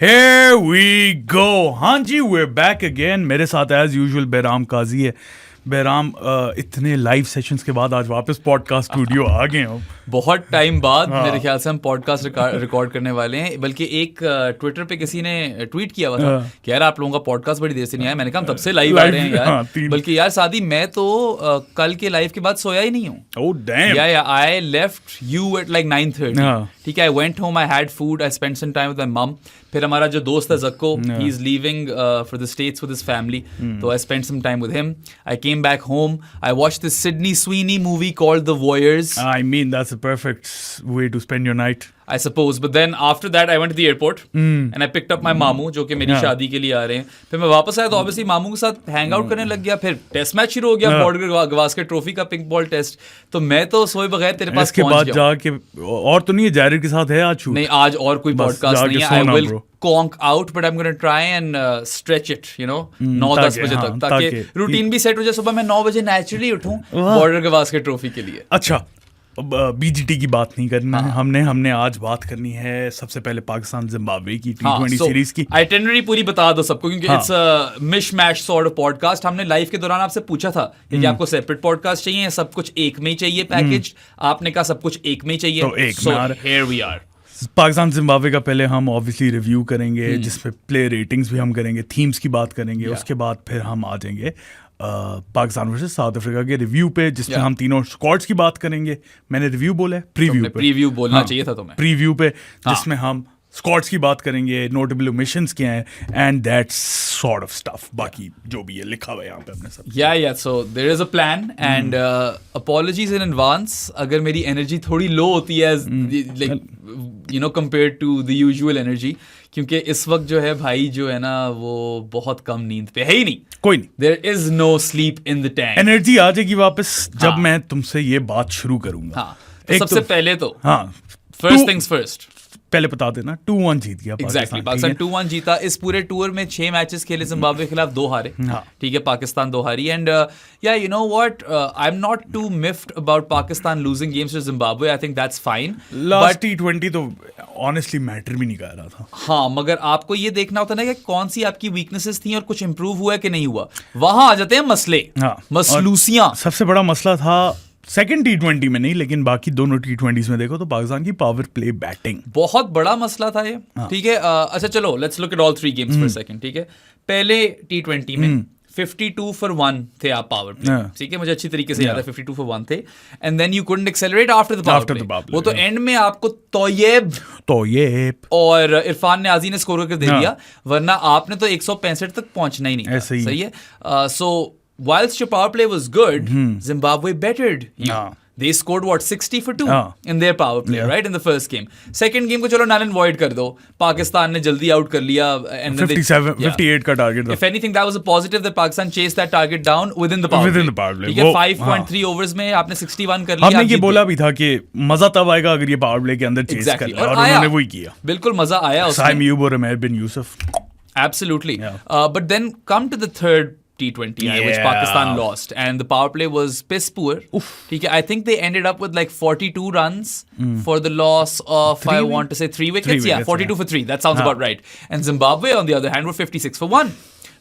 Here we go. हाँ जी, we're back again. मेरे साथ एज यूजुअल बहराम काजी है. बहराम, इतने लाइव सेशंस के बाद आज वापस पॉडकास्ट स्टूडियो आ गए हो. बहुत टाइम बाद मेरे ख्याल से हम पॉडकास्ट रिकॉर्ड करने वाले हैं. बल्कि एक ट्विटर पे किसी ने ट्वीट किया हुआ था कि यार आप लोगों का पॉडकास्ट बड़ी देर से नहीं आया. मैंने कहा हम तब से लाइव आ रहे हैं यार. बल्कि यार सादी, मैं तो कल के लाइव के बाद सोया ही नहीं हूँ. Oh damn. Yeah, I left you at like 9:30. ठीक है, I went home, I had food, I spent some time with my mom. फिर हमारा जो दोस्त है जक्को, he is leaving for the States with his family. So I spent some time with him. I came back home. I watched this Sydney Sweeney movie called The Voyeurs. I mean, that's a perfect way to spend your night. I suppose. But then after that I went to the airport and I picked up my मामू जो कि मेरी शादी के लिए आ रहे हैं. फिर मैं वापस आया तो obviously मामू के साथ हैंग आउट करने लग गया. फिर टेस्ट मैच शुरू हो गया, बॉर्डर गवास्कर ट्रॉफी का पिंक बॉल टेस्ट. तो मैं तो सोए बगैर तेरे पास इसके पहुंच बाद गया. जाके और तो नहीं है, जाहिर के साथ है आज शूट. नहीं, आज और कोई पॉडकास्ट नहीं है. I will conk out but I'm going to try and stretch it, you know, 9-10 बजे तक, ताकि रूटीन भी सेट हो जाए. सुबह मैं 9 बजे नेचुरली उठूं बॉर्डर गवास्कर ट्रॉफी के लिए. अच्छा, बीजीटी की बात नहीं करना है. हमने आज बात करनी है सबसे पहले पाकिस्तान जिम्बाब्वे की T20 सीरीज की. आइटिनरी पूरी बता दो सबको, क्योंकि it's a mish mash sort of podcast. हमने लाइव के दौरान आपसे पूछा था कि आपको सेपरेट पॉडकास्ट चाहिए या सब कुछ एक में ही चाहिए पैकेज. आपने कहा सब कुछ एक में ही चाहिए. तो एक में here we are. Pakistan Zimbabwe का पहले हम ऑब्वियसली रिव्यू करेंगे, जिसमें प्ले रेटिंग्स भी हम करेंगे, थीम्स की बात करेंगे. उसके बाद फिर हम आ जाएंगे पाकिस्तान वर्सेस साउथ अफ्रीका के रिव्यू पे, जिसमें हम तीनों स्क्वाड्स की बात करेंगे. मैंने रिव्यू बोला है, प्रीव्यू बोलना चाहिए था तुम्हें. प्रीव्यू पे जिसमें हम स्क्वाड्स की बात करेंगे, नोटेबल ओमिशंस क्या हैं, and that sort of stuff. बाकी जो भी है लिखा हुआ है यहाँ पे अपने सब. या so there is a plan and apologies in advance अगर मेरी एनर्जी थोड़ी लो होती है, like you know, compared to the usual energy. क्योंकि इस वक्त जो है भाई जो है ना वो बहुत कम नींद पे है ही नहीं. कोई नहीं, there is no sleep in the tank. Energy आ जाएगी वापस जब मैं तुमसे ये बात शुरू करूंगा. तो सबसे पहले तो फर्स्ट थिंग्स फर्स्ट, पहले बता देना 2-1 जीत गया पाकिस्तान. पाकिस्तान 2-1 जीता. इस पूरे टूर में 6 मैचेस खेले जिम्बाब्वे के खिलाफ, 2 हारे. ठीक है, पाकिस्तान 2 हारी. एंड या you know what, I am not too miffed about Pakistan losing games to Zimbabwe. I think that's fine. Last T20 तो ऑनेस्टली मैटर भी नहीं कर रहा था. हाँ, मगर आपको ये देखना होता ना कि कौन सी आपकी वीकनेसेस थी और कुछ इंप्रूव हुआ है कि नहीं हुआ. वहां आ जाते हैं मसले, मसलूसियां. सबसे बड़ा मसला था सेकंड T20 में नहीं, लेकिन बाकी दोनों T20s में देखो तो पाकिस्तान की पावर प्ले बैटिंग बहुत बड़ा मसला था ये. ठीक है, अच्छा चलो let's look at all 3 games for second. ठीक है, पहले T20 में 52 for 1 थे आप पावर प्ले. ठीक है, मुझे अच्छी तरीके से याद है 52 for 1 थे. And then you couldn't accelerate after the power play. वो तो एंड में आपको तोयेब और इरफान नियाजी ने स्कोर करके दे दिया, वरना आपने तो 165 तक पहुंचना ही नहीं. सही है. सो whilst your power play was good, Zimbabwe bettered you. They scored 60 for 2 in their power play, right, in the first game. Second game को चलो null and void कर दो, पाकिस्तान ने जल्दी आउट कर लिया. 58 का target. If anything that was a positive that Pakistan chased that target down within the power play. ठीक है, 5.3 overs में आपने 61 कर लिया. हमने ये बोला भी था कि मजा तब आएगा अगर ये पावर प्ले के अंदर चेस कर लिया, और उन्होंने वही किया. बिल्कुल मजा आया उसमें. साइम अयूब और उमर बिन Yusuf. Absolutely. But then come to the third T20, which Pakistan lost, and the power play was piss poor. Okay, I think they ended up with like 42 runs for the loss of, I want to say 3 wickets. 42 for 3. That sounds about right. And Zimbabwe, on the other hand, were 56 for 1.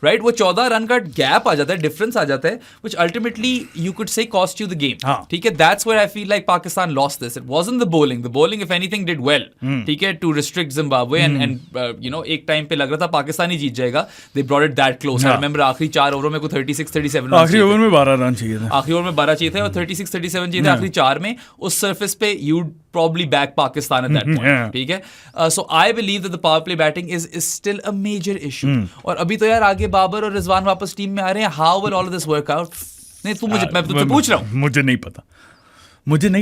Right, वो 14 run का gap आ जाता है, difference आ जाता है, which ultimately you could say cost you the game. ठीक है, that's where I feel like Pakistan lost this. It wasn't the bowling. The bowling if anything did well. ठीक है, to restrict Zimbabwe and you know एक time पे लग रहा था पाकिस्तान ही जीत जाएगा. They brought it that close. I remember आखिरी 4 ओवरों में को 36-37 आखिरी ओवर में 12 रन चाहिए थे. आखिरी ओवर में 12 चाहिए थे और 36-37 चाहिए थे आखिरी 4 में. उस सरफेस पे you probably back Pakistan at that point. ठीक है, so I believe that the power play batting is still a major issue. और अभी तो यार आगे बाबर और रिजवान वापस टीम में आ रहे हैं. How will all of this work out? नहीं, तू मुझे, मैं तुझसे पूछ रहा हूँ. मुझे नहीं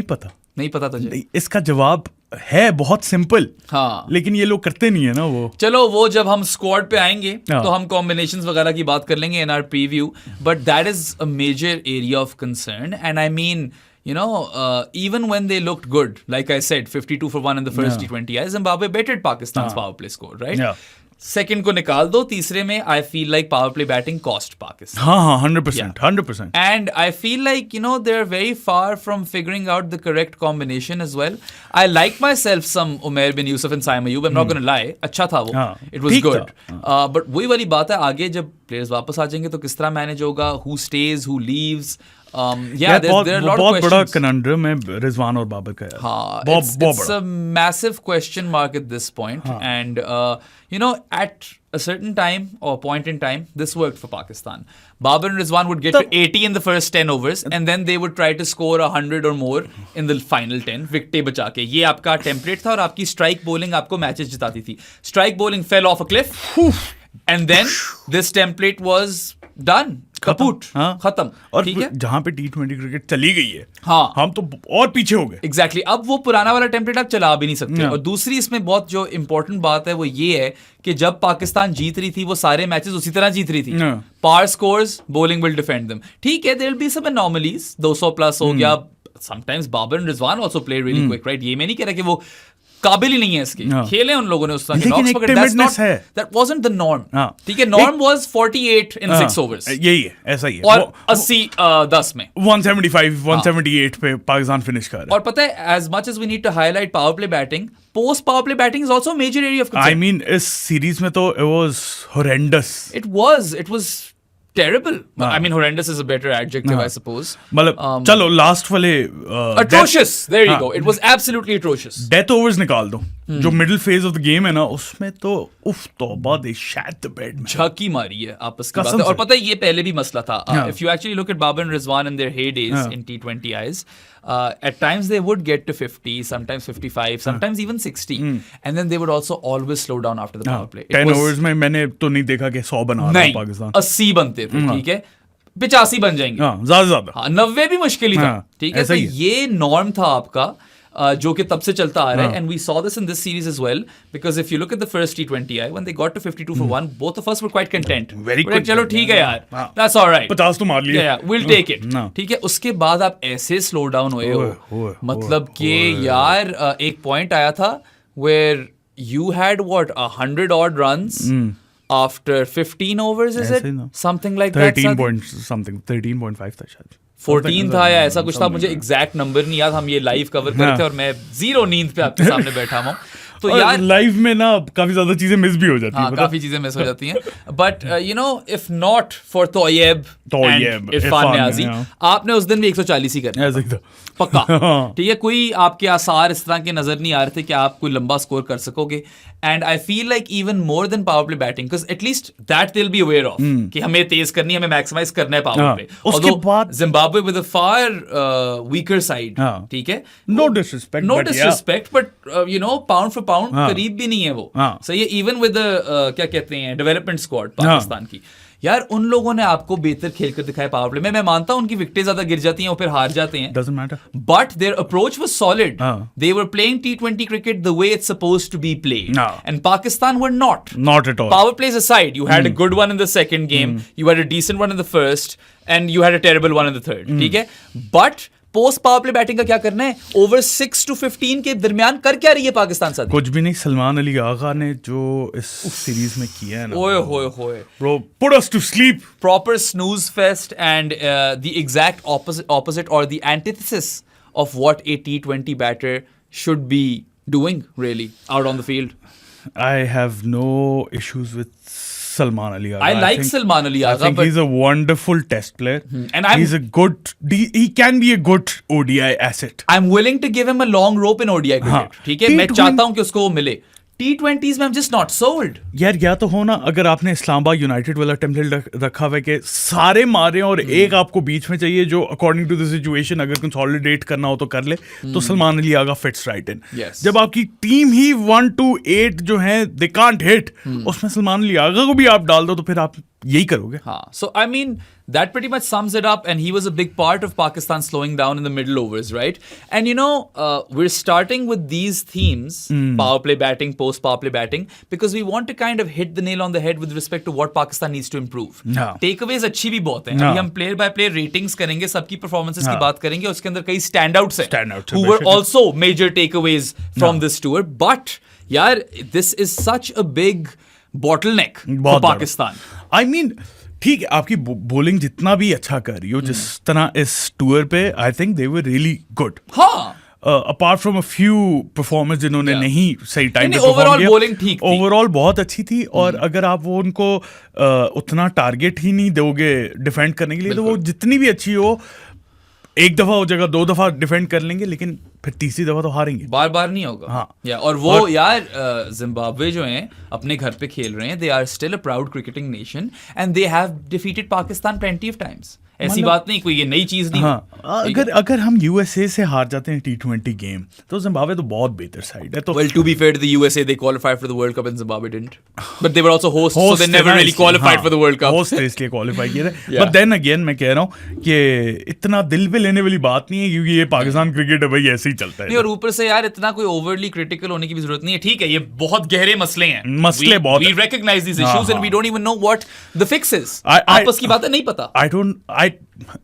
पता. नहीं पता तुझे? इसका जवाब है बहुत सिंपल. हाँ, लेकिन ये लोग करते नहीं है ना वो. चलो वो जब हम स्क्वाड पे आएंगे तो हम कॉम्बिनेशंस वगैरह की बात कर लेंगे in our preview. But that is a major area of concern. And I mean, you know, even when they looked good, like I said, 52 for 1 in the first T20, Zimbabwe bettered Pakistan's power play score, right? Second को निकाल दो, तीसरे में आई feel like power play batting cost Pakistan. हाँ 100%. And I feel like, they're very far from figuring out the correct combination as well. I like myself some Umair bin Yusuf and Saim Ayub. I'm not going to lie. अच्छा था वो. It was good. But वही वाली बात है, आगे जब players वापस आ जाएंगे तो किस तरह manage होगा? Who stays? Who leaves? Yeah, there are a lot of बहुत बड़ा questions. conundrum है रिजवान और बाबर का. हाँ, it's a massive question mark at this point. And, at a certain time or point in time, this worked for Pakistan. Babar and Rizwan would get to 80 in the first 10 overs and then they would try to score 100 or more in the final 10, विकेटें बचा के. ये आपका template था और आपकी strike bowling आपको matches जिताती थी. Strike bowling fell off a cliff and then this template was done. kaput, खत्म. और ठीक है, जहां पे T20 क्रिकेट चली गई है, हाँ, हम तो और पीछे हो गए. एग्जैक्टली. अब वो पुराना वाला टेम्पलेट आप चला भी नहीं सकते. और दूसरी इसमें बहुत जो इंपॉर्टेंट बात है वो ये है कि जब पाकिस्तान जीत रही थी वो सारे मैचेस उसी तरह जीत रही थी. Par scores, bowling will defend them. ठीक है, there will be some anomalies. 200 plus हो गया. Sometimes Babar and Rizwan also play really quick, right? ये मैं नहीं कह रहा कि वो काबिल ही नहीं है इसके. खेले उन लोगों ने उस तरह के knocks, but that wasn't the norm. ठीक है, नॉर्म वाज 48 इन 6 ओवर्स. यही है, ऐसा ही है. और 80 10 में 175 178 पे पाकिस्तान फिनिश कर रहा है. और पता है, as much as we need to highlight power play batting, post power play batting is also a major area of concern. I mean, इस सीरीज में तो it was horrendous. It was terrible. I mean, horrendous is a better adjective, I suppose. मतलब चलो last वाले atrocious. There you go. It was absolutely atrocious. Death overs निकाल दो. जो middle phase of the game है ना, उसमें तो उफ तौबा, दे शैट द बेड में. झाकी मारी है आपस की बात है. और पता है, ये पहले भी मसला था. If you actually look at Babar and Rizwan in their heydays in T20 eyes, at times they would get to 50, sometimes 55, sometimes even 60, and then they would also always slow down after the power play. 10 overs में मैंने तो नहीं देखा कि 100 बना रहा पाकिस्तान. 80 बनते थे. ठीक है, 85 बन जाएंगे. ज्यादा 90 भी मुश्किल ही था. ठीक है, तो ये नॉर्म था आपका, जो कि तब से चलता आ रहा है. And we saw this in this series as well, because if you look at the first T20 when they got to 52 for 1, both of us were quite content. चलो ठीक है यार, दैट्स ऑलराइट, 50 तो मार लिए, विल टेक इट. ठीक है, उसके बाद आप ऐसे स्लो डाउन हुए हो, मतलब कि यार एक पॉइंट आया था where you had what 100 odd runs after 15 overs, is it something like that? 13.5 था शायद, 14 था या ऐसा कुछ था. मुझे एग्जैक्ट नंबर नहीं याद. हम ये लाइव कवर करते और मैं जीरो नींद पे आपके सामने बैठा हूँ. तो यार लाइव में ना काफी ज्यादा चीजें मिस भी हो जाती हैं. काफी चीजें मिस हो जाती हैं. But if not for Tayyab and Irfan Niazi, आपने उस दिन भी 140 ही करना पक्का. ठीक है, कोई आपके आसार इस तरह के नजर नहीं आ रहे थे कि आप कोई लंबा स्कोर कर सकोगे. And I feel like even more than power play batting, because at least that they will be aware of कि हमें तेज करनी है, हमें मैक्सिमाइज करना है पावर प्ले. उसके बाद Zimbabwe with a far weaker side. ठीक है, no disrespect but pound for pound करीब भी नहीं है वो. सही है, इवन विद क्या कहते हैं डेवलपमेंट स्क्वाड पाकिस्तान की. यार उन लोगों ने आपको बेहतर खेलकर दिखाया पावर प्ले में. मैं मानता हूं उनकी विकेटें ज्यादा गिर जाती हैं और फिर हार जाते हैं, doesn't matter, but their approach was solid. They were playing T20 cricket the way it's supposed to be played, and Pakistan were not at all. Power plays aside, you had a good one in the second game, you had a decent one in the first, and you had a terrible one in the third. ठीक है, but post power play batting का क्या करना है? Over 6 to 15 के दरमियान कर क्या रही है पाकिस्तान साथ? कुछ भी नहीं. सलमान अली आगा ने जो इस सीरीज में किया है ना, ओए होए होए, bro, put us to sleep. Proper snooze fest, and the exact opposite or the antithesis of what a T20 batter should be doing really out on the field. I have no issues with Salman Ali Agha. I like Salman Ali Agha, I think he's a wonderful test player, and he can be a good ODI asset. I'm willing to give him a long rope in ODI cricket. ठीक है, मैं चाहता हूं कि उसको वो मिले. T20s में I'm just not sold. यार या तो हो ना, अगर आपने इस्लामाबाद यूनाइटेड वाला टेम्पलेट रखा हुआ है कि सारे मारे और एक आपको बीच में चाहिए जो अकॉर्डिंग टू द सिचुएशन अगर कंसोलिडेट करना हो तो कर ले, तो सलमान अली आगा फिट्स राइट इन. जब आपकी टीम ही 1 to 8 जो है दे कांट हिट, उसमें सलमान अली आगा को भी आप डाल दो तो फिर आप यही करोगे. हाँ, so I mean that pretty much sums it up, and he was a big part of Pakistan slowing down in the middle overs, right? And we're starting with these themes, power play batting, post power play batting, because we want to kind of hit the nail on the head with respect to what Pakistan needs to improve. Takeaways अच्छी भी बहुत हैं. अभी हम player by player ratings करेंगे, सबकी performances की बात करेंगे, उसके अंदर कई standouts हैं who were also major takeaways from this tour. But यार, this is such a big bottleneck for बहुत बड़ा। Pakistan. I mean, ठीक है, आपकी बॉलिंग जितना भी अच्छा कर रही हो, जिस तरह इस टूर पे, I think they were really good. हाँ, apart from a few performance जिन्होंने Yeah. नहीं सही टाइम पे नहीं, overall परफॉर्म किया, bowling ठीक थी. ओवरऑल बहुत अच्छी थी. और अगर आप वो उनको उतना टारगेट ही नहीं दोगे डिफेंड करने के लिए, तो वो जितनी भी अच्छी हो, एक दफा हो जाएगा, 2 दफा डिफेंड कर लेंगे, लेकिन फिर तीसरी दफा तो हारेंगे. बार बार नहीं होगा. हाँ. या और वो यार जिम्बाब्वे जो हैं अपने घर पे खेल रहे हैं, they are still a proud cricketing nation and they have defeated Pakistan plenty of times. ऐसी बात नहीं, कोई ये नई चीज नहीं. हाँ, अगर हम यूएसए से हार जाते हैं T20 गेम, तो जिम्बाब्वे तो बहुत बेहतर साइड है. तो Well, to be fair to the USA, they qualified for the World Cup and Zimbabwe didn't. But they were also hosts, so they never really qualified for the World Cup. Host इसलिए qualify किए थे. Yeah. But then again मैं कह रहा हूँ कि इतना दिल पे लेने वाली बात नहीं है, क्योंकि ये पाकिस्तान क्रिकेट है भाई, ऐसे ही चलता नहीं, है. और ऊपर से यार इतना कोई ओवरली क्रिटिकल होने की भी जरूरत नहीं है. ठीक है, ये बहुत गहरे मसले हैं. मसले बहुत We हैं. recognize these हाँ, issues and हाँ. we don't even know what the fix is. I- आपस की बातें नहीं पता.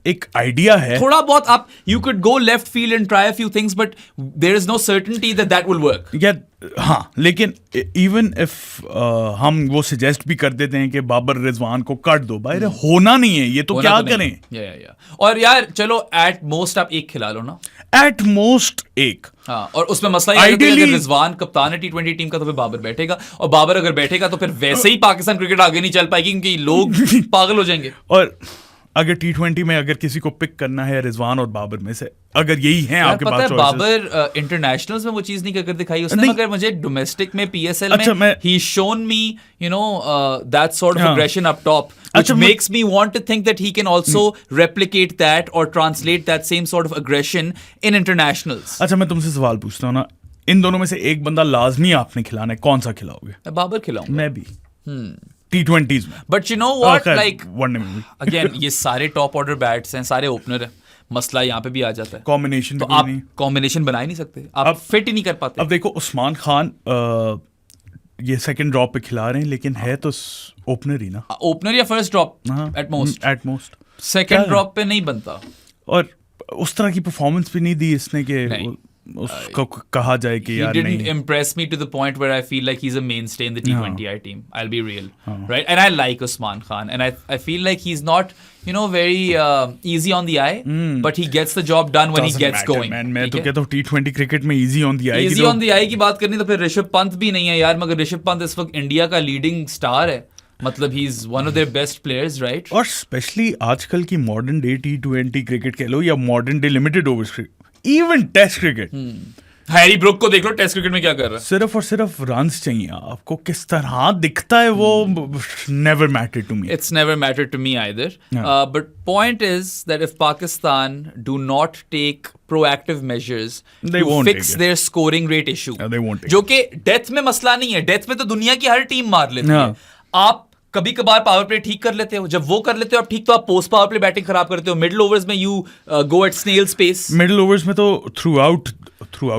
एक आइडिया है. थोड़ा बहुत आप you could go left field and try a few things, but there is no certainty that that will work. या हाँ, लेकिन इवन इफ हम वो सजेस्ट भी कर देते हैं कि बाबर रिजवान को काट दो, भाई होना नहीं है ये, तो होना क्या तो करें. नहीं. या. और यार चलो एट मोस्ट आप एक खिला लो ना. एट मोस्ट एक. हाँ, और उसमें मसला ये है कि Ideally- अगर रिजवान कप्तान है T20 टीम का, तो फिर बाबर बैठेगा, और बाबर अगर बैठेगा तो फिर वैसे ही पाकिस्तान क्रिकेट आगे नहीं चल पाएगी, क्योंकि लोग पागल हो जाएंगे. और अगर T20 में अगर किसी को पिक करना है रिजवान और बाबर में से, अगर यही है यार आपके पता पास है, choices, बाबर इंटरनेशनल्स में वो चीज नहीं कर दिखाई उसने, नहीं। मगर मुझे डोमेस्टिक में PSL अच्छा, में मैं- he shown me that sort of हाँ। aggression up top, which अच्छा, makes me want to think that he can also replicate that or translate that same sort of aggression in internationals. अच्छा मैं तुमसे सवाल पूछता हूँ ना, इन दोनों में से एक बंदा लाजमी आपने खिलाना है, कौन सा खिलाओगे? मैं बाबर खिलाऊंगा. मैं भी T20s में. But you know what, खैर, like वनडे में भी again ये सारे टॉप ऑर्डर बैट्स हैं, सारे ओपनर हैं, मसला यहाँ पे भी आ जाता है. कॉम्बिनेशन तो भी आप नहीं. कॉम्बिनेशन बना ही नहीं सकते, आप फिट ही नहीं कर पाते. अब देखो उस्मान खान ये सेकंड ड्रॉप पे खिला रहे हैं, लेकिन है तो ओपनर ही ना. ओपनर या फर्स्ट ड्रॉप हाँ, at most. At most. Second क्या- ड्रॉप पे नहीं बनता. और उस तरह की परफॉर्मेंस भी नहीं दी इसने कि नहीं. उसको कहा जाए कि He यार didn't नहीं. impress me to the point where I feel like he's a mainstay in the T20I team. I'll be real, right? And I like Usman Khan, and I feel like he's not very easy on the eye, but he gets the job done when he Doesn't gets matter, going. man. मैं ठीक तो है? कहता हूँ T20 cricket में easy on the I. Easy on the eye की बात करनी तो फिर ऋषभ पंत भी नहीं है यार, मगर ऋषभ पंत इस वक्त इंडिया का लीडिंग स्टार है. मतलब he is one of their best players, right? और स्पेशली आजकल की मॉडर्न डे T20 क्रिकेट कह लो या modern day limited overs cricket, even test cricket, Harry Brook को देख लो टेस्ट क्रिकेट में क्या कर रहा है. सिर्फ और सिर्फ रन्स चाहिए. आपको किस तरह दिखता है वो never matter to me. It's never mattered to me either. But point is that if Pakistan do not take proactive measures They to won't fix take it. their scoring rate issue, They won't take जो कि death में मसला नहीं है. Death में तो दुनिया की हर टीम मार लेती है. हाँ. आप कभी कभार पावर प्ले ठीक कर लेते हो, जब वो कर लेते हो आप ठीक, तो आप पोस्ट पावर प्ले बैटिंग खराब करते हो. मिडिल ओवर्स में you go at snail's pace. Middle overs में तो थ्रू आउट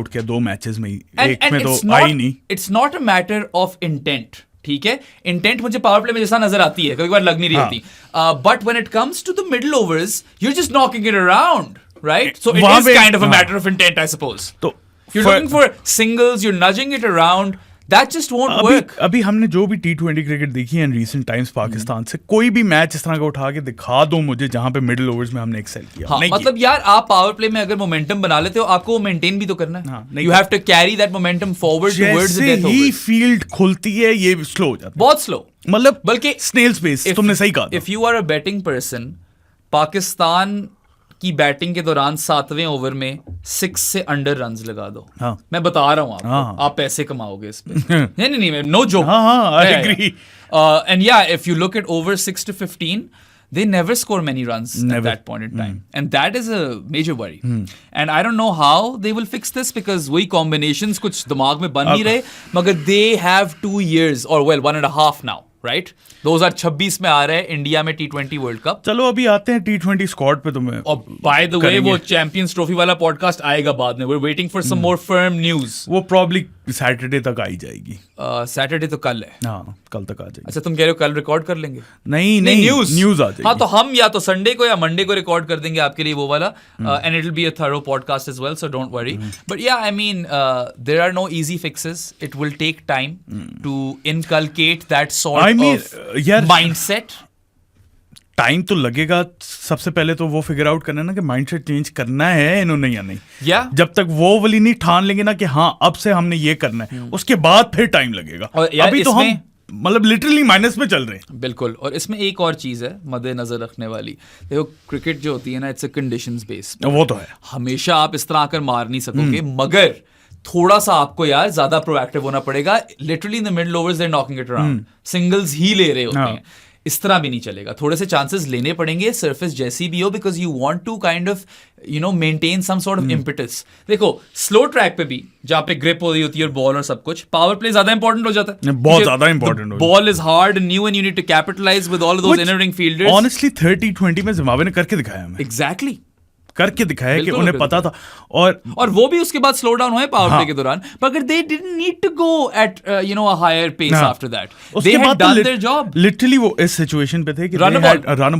क्या 2 मैचेस में ही, एक में तो आई नहीं. It's not a matter of intent. ठीक है, इंटेंट मुझे पावर प्ले में जैसा नजर आती है, कभी बार लग नहीं रही हाँ. होती. But when it comes to the middle overs you are just knocking it around, right? So it वहाँ इज पे- काइंड ऑफ अ हाँ. Matter of intent, I suppose. तो You're looking for singles, you're nudging it around. That just won't work. अभी हमने जो भी T20 cricket देखी है इन रीसेंट टाइम्स पाकिस्तान से, कोई भी मैच इस तरह का उठा के दिखा दो मुझे जहां पे मिडिल ओवर्स में हमने एक्सेल किया. हाँ, नहीं मतलब यार आप पावर प्ले में अगर मोमेंटम बना लेते हो, आपको वो मेंटेन भी तो करना है. हाँ, नहीं you have to carry that momentum forward towards the जैसे डेथ ही ओवर्स. फील्ड खुलती है ये स्लो हो जाता है. बहुत स्लो. मतलब बल्कि स्नेल स्पेस, तुमने सही कहा. If you are a batting person, Pakistan की बैटिंग के दौरान 7वें ओवर में 6 से अंडर रन्स लगा दो. हाँ. मैं बता रहा हूँ आपको, हाँ. आप पैसे कमाओगे इस पे. नहीं, नो जोक. हाँ, I agree. And yeah, if you look at over 6 to 15, they never score many runs at Never. that point in time. And that is a major worry. And I don't know how they will fix this, because वही combinations कुछ दिमाग में बन नहीं रहे, मगर they have 2 years or well 1.5 now, right? 2026 में आ रहा है इंडिया में T20 वर्ल्ड कप. चलो अभी आते हैं T20 स्क्वाड पे. तुम्हें और by the way करेंगे. वो चैंपियंस ट्रॉफी वाला पॉडकास्ट आएगा बाद में. We're waiting for some more firm news. वो प्रॉब्ली सैटरडे तक आई जाएगी। सैटरडे तो कल है। हाँ, कल तक आ जाएगी। अच्छा, तुम कह रहे हो कल रिकॉर्ड कर लेंगे? नहीं, न्यूज आ जाएगी। हाँ, तो हम या तो संडे को या मंडे को रिकॉर्ड कर देंगे आपके लिए वो वाला, and it will be a thorough podcast as well, so don't worry. But yeah, I mean, there are no easy fixes, it will take time to inculcate that sort of mindset. Time तो लगेगा। सबसे पहले तो वो figure out करना ना कि mindset change करना है इन्होंने या नहीं। जब तक वो वाली नहीं ठान लेंगे ना कि हाँ अब से हमने ये करना है, उसके बाद फिर टाइम लगेगा। अभी तो हम मतलब लिटरली माइनस में चल रहे हैं। बिल्कुल। और इसमें एक और चीज है मद्देनजर रखने वाली। देखो, क्रिकेट जो होती है ना, इट्स अ कंडीशंस बेस्ड। वो तो है, हमेशा आप इस तरह आकर मार नहीं सकोगे, मगर थोड़ा सा आपको यार ज्यादा प्रोएक्टिव होना पड़ेगा। Literally in the middle overs they are knocking it around, singles ही ले रहे होते हैं। इस तरह भी नहीं चलेगा, थोड़े से चांसेस लेने पड़ेंगे, सरफेस जैसी भी हो, because you want to kind of maintain some sort of impetus. देखो, स्लो ट्रैक पे भी जहां पे ग्रिप हो रही होती है और बॉल और सब कुछ, पावर प्ले ज्यादा इंपॉर्टेंट हो जाता है। बहुत ज्यादा इंपॉर्टेंट हो। Ball is hard, new, and you need to capitalise with all of those inner ring fielders. Honestly 30-20 में जिम्बाब्वे ने करके दिखाया हमें। एग्जैक्टली करके दिखाया कि उन्हें पता था। और वो भी उसके बाद स्लो डाउन हुए पावर प्ले के दौरान, मगर they didn't need to go at a higher pace after that. They had done their job. Literally वो इस सिचुएशन पे थे कि रन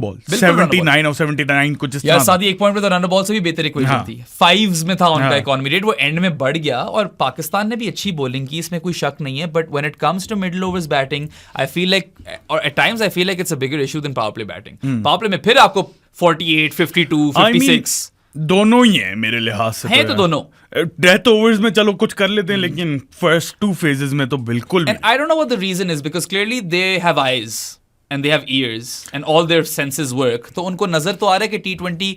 बॉल 79 और 79 कुछ इस तरह। यार सादी एक पॉइंट पे तो रन बॉल से भी बेहतर इक्वेशन थी। फाइव्स में था उनका इकोनॉमी रेट, वो एंड में बढ़ गया। और पाकिस्तान ने भी अच्छी बॉलिंग की, इसमें कोई शक नहीं है, but when it comes to middle overs batting, I feel like, और at times I feel like it's a bigger issue than power play batting. Power play में फिर आपको 48, 52, 56 दोनों ही है मेरे लिहाज से। है तो दोनों डेथ ओवर्स में चलो कुछ कर लेते हैं, लेकिन फर्स्ट 2 phases में तो बिल्कुल भी। And I don't know what the reason is, because clearly they have eyes and they have ears and all their senses work. तो उनको नजर तो आ रहा है कि T20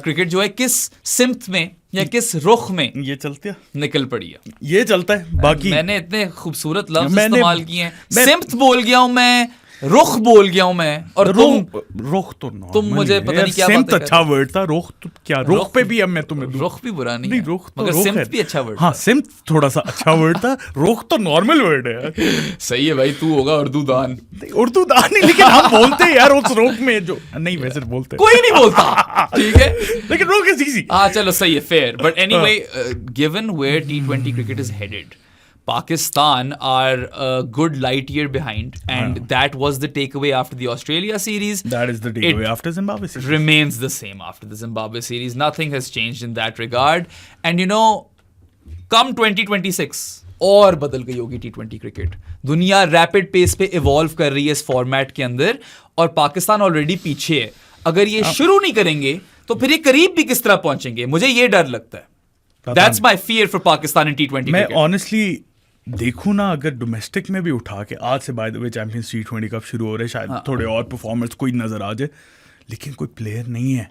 क्रिकेट जो है किस सिम्त में या किस रुख में ये चलते निकल पड़ी है। ये चलता है। बाकी मैंने इतने खूबसूरत लफ्ज इस्तेमाल किए हैं। सिम्त बोल गया हूं मैं, रुख बोल गया हूं मैं, और रुख तो तुम मुझे पता नहीं क्या बात सिम्त अच्छा वर्ड था। रुख तो क्या, रुख पे भी अब मैं तुम्हें रुख भी बुरा नहीं है, रुख तो मगर रुख सिम्त भी अच्छा वर्ड। हाँ, सिम्त थोड़ा सा अच्छा वर्ड था। रुख तो नॉर्मल वर्ड है। सही है भाई, तू होगा उर्दू दान। उर्दू दान नहीं, लेकिन हम बोलते हैं यार उस रुख में जो नहीं, वैसे बोलते कोई नहीं बोलता, ठीक है, लेकिन रुख इज इजी। हाँ चलो सही है, fair. But anyway, given where T20 cricket is headed, Pakistan are a good light year behind, and that was the takeaway after the Australia series. That is the takeaway after Zimbabwe series. Remains the same after the Zimbabwe series. Nothing has changed in that regard. And come 2026, और बदल गई होगी T20 cricket. दुनिया rapid pace पे evolve कर रही है इस फॉर्मेट के अंदर, और पाकिस्तान ऑलरेडी पीछे है। अगर ये शुरू नहीं करेंगे तो फिर ये करीब भी किस तरह पहुंचेंगे, मुझे ये डर लगता है। That's my fear for Pakistan in T20 मैं cricket. ऑनेस्टली देखूं ना, अगर डोमेस्टिक में भी उठा के, आज से bye the way champions T20 cup शुरू हो रहे हैं, शायद थोड़े और परफॉर्मेंस कोई नजर आ जाए, लेकिन कोई प्लेयर नहीं है।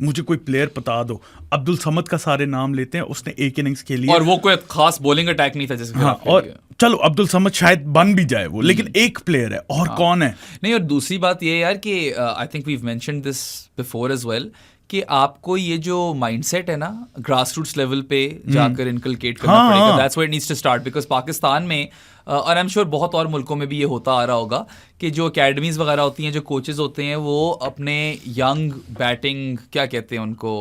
मुझे कोई प्लेयर बता दो। अब्दुल समद का सारे नाम लेते हैं, उसने एक इनिंग्स के लिए, और वो कोई खास बॉलिंग अटैक नहीं था जैसे। हाँ, और चलो अब्दुल समद शायद बन भी जाए वो, लेकिन एक प्लेयर है, और कौन है? नहीं, और दूसरी बात ये यार कि I think we have mentioned this before as well, कि आपको ये जो माइंडसेट है ना, ग्रास रूट्स लेवल पे जाकर इनकलकेट करना पड़ेगा। That's where it needs to start, because Pakistan में, और आई एम श्योर बहुत और मुल्कों में भी ये होता आ रहा होगा, कि जो अकेडमीज वगैरह होती हैं, जो कोचेज होते हैं, वो अपने यंग बैटिंग, क्या कहते हैं उनको,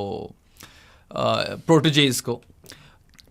प्रोटेजेस को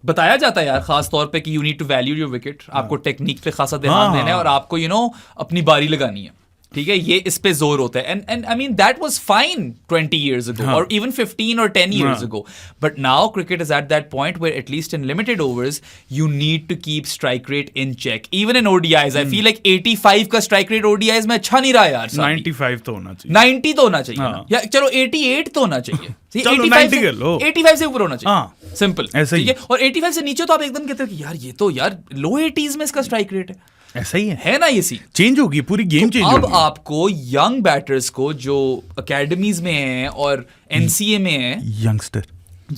बताया जाता है यार, खास तौर पे कि you need to value your wicket, आपको टेक्निक पे खासा ध्यान देना है, और आपको अपनी बारी लगानी है, ठीक है, ये इस पे जोर होता है। And I mean that was fine 20 years ago, or even 15 or 10 years ago, but now cricket is at that point where at least in limited overs you need to keep strike rate in check, even in ODIs. I feel like 85 का strike rate ODIs में अच्छा नहीं रहा यार। 95 तो होना चाहिए, 90 तो होना चाहिए ना, या चलो 88 तो होना चाहिए। 85 से ऊपर होना चाहिए, सिंपल, ठीक है। और 85 से नीचे तो आप एकदम कहते हो कि यार ये तो यार लो 80s में इसका स्ट्राइक रेट है। ऐसा ही है ना, ये सी चेंज होगी, पूरी गेम चेंज होगी। अब आपको यंग बैटर्स को जो अकेडमीज में हैं और एनसीए में हैं,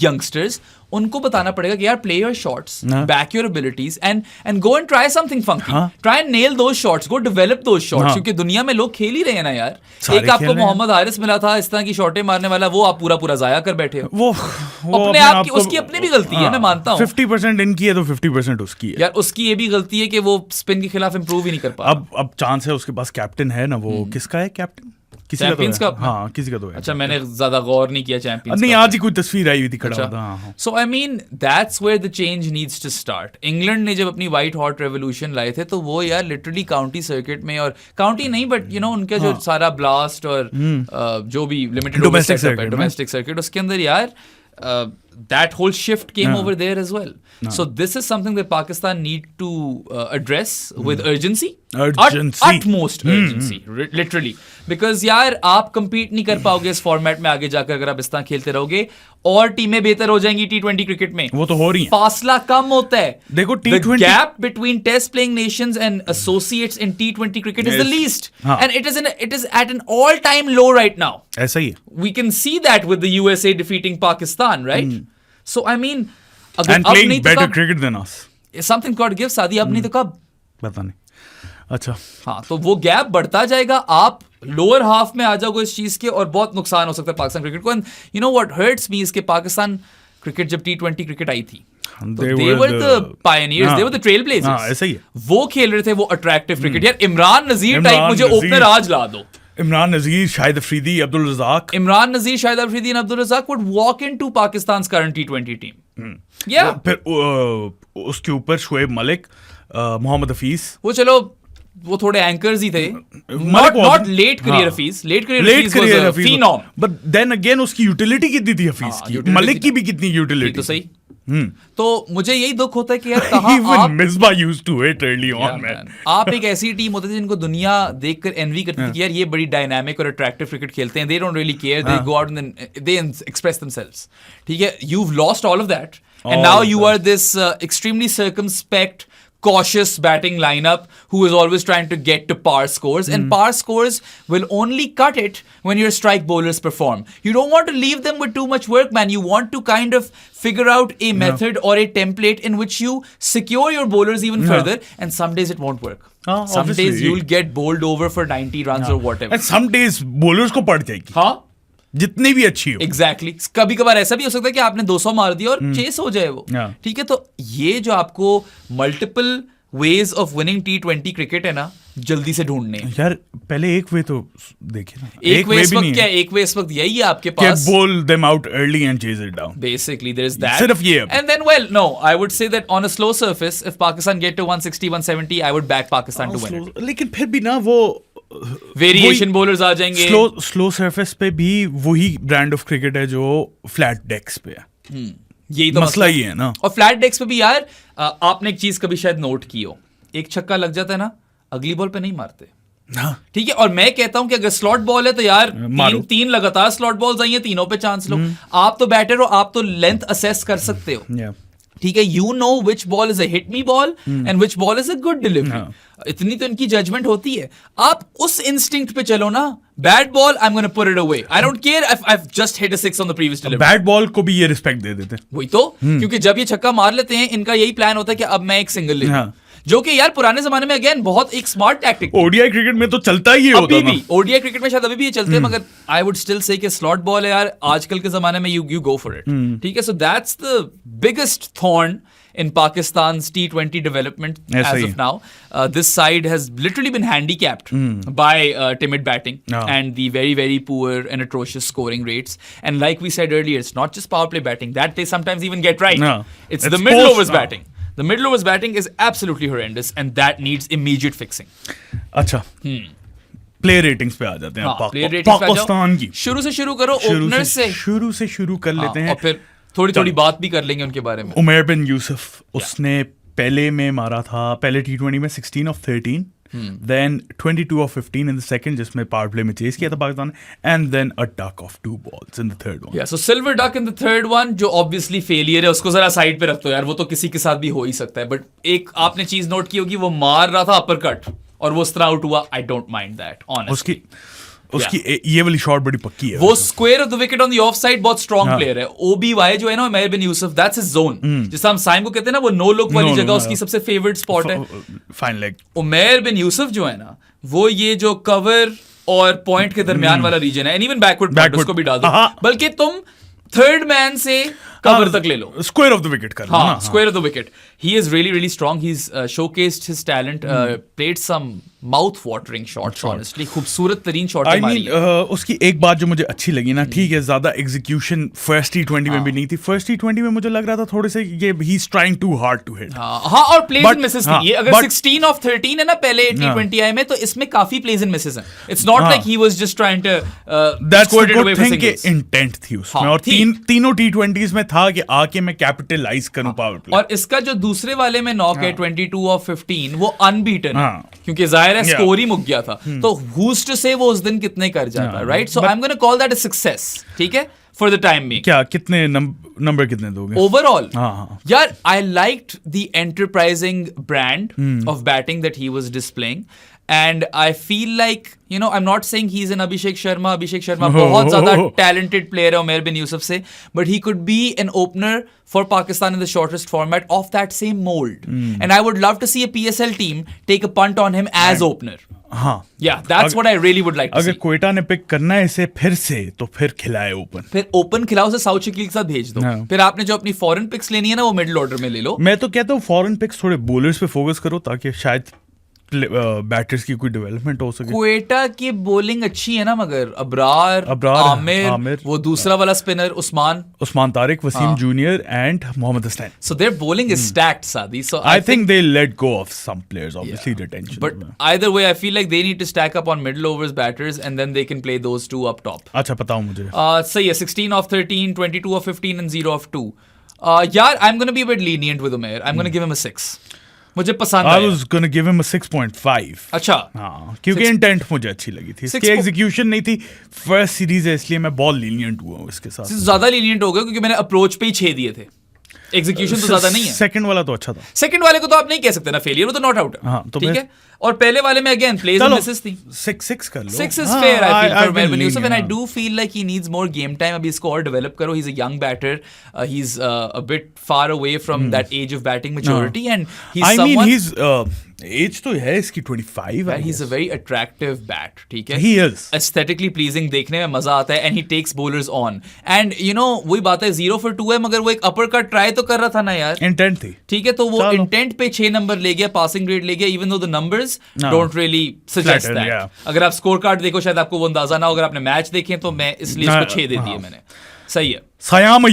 यंगस्टर्स, उनको बताना पड़ेगा कि यार play your shots, back your abilities, and go and try something funky, try and nail those shots, go develop those shots, क्योंकि दुनिया में लोग खेल ही रहे हैं ना यार। एक आपको मोहम्मद हारिस मिला था इस तरह की शॉटें मारने वाला, वो आप पूरा जाया कर बैठे हो। वो अपने आप की, उसकी अपनी भी गलती है, मैं मानता हूँ। 50% इनकी है तो 50% उसकी है यार। उसकी ये भी गलती है कि वो स्पिन के खिलाफ इंप्रूव ही नहीं कर पा। अब चांस है, उसके पास कैप्टन है ना, वो किसका है कैप्टन? किसी का तो चैंपियंस है। कप में? हाँ किसी का तो है। अच्छा, मैंने ज्यादा गौर नहीं किया चैंपियंस नहीं कप आज ही कोई तस्वीर आई हुई थी खड़ा अच्छा। होता। हाँ so I mean that's where the change needs to start. England ने जब अपनी व्हाइट हॉट रेवोल्यूशन लाए थे तो वो यार लिटरली काउंटी सर्किट में, और काउंटी नहीं बट यू नो उनका जो सारा ब्लास्ट और जो भी लिमिटेड Domestic circuit में। डोमेस्टिक सर्किट, उसके अंदर यार that whole shift came over there as well. So this is something that Pakistan need to address with urgency. Utmost urgency, literally. Because यार आप compete नहीं कर पाओगे इस फॉर्मेट में आगे जाकर अगर आप इस तरह खेलते रहोगे, और टीमें बेहतर हो जाएंगी T20 क्रिकेट में। वो तो हो रही हैं। फासला कम होता है। देखो The T20 gap between test playing nations and associates in T20 cricket is the least. हाँ। And it is at an all time low right now. ऐसा ही है। We can see that with the USA defeating Pakistan, right? So I mean, अगर And अब playing नहीं तो better कब? cricket than us. Something God gives, शादी अब नहीं तो कब? पता नहीं। अच्छा हाँ, तो वो गैप बढ़ता जाएगा, आप लोअर हाफ में आ जाओगे इस चीज के, और बहुत नुकसान हो सकता है पाकिस्तान क्रिकेट को। And you know what hurts me, इसके पाकिस्तान क्रिकेट जब T20 क्रिकेट आई थी, they were the pioneers, they were the trailblazers. हाँ, ऐसा ही है। वो खेल रहे थे वो अट्रैक्टिव क्रिकेट। यार इमरान नजीर टाइप इमरान मुझे नजीर। ओपनर आज ला दो। इमरान नजीर, शाहिद अफरीदी, अब्दुल रज़ाक। इमरान नजीर, Shahid Afridi and Abdul Razak would walk into Pakistan's current T20 team. Yeah. फिर उसके ऊपर शुएब मलिक, मोहम्मद हफीज। वो चलो वो थोड़े एंकर्स ही थे, Malik not late career Hafeez, late career Hafeez phenom. But then again उसकी यूटिलिटी कितनी थी हफीज की, utility मलिक थी की भी कितनी यूटिलिटी तो सही। तो मुझे यही दुख होता है कि यार कहाँ Even आप Misbah used to it early Yeah, on, man. man. आप एक ऐसी टीम होती थी जिनको दुनिया देखकर एनवी करती थी कि यार ये बड़ी डायनामिक और अट्रैक्टिव क्रिकेट खेलते हैं, they don't really care, they go out and they express themselves. ठीक है, you've lost all of that and All now of you are this extremely circumspect, cautious batting lineup who is always trying to get to par scores, and par scores will only cut it when your strike bowlers perform. You don't want to leave them with too much work, man. You want to kind of figure out a method or a template in which you secure your bowlers even further, and some days it won't work. Some obviously. days you'll get bowled over for 90 runs or whatever. And some days bowlers को पड़ जाएगी, हाँ, जितनी भी अच्छी हो। Exactly कभी कभार ऐसा भी हो सकता है कि आपने 200 मार दिया और चेस हो जाए वो। Yeah. ठीक है, तो ये जो आपको multiple ways of winning T20 cricket है ना, जल्दी से ढूंढने हैं। यार पहले एक वे तो देखिए ना, एक वे इस भी वक्त नहीं क्या है है, एक वे इस वक्त यही है आपके कि पास। bowl them out early and chase it down. Basically, there is that. सिर्फ ये है। And then, well, no, I would say that on a slow surface, if Pakistan get to 160, 170, I would back Pakistan to win it. लेकिन फिर भी ना वो variation bowlers आ जाएंगे। Slow surface पे भी वही ब्रांड ऑफ क्रिकेट है जो फ्लैट डेक्स पे है। यही तो मसला ही है ना। और फ्लैट डेक्स पे भी यार आपने एक चीज कभी शायद नोट की हो, एक छक्का लग जाता है ना, अगली बॉल पे नहीं मारते। हाँ। ठीक है, और मैं कहता हूं कि अगर स्लॉट बॉल है तो यार तीन लगातार स्लॉट बॉल्स आई हैं, तीनों पे चांस लो। आप तो बैटर हो, आप तो लेंथ असेस कर सकते हो। Yeah. ठीक है, you know which ball is a hit me ball and which ball is a good delivery. इतनी तो इनकी जजमेंट होती है। आप उस इंस्टिंक्ट पे चलो ना, bat ball I am gonna put it away, I don't care if I have just hit a six on the previous delivery. Bat ball को भी ये रिस्पेक्ट दे देते हैं। वही तो, क्योंकि जब ये छक्का मार लेते हैं, इनका यही प्लान होता है कि अब मैं एक सिंगल ले लूं। हाँ। जो कि यार पुराने जमाने में अगेन बहुत एक स्मार्ट टैक्टिक। ओडीआई क्रिकेट में तो चलता ही होता अभी ना। भी ओडीआई क्रिकेट में शायद अभी भी ये चलते हैं, मगर आई वुड स्टिल से कि स्लॉट बॉल है यार, आजकल के जमाने में यू गो फॉर इट। ठीक है, so that's the biggest thorn in Pakistan's T20 development Yes, as of now. This side has literally been handicapped by timid batting and the very, very poor and atrocious scoring rates. And like we said earlier, it's not just power play batting. That they sometimes even get right. No. It's the middle overs batting. The middle overs batting is absolutely horrendous and that needs immediate fixing. अच्छा, play ratings पे आ जाते हैं। play ratings पे आ जाओ। पाकिस्तान की शुरू से शुरू करो, ओपनर से शुरू कर लेते हैं। और फिर थोड़ी बात भी कर लेंगे उनके बारे में। उमैर बिन यूसुफ, उसने पहले में मारा था, पहले T20 में 16 of 13, then 22 of 15 in the second, जिसमें पावर प्ले में चेस किया था Pakistan, and then a duck of 2 balls in the third one. Yeah, so silver duck in the third one, जो obviously failure है, उसको जरा साइड पे रख दो यार, वो तो किसी के साथ भी हो ही सकता है। बट एक आपने चीज नोट की होगी, वो मार रहा था अपर कट और वो उस तरह आउट हुआ। I don't mind that honestly. उसकी ये वाली शॉट बड़ी पक्की है। वो square of the wicket on the of side बहुत स्ट्रॉन्ग प्लेयर है। ओबीवाई जो है ना, Umair bin Yusuf, that's his zone. जिसे हम साइम को कहते हैं ना, वो नो लुक वाली जगह उसकी सबसे फेवरेट स्पॉट है। Fine leg. उमैर बिन यूसुफ जो है ना, वो ये जो कवर और पॉइंट के दरमियान वाला रीजन है, एंड इवन बैकवर्ड उसको भी डाल दो, बल्कि तुम थर्ड मैन से कवर तक ले लो, स्क्वायर ऑफ द विकेट कर लो। हाँ, square of the wicket. he is really, really strong. He's showcased his talent, played some mouth-watering shots, honestly. खूबसूरत तरीन शॉट मारी है. उसकी एक बात जो मुझे अच्छी लगी ना, ठीक है, ज्यादा एग्जीक्यूशन फर्स्ट T20 में भी नहीं थी. फर्स्ट T20 में मुझे लग रहा था थोड़े से ये he is trying to hard to hit. हाँ, और प्लेज एंड मिसेस थी. ये अगर 16 of 13 है ना पहले T20 आई में, तो इसमें काफी प्लेज एंड मिसेस हैं. It's not like he was just trying to score it away for singles. Intent थी उसमें, और तीनों T20s में था कि आके मैं कैपिटलाइज करूं पावर प्ले. और इसका जो दूसरे वाले में नॉक है 22 of 15, वो अनबीटन है, क्योंकि जाहिर है स्कोर ही मुक गया था. तो who's to say वो उस दिन कितने कर जाता, right? So I am gonna call that a success, ठीक है, फॉर द टाइम बीइंग. क्या कितने नंबर कितने दोगे ओवरऑल? हाँ. यार, I liked the enterprising brand of batting that he was displaying. And I feel like, you know, I'm not saying he's an Abhishek Sharma. Abhishek Sharma बहुत ज़्यादा talented player है उमर बिन यूसुफ से, but he could be an opener for Pakistan in the shortest format of that same mold. And I would love to see a PSL team take a punt on him as opener. हाँ. Yeah, that's what I really would like to see. अगर क्वेटा ने pick करना है इसे फिर से, तो फिर खिलाए ओपन. फिर ओपन खिलाओ, उसे साउथ शकील के साथ भेज दो. फिर आपने जो अपनी फॉरेन पिक्स लेनी है ना, वो मिडिल ऑर्डर में ले लो. मैं तो कहता हूँ फॉरेन पिक्स थोड़े बॉलर्स पे फोकस करो, ताकि शायद बैटर्स की कोई डेवलपमेंट हो सके. क्वेटा की बॉलिंग अच्छी है ना, मगर अबरार आमिर, वो दूसरा वाला spinner Usman Tariq, Wasim junior and Mohammad Hasnain. So their bowling is stacked, Sadi. So I think they let go of some players, obviously retention. But either way, I feel like they need to stack up on middle overs batters, and then they can play those two up top. अच्छा, बताओ मुझे. सही है. 16 of 13, 22 of 15 and 0 of 2. यार, I'm going to be a bit lenient with Umair. I'm going to give him a 6. मुझे पसंद I was gonna give him a 6.5. अच्छा. हाँ, क्योंकि इंटेंट मुझे अच्छी लगी थी. इसकी एग्जीक्यूशन नहीं थी. फर्स्ट सीरीज है, इसलिए मैं बहुत लीनियंट हुआ हूँ इसके साथ. ज्यादा लीनियंट हो गया क्योंकि मैंने अप्रोच पे ही 6 दिए थे. एग्जीक्यूशन तो ज्यादा नहीं है. सेकंड वाला तो अच्छा था. सेकंड वाले को तो आप नहीं कह सकते ना फेलियर, वो तो नॉट आउट है. हाँ, तो ठीक है. और पहले वाले में अगेन प्लेज एंड मिसेस थी. 6 कर लो. 6 is fair, I feel, for Umair bin Yusuf, and I do feel like he needs more game time. अभी इसको और डेवलप करो. He's a young batter. He's a bit far away from that age of batting maturity, and he's someone. he's age तो है इसकी 25. He's a very attractive bat. ठीक है. He is aesthetically pleasing, देखने में मजा आता है, and he takes bowlers on. And you know, वही बात है, 0 for 2 है, मगर वो एक अपर कट ट्राई तो कर रहा था ना यार. इंटेंट थी. ठीक है, तो वो इंटेंट पे 6 नंबर ले गया, पासिंग ग्रेड ले गया, even though the numbers don't really suggest that. अगर आप स्कोर कार्ड देखो शायद आपको वो अंदाजा ना हो. अगर आपने मैच देखे तो मैं इसलिए इसको 6 दे दिए मैंने. सही है. सयाम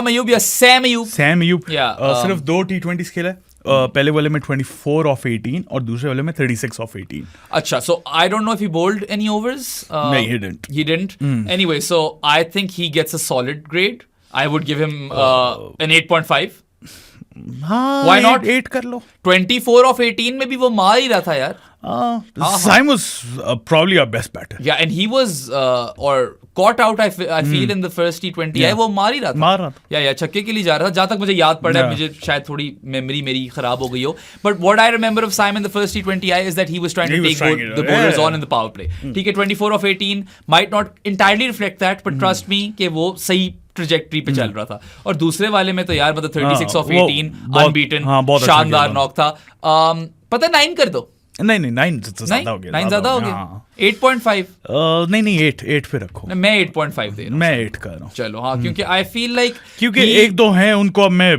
अयूब या सैम अयूब. सिर्फ 2 T20s खेला है. पहले वाले में 24 of 18 और दूसरे वाले में 36 of 18. अच्छा, so I don't know if he bowled any overs. No, he didn't. He didn't. Anyway, so I think he gets a solid grade. I would give him an 8.5. हाँ, Why not? 8 कर लो. 24 of 18 में भी वो मार ही रहा था यार. Syme was probably our best batter. Yeah, and he was or caught out. I feel in the first T20. वो मार ही रहा था. या छक्के के लिए जा रहा था. जहाँ तक मुझे याद पड़ रहा है, मुझे शायद थोड़ी मेमोरी मेरी खराब हो गई हो. But what I remember of Syme in the first T20I is that he was trying to take the bowlers on in the power play. ठीक है, 24 of 18 might not entirely reflect that, but trust me कि वो सही trajectory पे चल रहा था. और दूसरे वाले में तो यार मतलब 36 of 18 अनबीटन, शानदार नॉक था. पता 9 कर दो. नहीं 9 ज्यादा हो गया. 9 ज्यादा हो गया. 8.5. नहीं 8 पे रखो. मैं 8.5 दे रहा हूँ. मैं 8 कर रहा हूँ. चलो हाँ, क्योंकि आई फील लाइक क्योंकि एक दो हैं उनको अब मैं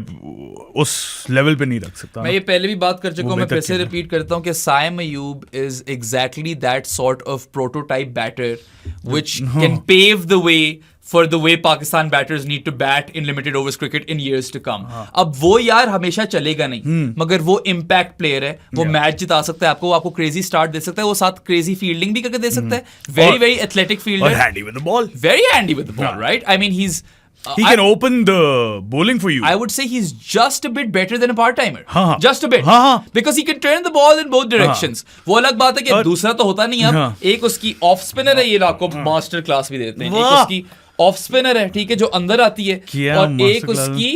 उस लेवल पे नहीं रख सकता. मैं ये पहले भी बात कर चुका हूँ, मैं फिर से रिपीट करता हूँ कि Saim Ayub is exactly that sort of prototype batter which can pave the way for the way Pakistan batters need to bat in limited overs cricket in years to come. अब वो यार हमेशा चलेगा नहीं, मगर वो इम्पैक्ट प्लेयर है. वो मैच जिता सकता है आपको क्रेजी स्टार्ट दे सकता है, वो साथ क्रेजी फील्डिंग भी करके दे सकता है. Very athletic fielder, handy with the ball, very handy with the ball, right? I mean he can open the bowling for you. I would say he's just a bit better than a part-timer. Just a bit. Because he can turn the ball in both directions. वो अलग बात है कि दूसरा तो होता नहीं. अब एक उसकी ऑफ स्पिनर है, ये आपको मास्टर क्लास भी देते हैं. एक उसकी ऑफ स्पिनर है, ठीक है, जो अंदर आती है, और एक उसकी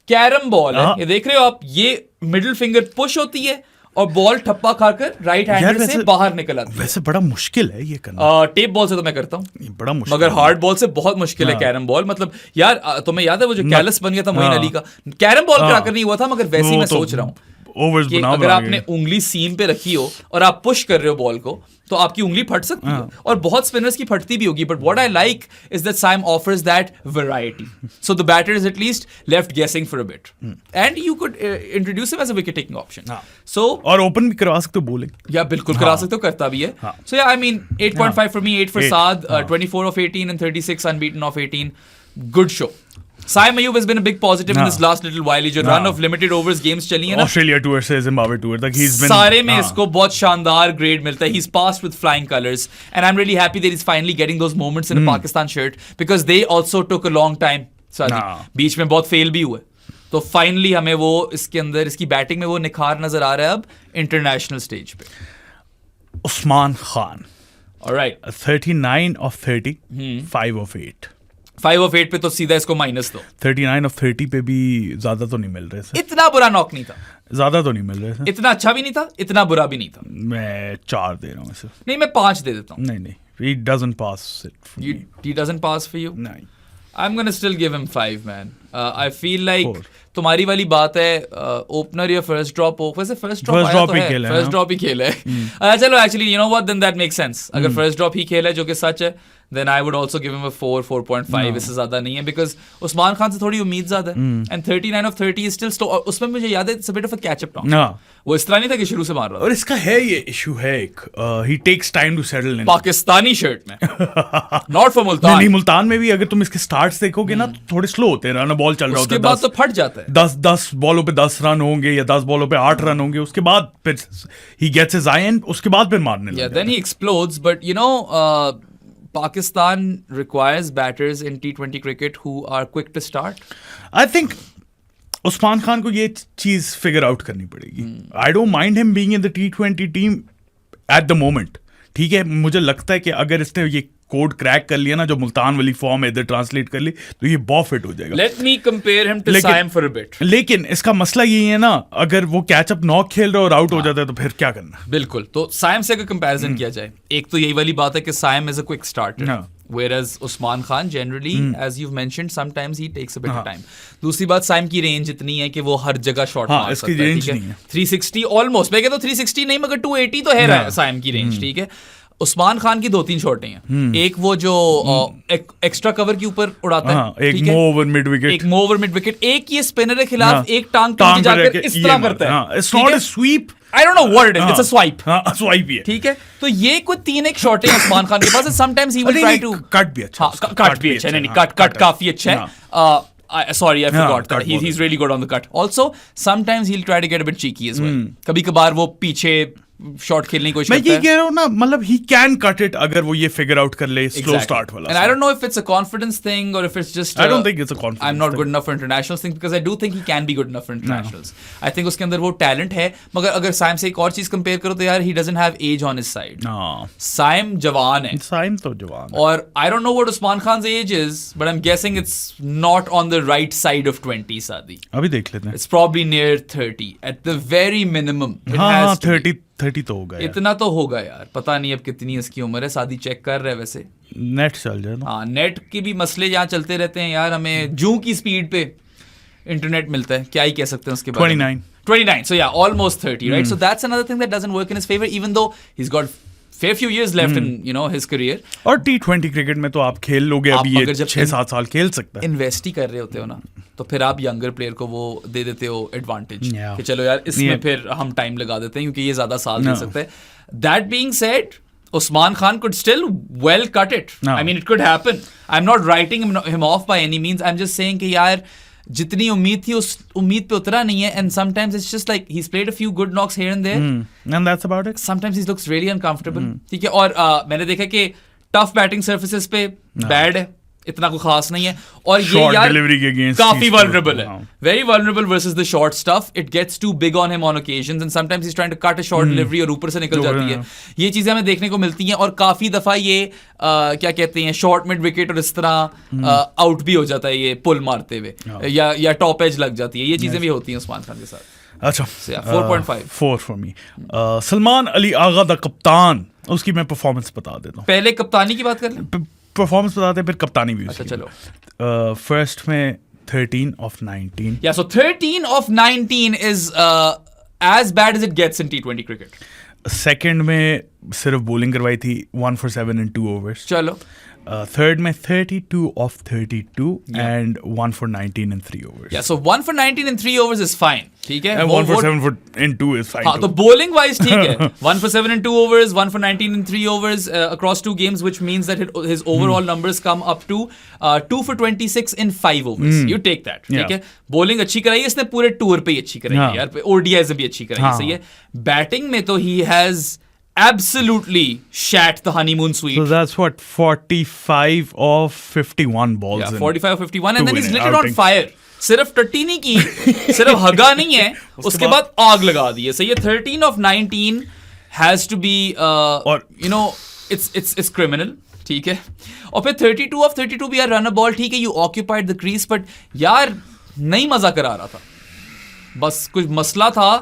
कैरम बॉल है. ये देख रहे हो आप, ये मिडिल फिंगर पुश होती है और बॉल ठप्पा खाकर राइट हैंडर से बाहर निकल आती है. वैसे बड़ा मुश्किल है ये करना. टेप बॉल से तो मैं करता हूँ, बड़ा मुश्किल, मगर हार्ड बॉल से बहुत मुश्किल है कैरम बॉल. मतलब यार तुम्हें याद है वो जो कैलस बन गया था मोइन अली का, कैरम बॉल कराकर नहीं हुआ था, मगर वैसे ही मैं सोच रहा हूँ ओवर्स कि बनाओ अगर बना आपने के। उंगली सीम पे रखी हो और आप पुश कर रहे हो बॉल को तो आपकी उंगली फट सकती है और बहुत स्पिनर्स की फटती भी होगी but what I like is that Saim offers that variety so the batter is at least left guessing for a bit and you could introduce him as a wicket taking option so और open भी करवा सकते हो bowling. या बिल्कुल करा सकते हो, करता भी है। सो या I mean 8.5 for me, 8 for Saad, 24 of 18 and 36 unbeaten of 18. Good show. Saim Ayub has been a big positive in this last little while. ये जो run of limited overs games चली है ना, ऑस्ट्रेलिया टूर से Zimbabwe tour तक he's been सारे में इसको बहुत शानदार ग्रेड मिलता है. He's passed with flying colors and I'm really happy that he's finally getting those moments in a Pakistan shirt because they also took a long time. Saadi, बीच में बहुत फेल भी हुए. तो फाइनली हमें वो इसके अंदर इसकी बैटिंग में वो निखार नजर आ रहा है अब इंटरनेशनल स्टेज पे. Usman Khan Alright. 39 of 30, 5 of 8. 5 of 8 पे तो सीधा इसको माइनस दो. 39 of 30 पे भी ज्यादा तो नहीं मिल रहे थे, इतना बुरा नॉक नहीं था, ज्यादा तो नहीं मिल रहे थे. इतना अच्छा भी नहीं था, इतना बुरा भी नहीं था. मैं 4 दे रहा हूँ इसे. नहीं, मैं 5 दे देता हूँ. नहीं he doesn't pass it for me. He doesn't pass for you? नहीं. I'm gonna still give him 5, man. I feel like 4. तुम्हारी वाली बात है ओपनर या फर्स्ट ड्रॉप हो. वैसे फर्स्ट ड्रॉप First आया drop तो ही है, खेला है, फर्स्ट ड्रॉप ही खेला है. चलो actually you know what, then that makes sense. अगर फर्स्ट ड्रॉप ही खेला है जो कि सच है, then I would also give him a 4, 4.5. इससे ज्यादा नहीं है बिकॉज उस्मान खान से थोड़ी उम्मीद ज्यादा है. एंड 39 of 30 is still उसमें मुझे याद है it's a bit of a catch up knock. वो इस तरह नहीं था कि शुरू से मार रहा था. और इसका है ये इशू है एक, he takes time to settle in. Pakistani shirt में, नॉट फॉर मुल्तान. नहीं, मुल्तान में भी अगर तुम इसके स्टार्ट्स देखोगे ना तो थोड़े स्लो होते हैं, रन बॉल चल रहा होता उसके है, बाद तो फट जाता है. 10 बॉलों पे 10 रन होंगे या 10 बॉलों पे 8 रन होंगे, उसके बाद फिर he gets his eye and उसके बाद फिर मारने Yeah, लगता then he explodes. But you know, Pakistan requires batters in T20 cricket who are quick to start. I think Usman Khan को ये चीज फिगर आउट करनी पड़ेगी. I don't mind him being in the T20 team at the moment. ठीक है, मुझे लगता है कि अगर इसने ये कोड क्रैक कर लिया ना, जो मुल्तान वाली फॉर्म है, इधर ट्रांसलेट कर ली, तो ये बहुत फिट हो जाएगा. Let me compare him to लेकिन- Saim for a bit. लेकिन इसका मसला यही है ना, अगर वो कैचअप नॉक खेल रहा है और आउट हो जाता है तो फिर क्या करना. बिल्कुल. तो Saim से अगर कंपैरिजन किया जाए, एक तो यही वाली बात है कि Saim is a quick starter. हाँ. Whereas Usman Khan generally, as you've mentioned, sometimes he takes a bit of time. दूसरी बात, Saim की रेंज इतनी है कि वो हर जगह शॉट हाँ, मार इसकी सकता है. range ठीक नहीं है. 360 ऑलमोस्ट, मैं कहता हूँ 360 नहीं मगर 280 तो है Saim की रेंज. ठीक है. उस्मान खान की 2-3 शॉटें हैं. एक वो जो एक्स्ट्रा कवर के ऊपर उड़ाता हाँ, है, एक ठीक है? मूव ओवर मिड विकेट, एक मूव ओवर मिड विकेट, एक ये स्पिनर के खिलाफ हाँ, एक टांग पे जाकर इस तरह करता है. It's not a sweep. I don't know what it is. It's a swipe. हाँ, स्वाइप ही है. ठीक है. तो ये कोई 3 शॉट है उस्मान खान के पास. Sometimes he will अरे try नहीं, to कट भी अच्छा. हाँ, कट भी अच्छा है. नहीं, कट काफी अच्छा है. Sorry, I forgot that. He's really good on the cut. Also, sometimes he'll try to get a bit cheeky as well. कभी कभार वो पीछे शॉट खेलने की कोशिश मैं करता ये है. कह रहा हूँ ना, मतलब he can cut it अगर वो ये फिगर आउट कर ले स्लो स्टार्ट वाला. And I don't know if it's a confidence thing or if it's just I don't think it's a confidence I'm not thing. good enough for internationals thing because I do think he can be good enough for internationals. I think उसके अंदर वो talent है. मगर अगर साइम से एक और चीज कंपेयर करो तो यार he doesn't have age on his side. हाँ, साइम जवान है. साइम तो जवान है. और I don't know what Usman Khan's age is, but I'm guessing it's not on the right side of 20, Saadi. अभी देख लेते हैं. It's probably near 30 at the very minimum. It हाँ, has to be. 30 तो होगा यार. इतना तो होगा यार. पता नहीं अब कितनी इसकी उम्र है. शादी चेक कर रहे हैं वैसे. नेट चल जाए ना. हाँ, नेट के भी मसले यहाँ चलते रहते हैं यार. हमें जू की स्पीड पे इंटरनेट मिलता है, क्या ही कह सकते हैं उसके बारे में. 29. So yeah, almost 30, right? So that's another thing that doesn't work in his favor, even though he's got fair few years left in his career. और T20 क्रिकेट में तो आप खेल लोगे आप अभी, ये अगर जब 6-7 साल खेल सकता है. इन्वेस्ट ही कर रहे होते हो ना, तो फिर आप यंगर प्लेयर को वो दे देते हो एडवांटेज Yeah. कि चलो यार इसमें Yeah. फिर हम टाइम लगा देते हैं क्योंकि ये ज्यादा साल दे No. सकता है. That being said, Usman Khan could still well cut it. No. I mean, it could happen. I'm not writing him off by any means. I'm just saying कि यार जितनी उम्मीद थी उस उम्मीद पे उतरा नहीं है. And sometimes it's just like he's played a few good knocks here and there. And that's about it. Sometimes he looks really uncomfortable. ठीक है. और मैंने देखा कि टफ बैटिंग सर्फेसेस पे बैड है, इतना कोई खास नहीं है. और ये Short यार delivery के against काफी these vulnerable है. हाँ. Very vulnerable versus the short stuff. It gets too big on him on occasions and sometimes he's trying to cut a short delivery और ऊपर से निकल जाती है. ये चीजें हमें देखने को मिलती हैं और काफी दफा ये क्या कहते हैं शॉर्ट मिड विकेट और इस तरह आउट भी हो जाता है ये पुल मारते हुए या टॉप एज लग जाती है. ये चीजें भी होती हैं उस्मान खान के साथ. अच्छा, So yeah, 4.5. 4 for me. Salman Ali Agha the कप्तान, उसकी मैं परफॉर्मेंस बता देता हूँ. पहले कप्तानी की बात कर लें. परफॉर्मेंस बताते हैं फिर कप्तानी भी. अच्छा चलो. फर्स्ट में 13 of 19. Yeah, so 13 of 19 is as bad as it gets in T20 cricket. Second में सिर्फ बॉलिंग करवाई थी 1 for 7 in 2 overs. चलो. थर्ड में 32 of 32 and 1 for 19 in 3 overs. Yeah, so 1 for 19 in 3 overs is fine. ठीक है. And 1 for 7 in 2 is fine. हाँ, तो bowling wise ठीक है. 1 for 7 in 2 overs, 1 for 19 in 3 overs across 2 games, which means that his overall numbers come up to 2 for 26 in 5 overs. You take that. ठीक है. Bowling अच्छी कराई है इसने, पूरे टूर पे ही अच्छी कराई है यार. ODIs भी अच्छी कराई है. सही है. Batting में तो he has absolutely shat the honeymoon suite. So that's what 45 of 51 balls. Yeah, 45 of 51 and then he's lit it on outing. fire. सिर्फ टट्टी नहीं की, सिर्फ हगा नहीं है, उसके बाद आग लगा दी है. सही है. 13 of 19 has to be you know it's criminal. ठीक है. और फिर 32 of 32 भी यार रन अ बॉल. ठीक है. You occupied the crease but यार नहीं मजा करा रहा था. बस कुछ मसला था.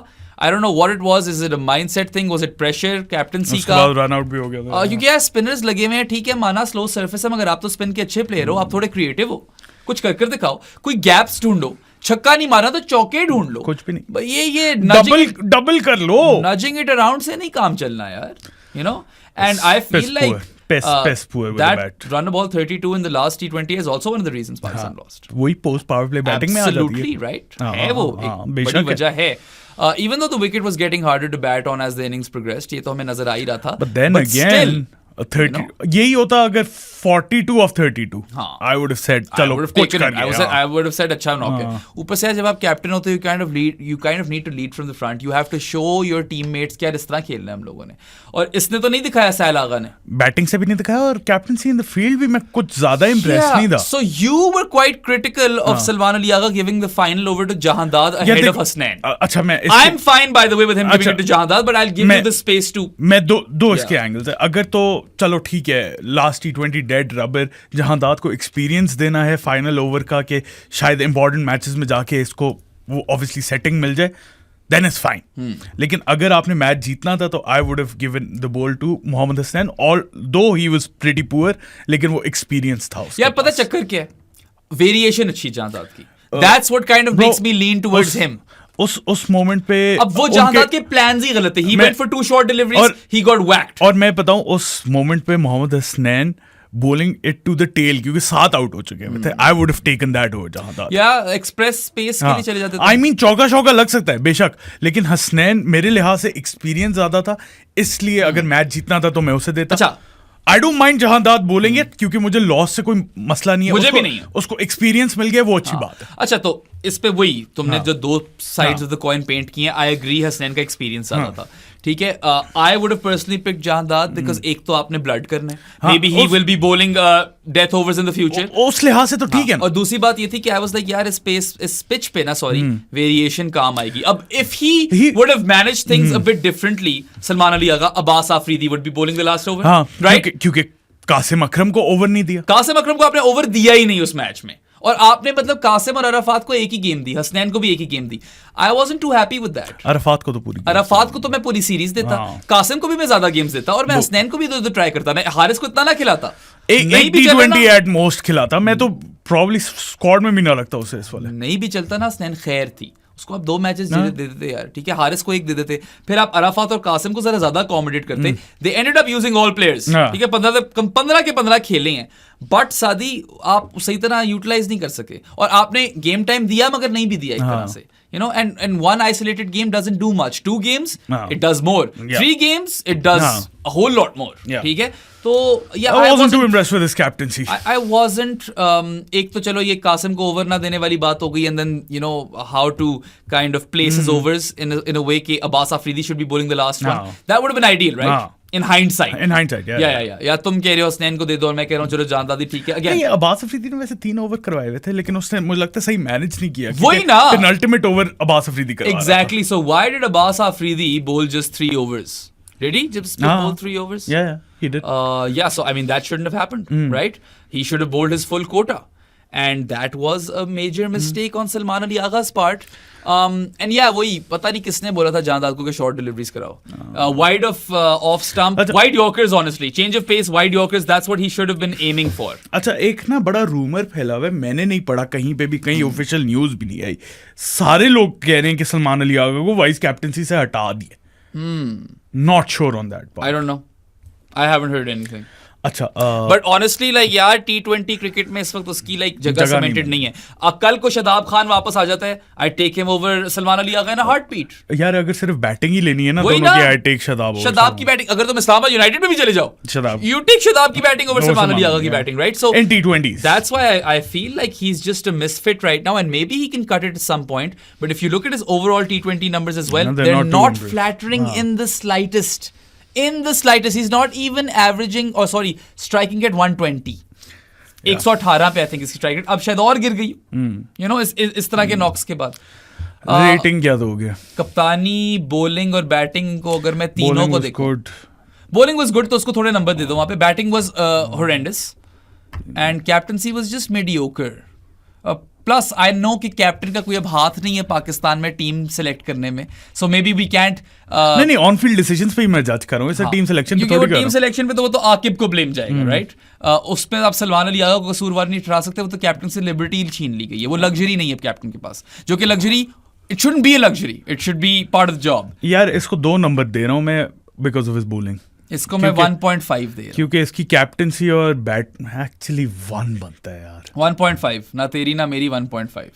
I don't know what it was. Is it a mindset thing? Was it pressure? Captaincy का? रन आउट भी हो गया था. क्योंकि यार स्पिनर्स लगे हुए हैं. ठीक है. माना स्लो सरफेस है, मगर आप तो स्पिन के अच्छे प्लेयर हो. आप थोड़े क्रिएटिव हो. कुछ कर दिखाओ. कोई गैप्स ढूंढो. छक्का नहीं मारा तो चौके ढूंढ लो. कुछ भी नहीं. ये डबल कर लो. नजिंग इट अराउंड से नहीं काम चलना यार. You know? And I feel like Piss poor with that the bat. run ball 32 in the last T20 is also one of the reasons Pakistan lost. वही पोस्ट पावर प्ले बैटिंग में आ जाती है. Absolutely right. है वो एक बड़ी वजह है. Even though the wicket was getting harder to bat on as the innings progressed, ये तो हमें नजर आ ही रहा था. But then again, 30 यही होता अगर 42 of 32. I would have said चलो कुछ कर गया. I would have said अच्छा knock है. ऊपर से जब आप कैप्टन होते हो you kind of need to lead from the front. You have to show your teammates कि यार इस तरह खेलना है हम लोगों ने. और इसने तो नहीं दिखाया सहल आगा ने. बैटिंग से भी नहीं दिखाया और कैप्टनसी इन द फील्ड भी मैं कुछ ज्यादा इंप्रेस नहीं था. So you were quite critical of Salman Ali Agha giving the final over to Jahandad ahead of Hasnain. अच्छा मैं I'm fine by the way with him giving it to Jahandad, but I'll give you the space to. मैं दो इसके angles है. अगर तो चलो ठीक है last T20 dead rubber Jahandad को एक्सपीरियंस देना है फाइनल ओवर का कि शायद इंपॉर्टेंट मैचेस में जाके इसको वो ऑब्वियसली सेटिंग मिल जाए, देन इज फाइन. लेकिन अगर आपने मैच जीतना था तो I would have given the ball to Mohammad Hasnain, although he was pretty poor, लेकिन वो एक्सपीरियंस था उसके. यार पता चक्कर क्या है, वेरिएशन अच्छी जहांदाद की. That's what kind of makes me lean towards him. उस मोमेंट पे अब वो जहांदाद के प्लान्स ही गलत थे. He went for 2 short deliveries, he got whacked. और मैं बताऊं उस मोमेंट पे Mohammad Hasnain bowling it to the tail क्योंकि 7 आउट हो चुके थे. I would have taken that over Jahandad. या एक्सप्रेस स्पेस के लिए चले जाते थे. I mean चौका शौका लग सकता है बेशक, लेकिन हसनैन मेरे लिहाज से एक्सपीरियंस ज्यादा था, इसलिए अगर मैच जीतना था तो मैं उसे देता. अच्छा, आई डोंट माइंड जहांदाद बोलेंगे क्योंकि मुझे लॉस से कोई मसला नहीं है. मुझे भी नहीं है. उसको एक्सपीरियंस मिल गया, वो अच्छी बात है. अच्छा, तो इस पे वही तुमने जो दो sides of the coin paint किए, आई एग्री हसनैन का एक्सपीरियंस ज्यादा था. ठीक है. I would have personally picked Jahandad because एक तो आपने ब्लड करना है, maybe he will be bowling death overs in the future. उस लिहाज से तो ठीक है. और दूसरी बात ये थी कि आई वाज लाइक यार इस पिच पे ना वेरिएशन काम आएगी. अब if he would have managed things a bit differently, Salman Ali Agha, Abbas Afridi would be bowling the last over, right? क्योंकि कासिम अकरम को ओवर नहीं दिया. कासिम अकरम को आपने ओवर दिया ही नहीं उस मैच में, और आपने मतलब कासिम और अराफात को एक ही गेम दी, हसनैन को भी एक ही गेम दी. I wasn't too happy with that. Arafat को तो मैं पूरी सीरीज देता, कासिम को भी मैं ज्यादा गेम्स देता, और मैं हसनैन को भी दो ट्राई करता. मैं हारिस को इतना ना खिलाता, एक T20 एट मोस्ट खिलाता. मैं तो प्रॉब्ली स्क्वाड में भी ना लगता उसे. इस वाले नहीं भी चलता ना, हसनैन खैर थी, उसको आप 2 मैचेस दे देते यार. ठीक है. हारिस को 1 दे देते, फिर आप अराफात और कासिम को जरा ज्यादा अकोमोडेट करते. They ended up using all players. ठीक है. 15 के 15 खेले हैं, बट सादी आप सही तरह यूटिलाइज नहीं कर सके, और आपने गेम टाइम दिया मगर नहीं भी दिया एक तरह से. You know, and one isolated game doesn't do much. 2 games, it does more. 3 games, it does a whole lot more. ठीक है. तो I wasn't too impressed with his captaincy. I wasn't. एक तो चलो ये कासिम को ओवर ना देने वाली बात हो गई, and then you know how to kind of place his overs in a way कि Abbas Afridi should be bowling the last one. That would have been ideal, right? In hindsight, yeah. या तुम कह रहे हो हसनैन को दे दो, और मैं कह रहा हूँ चलो जहांदाद ठीक है. Again, अब्बास अफरीदी ने वैसे 3 ओवर करवाए हुए थे, लेकिन उसने मुझे लगता है सही मैनेज नहीं किया. वही ना, पेनल्टीमेट ओवर अब्बास अफरीदी करवा रहा था. Exactly. So why did Abbas Afridi bowl just 3 overs? Did he just bowl 3 overs? Yeah, he did. Yeah. So I mean that shouldn't have happened, right? He should have bowled his full quota. and that was a major mistake on Salman Ali Agha's part. And yeah, वही पता नहीं किसने बोला था जान दादको के short deliveries कराओ. Wide of off stump, wide Yorkers, honestly. Change of pace, wide Yorkers, that's what he should have been aiming for. अच्छा, एक ना बड़ा रूमर फैला हुआ है, मैंने नहीं पढ़ा कहीं पे भी, कहीं ऑफिशियल न्यूज भी नहीं आई. सारे लोग कह रहे हैं कि सलमान अली आगा को वाइस कैप्टनसी से हटा दिया. Not sure on that part. I don't know. I haven't heard anything. अच्छा, बट ऑनेस्टली लाइक यार T20 क्रिकेट में इस वक्त उसकी लाइक जगह सीमेंटेड नहीं है. कल को शादाब खान वापस आ जाता है, I take him over Salman Ali Agha in a heartbeat. यार अगर सिर्फ बैटिंग ही लेनी है ना, वही दोनों की, ना, आई टेक शादाब की बैटिंग. अगर तुम इस्लामाबाद यूनाइटेड में भी चले जाओ, शादाब, यू टेक शादाब की बैटिंग ओवर सलमान अली आगा की batting, right? So in T20s, that's why I feel like he's just a misfit right now, and maybe he can cut it at some point. But if you look at his overall T20 numbers as well, No, they're they're not not too flattering in the slightest. In the slightest, he's not even averaging, or sorry, striking at 120. 118 पे I think इसकी strike rate. अब शायद और गिर गई, you know, इस तरह के नॉक्स के बाद. रेटिंग क्या दोगे? कप्तानी, बॉलिंग और बैटिंग को अगर मैं तीनों Bowling को was देखूं, good. बॉलिंग वाज गुड तो उसको थोड़े नंबर दे दो. वहां पे batting was horrendous and captaincy was just mediocre. Plus I know कि कैप्टन का कोई अब हाथ नहीं है पाकिस्तान में टीम सेलेक्ट करने में, सो मे बी वी कैंट. नहीं, ऑन फील्ड डिसीजंस पे ही मैं जज कर रहा हूँ, इसे टीम सिलेक्शन पे थोड़ी कर रहा हूँ. टीम सिलेक्शन पे तो वो तो आकिब को ब्लेम जाएगा, राइट? उसमें आप सलमान अली आगा को कसूरवार नहीं ठहरा सकते. वो तो कैप्टन से लिबर्टी छीन ली गई है. वो लग्जरी नहीं है कैप्टन के पास, जो कि luxury, it shouldn't be a luxury, it should be part of the job. यार इसको 2 नंबर दे रहा हूँ मैं बिकॉज ऑफ हिज बॉलिंग. इसको मैं 1.5 दे रहा हूं. क्योंकि इसकी कैप्टनसी और बैट एक्चुअली 1 बनता है यार. 1.5 ना तेरी ना मेरी 1.5.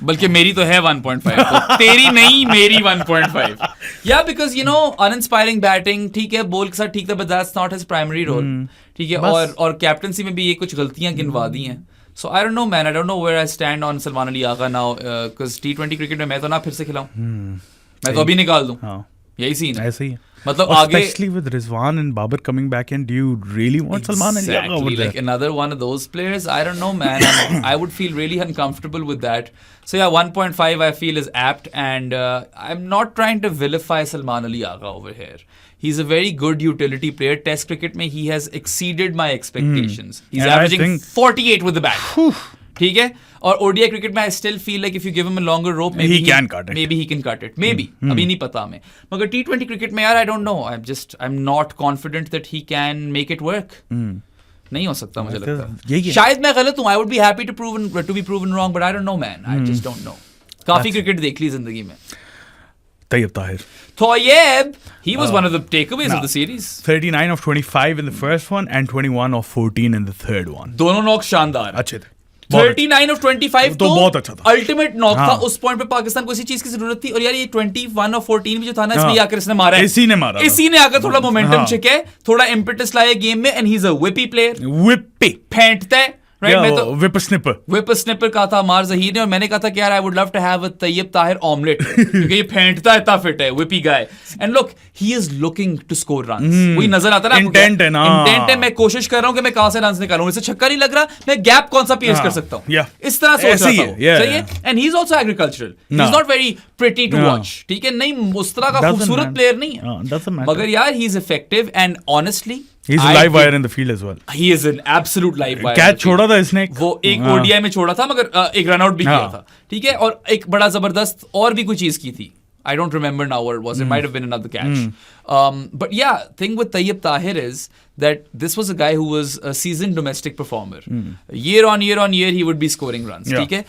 बल्कि मेरी तो है 1.5, तो तेरी नहीं मेरी 1.5. या because you know uninspiring batting, ठीक है, बॉल के साथ ठीक था, but that's not his primary role, ठीक है. और कैप्टनसी में भी ये कुछ गलतियां गिनवा दी हैं. So I don't know man, I don't know where I stand on Salman Ali Agha now, because T20 cricket में मैं तो ना फिर से खिलाऊं, मैं तो अभी निकाल दूं. यही सीन है. ऐसे ही है. मतलब आगे, especially with Rizwan and Babar coming back in, do you really want Salman Ali Agha over there? Like another one of those players? I don't know, man. I would feel really uncomfortable with that. So yeah, 1.5 I feel is apt, and I'm not trying to vilify Salman Ali Agha over here. He's a very good utility player. Test cricket में he has exceeded my expectations. He's averaging 48 with the bat. ठीक है. और ODI cricket में I still feel like if you give him a longer rope, maybe he can cut it. Maybe he can cut it. Maybe. अभी नहीं पता हमें. मगर T20 cricket में यार I don't know. I'm not confident that he can make it work. नहीं हो सकता मुझे लगता है. शायद मैं गलत हूँ. I would be happy to be proven wrong, but I don't know, man. I just don't know. काफी क्रिकेट देख ली जिंदगी में. Tayyib Tahir. Tayyib, he was one of the takeaways of the series. 39 of 25 in the first one and 21 of 14 in the third one. दोनों knock शानदार अच्छे थे. 39 of 25 तो बहुत अच्छा था. अल्टीमेट नॉक था. उस पॉइंट पे पाकिस्तान को इसी चीज की जरूरत थी. और यार ये 21 और 14 भी जो था ना, इसमें आकर इसने मारा है. इसी ने आकर थोड़ा मोमेंटम छिके, थोड़ा इम्पेटस लाया गेम में, and he is a whippy player. Whippy फेंटता है, राइट? मैं तो विप स्निपर कहा था मार जहीर ने, और मैंने कहा था कि यार I would love to have a Tayyab Tahir omelette, क्योंकि ये फेंटता है, इतना फिट है, whippy guy. And look, he is looking to score runs. वही नजर आता है ना, इंटेंट है ना, इंटेंट है. मैं कोशिश कर रहा हूं कि मैं कहां से रन्स निकालूं. इसे छक्का नहीं लग रहा, मैं गैप कौन सा पेश कर सकता हूं, इस तरह सोच रहा हूं. सही है. And he is also agricultural. He is not very pretty to watch, ठीक है, नहीं उस तरह का खूबसूरत प्लेयर नहीं है, मगर यार he is effective. And honestly he's a live wire in the field as well. He is an absolute live wire. Catch छोड़ा था इसने, वो एक ODI में छोड़ा था, मगर एक रन आउट भी किया था, ठीक है. और एक बड़ा जबरदस्त और भी कोई चीज की थी. I don't remember now what it was. It might have been another catch. But yeah, thing with Tayyib Tahir is that this was a guy who was a seasoned domestic performer. Year on year, he would be scoring runs. ठीक है.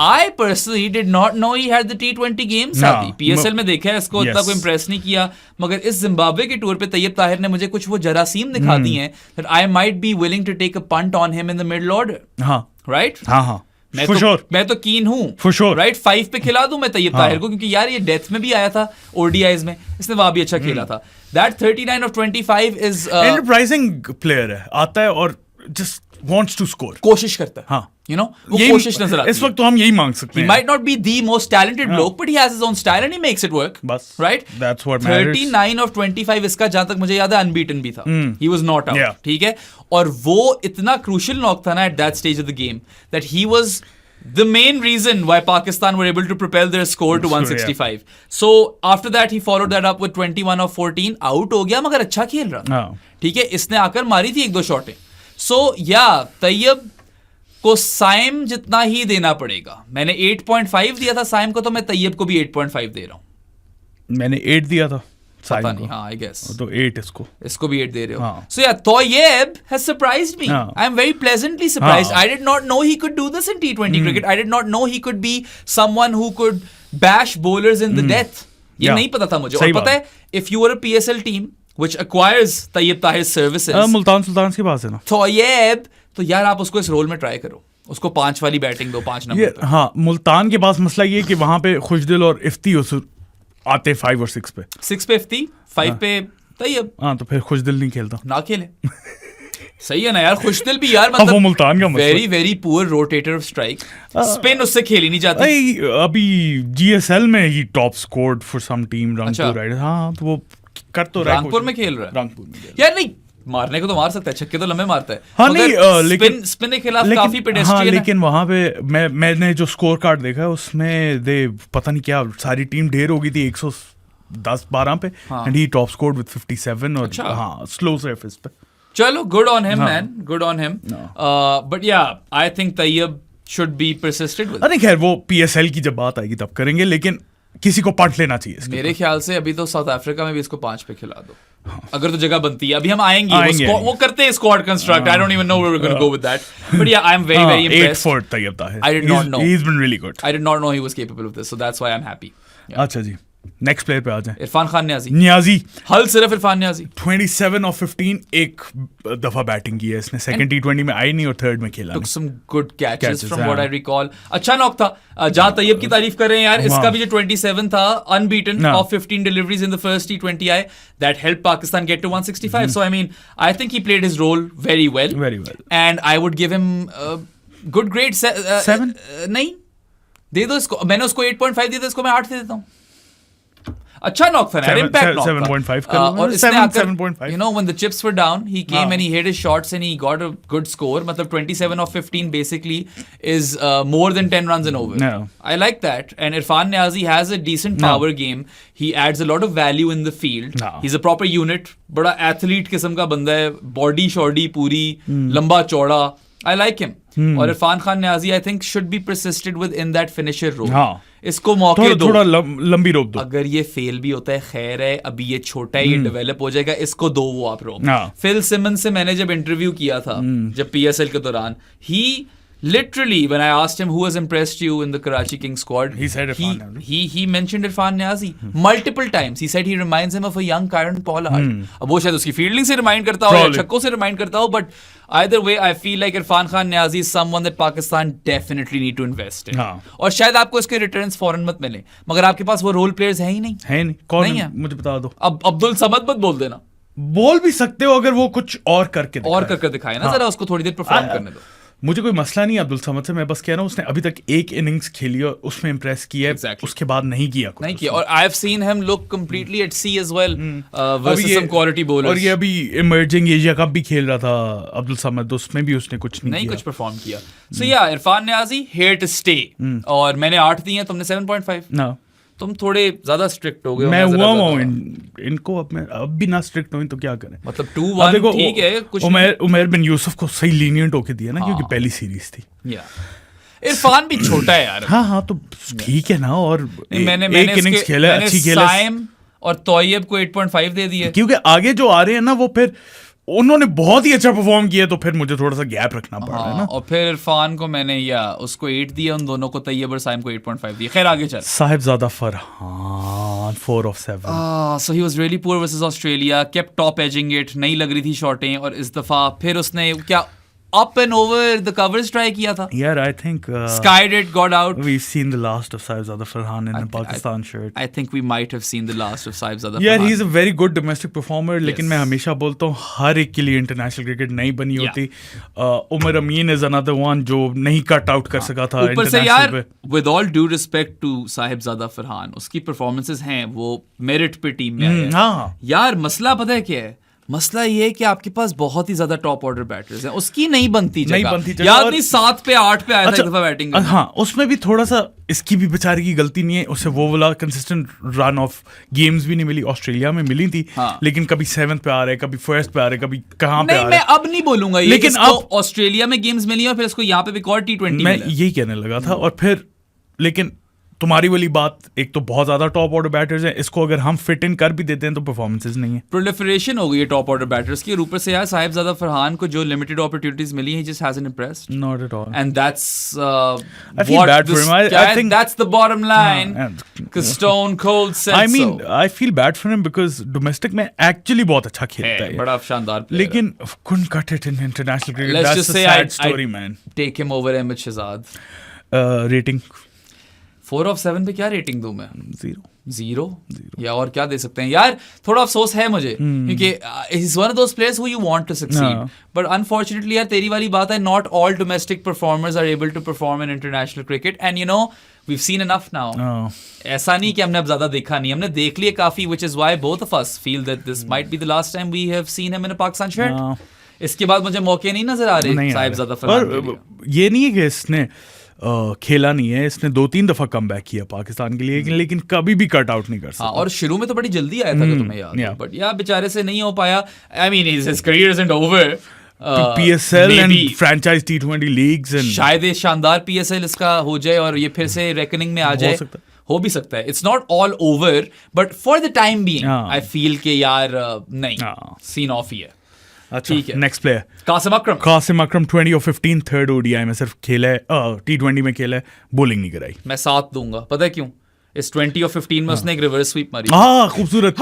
I personally did not know he had the T20 game साथी. PSL में देखा है इसको, इतना कोई impress नहीं किया, मगर इस जिम्बाब्वे के टूर पे तैयब ताहिर ने मुझे कुछ वो जरासीम दिखा दी हैं that I might be willing to take a punt on him in the middle order. Right? मैं तो कीन हूँ, राइट? 5 पे खिला दूं मैं तैयब ताहिर को, क्योंकि यार ये डेथ में भी आया था ODIs में, इसने वहां भी अच्छा खेला था. That 39 of 25 is enterprising player है, आता है और just wants to score, कोशिश करता है. You know, वो कोशिश नजर आती है. इस वक्त तो हम यही मांग सकते हैं. He might not be the most talented bloke, but he has his own style and he makes it work. बस, right? That's what matters. 39 of 25 इसका जहां तक मुझे याद है अनबीटन भी था. He was not out. ठीक है. और वो इतना क्रूशियल नॉक था ना at that stage of the game that he was the main reason why Pakistan were able to propel their score to 165. So after that he followed that up with 21 of 14. Out हो गया, मगर अच्छा खेल रहा. ठीक है. इसने आकर मारी थी 1-2 शॉटें. So yeah, Tayyib को साइम जितना ही देना पड़ेगा। मैंने 8.5 दिया था साइम को, तो मैं तैयब को भी 8.5 दे रहा हूँ। मैंने 8 दिया था पता नहीं, हाँ, आई गेस तो 8 इसको भी 8 दे रहे हो। हाँ. So yeah, Tayyib has surprised me. हाँ. I am very pleasantly surprised. हाँ. I did not know he could do this in T20 cricket. I did not know he could be someone who could bash bowlers in the death. ये नहीं पता था मुझे। और पता है, if you were a PSL team which acquires Tayyib Tahir's services, Multan Sultan के पास है ना Tayyib, तो यार आप उसको इस रोल में ट्राई करो, उसको 5 वाली बैटिंग दो, 5 नंबर पे। हाँ, मुल्तान के पास मसला ये कि वहां पे खुशदिल और इफ्ती आते 5 और 6 पे। 6 पे इफ्ती, 5 पे तैयब। हाँ, तो फिर खुशदिल नहीं खेलता, ना खेले। सही है ना यार, खुशदिल भी यार, वो मतलब मुल्तान का very very poor rotator of strike, spin उससे खेली नहीं जाती। अभी GSL में ही top scored for some team Rangpur riders. हाँ, तो वो कर तो रहा है, रंगपुर में खेल रहा है। रंगपुर में यार नहीं, मारने को तो मार सकता है, छक्के तो लंबे मारता है। हाँ नहीं, लेकिन स्पिन के खिलाफ काफी पेडेस्ट्रियन है। लेकिन वहां पे मैंने जो स्कोर कार्ड देखा है उसमें पता नहीं क्या सारी टीम ढेर हो गई थी 110-12 पे, and he top scored with 57 और हाँ स्लो सरफेस पे। चलो, good on him man, good on him. But yeah I think Tayyab should be persistent with. अरे खैर, वो PSL की जब बात आएगी तब करेंगे, लेकिन किसी को पट लेना चाहिए। मेरे ख्याल से अभी तो साउथ अफ्रीका में भी इसको 5 पे खिला दो, अगर तो जगह बनती है। अभी हम आएंगे वो करते हैं squad construct. I don't even know where we are gonna go with that, but yeah I am very very impressed. 8 for Tayyab Tahir. I did not know. He's been really good. I did not know he was capable of this, so that's why I'm happy. अच्छा जी, next player पे आ जाए। इरफान खान न्याजी। नियाजी हल सिर्फ Irfan Niazi. 27 of 15 एक दफा batting की है इसने। सेकंड T20 में आई नहीं और थर्ड में खेला। Took some good catches from what I recall. अच्छा नॉक था। जहां तैयब की तारीफ कर रहे हैं यार, इसका भी जो 27 था, unbeaten of 15 deliveries in the first T20 I, that helped Pakistan get to 165. So I mean, I think he played his role very well. Very well. And I would give him good grade 7. नहीं दे दो इसको, मैंने उसको 8.5 दिया था, इसको मैं 8 दे देता हूँ। अच्छा नॉक था यार, इम्पैक्ट नॉक था। 7.5 और इसने आकर 7.5 you know when the chips were down, he came and he hit his shots and he got a good score. मतलब 27 of 15 basically is more than 10 runs and over. Yeah. I like that. And Irfan Niazi has a decent power game. He adds a lot of value in the field. No. He's a proper unit. बड़ा athlete किस्म का बंदा है, body शॉर्डी पूरी, लंबा चौड़ा। I like him. और Irfan Khan Niazi I think should be persisted with in that finisher role. हाँ, इसको मौके दो, थोड़ा लंबी रोक दो। अगर ये फेल भी होता है खैर है, अभी ये छोटा है, ये डेवलप हो जाएगा, इसको दो वो आप रोक। हाँ। फिल सिमंस से मैंने जब इंटरव्यू किया था जब PSL के दौरान, he literally when I asked him who has impressed you in the Karachi Kings squad, he said Irfan Niazi. he mentioned Irfan Niazi multiple times. He said he reminds him of a young Kieron Pollard. अब वो शायद उसकी fielding से remind करता हो या छक्कों से remind करता हो, but either way I feel like Irfan Khan Niazi is someone that Pakistan definitely need to invest in. और शायद आपको इसके रिटर्न्स फौरन मत मिले, मगर आपके पास वो रोल प्लेयर्स हैं ही नहीं। है नहीं, कौन नहीं है? मुझे बता दो। अब अब्दुल समद मत बोल देना, बोल भी सकते हो अगर वो कुछ और करके दिखाए ना, जरा उसको थोड़ी देर परफॉर्म करने दो। मुझे कोई मसला नहीं है अब्दुल समद से, मैं बस कह रहा हूँ उसने अभी तक एक इनिंग्स खेली और उसमें इंप्रेस किया है, उसके बाद नहीं किया कुछ। और I have seen him look completely at sea as well versus some quality bowlers. और ये अभी इमर्जिंग एशिया कप भी खेल रहा था अब्दुल समद, उसमें भी उसने कुछ नहीं कुछ परफॉर्म किया। सो या Irfan Niazi here to stay, और मैंने 8 दिए, तुमने 7.5 ना। तुम थोड़े ज्यादा स्ट्रिक्ट हो गए। मैं हुआ हूँ इनको, अब भी ना स्ट्रिक्ट हो तो क्या करें। मतलब 2-1 ठीक है, कुछ उमर बिन यूसुफ को सही लीनियंट होके दिया ना, क्योंकि पहली सीरीज थी। इरफान भी छोटा है यार। हाँ तो ठीक है ना, और मैंने एक इनिंग्स खेला, अच्छी खेला, और तोयब को 8.5 दे दिया, क्योंकि आगे जो आ रहे हैं ना वो फिर उन्होंने बहुत ही अच्छा परफॉर्म किया, तो फिर मुझे थोड़ा सा गैप रखना पड़ा है ना। और फिर इरफान को मैंने उसको 8 दिया, उन दोनों को, तैयब और साइम को 8.5 दिया। खैर आगे चल। Sahibzada Farhan 4 of 7। So he was really poor versus Australia, kept top edging it, नहीं लग रही थी शॉटें, और इस दफा फिर उसने क्या up and over the covers try किया था। Yeah, I think skied it, got out. We've seen the last of Saibzada Farhan in a Pakistan shirt. I think we might have seen the last of Saibzada Farhan. Yeah, he's a very good domestic performer, लेकिन मैं हमेशा बोलता हूँ हर एक के लिए international cricket नहीं बनी होती। उमर अमीन is another one जो नहीं कट आउट कर सका था ऊपर से यार, with all due respect to Sahibzada Farhan, उसकी परफॉर्मेंसेस हैं, वो मेरिट पे टीम में है। यार मसला पता है क्या है, मसला ये है कि आपके पास बहुत ही ज्यादा टॉप ऑर्डर बैटर्स हैं, उसकी नहीं बनती जगह। जगह याद नहीं 7 पे 8 पे आया था एक दफा बैटिंग करने। हाँ, उसमें भी थोड़ा सा इसकी भी बेचारी की गलती नहीं है, उसे वो वाला कंसिस्टेंट रन ऑफ गेम्स भी नहीं मिली। ऑस्ट्रेलिया में मिली थी, हाँ। लेकिन कभी 7th पे आ रहे, कभी 1st पे आ रहे, कभी कहाँ पे आ नहीं, रहे। मैं अब नहीं बोलूंगा ये, लेकिन इसको अब ऑस्ट्रेलिया में गेम्स मिली और फिर इसको यहाँ पे भी एक और T20 मैं मिला। यही कहने लगा था। और फिर लेकिन तुम्हारी वाली बात, एक तो बहुत ज्यादा टॉप ऑर्डर बैटर्स हैं, इसको अगर हम फिट इन कर भी देते हैं तो परफॉर्मेंसेस नहीं है। प्रोलिफरेशन हो गई है टॉप ऑर्डर बैटर्स की, और ऊपर से यार साहिबजादा फरहान को जो लिमिटेड अपॉर्चुनिटीज मिली हैं, he just hasn't impressed. Not at all. And that's I feel bad for him. I think that's the bottom line. and- Because Stone Cold said I mean, so. I feel bad for him because domestic में actually बहुत अच्छा खेलता है, बड़ा शानदार player है। लेकिन couldn't cut it in international cricket. Let's That's just a say sad story, man. take him over Ahmed Shahzad. Rating 4 of 7 पे क्या रेटिंग दूं मैं? 0. 0 या और क्या दे सकते हैं यार। थोड़ा अफसोस है मुझे क्योंकि he's one of those players who you want to succeed, but unfortunately यार तेरी वाली बात है, not all domestic performers are able to perform in international cricket, and you know we've seen enough now. ऐसा नहीं कि हमने अब ज्यादा देखा नहीं, हमने देख लिया काफी, which is why both of us feel that this might be the last time we have seen him in a Pakistan shirt. इसके बाद मुझे मौके नहीं नजर आ रहे साहिबजादा फरहान के लिए। ये नहीं है कि इसने खेला नहीं है, इसने 2-3 दफा कम बैक किया पाकिस्तान के लिए, लेकिन कभी भी कट आउट नहीं कर सकता। और शुरू में तो बड़ी जल्दी आया था, अगर तुम्हें याद है, बट यार बेचारे से नहीं हो पाया। I mean his career isn't over. PSL and franchise T20 leagues and शायद ये शानदार PSL इसका हो जाए और ये फिर से रेकनिंग में आ जाए, हो भी सकता है। It's not all over, but for the time being I feel के यार नहीं, सीन ऑफ ही है। अच्छा, नेक्स्ट प्लेयर कासिम अकरम 20 और 15 थर्ड ODI में सिर्फ खेला है, T20 में खेला है, बॉलिंग नहीं कराई। मैं 7 दूंगा, पता है क्यों? इस 20 और 15 में उसने एक रिवर्स स्वीप मारी। हाँ, खूबसूरत।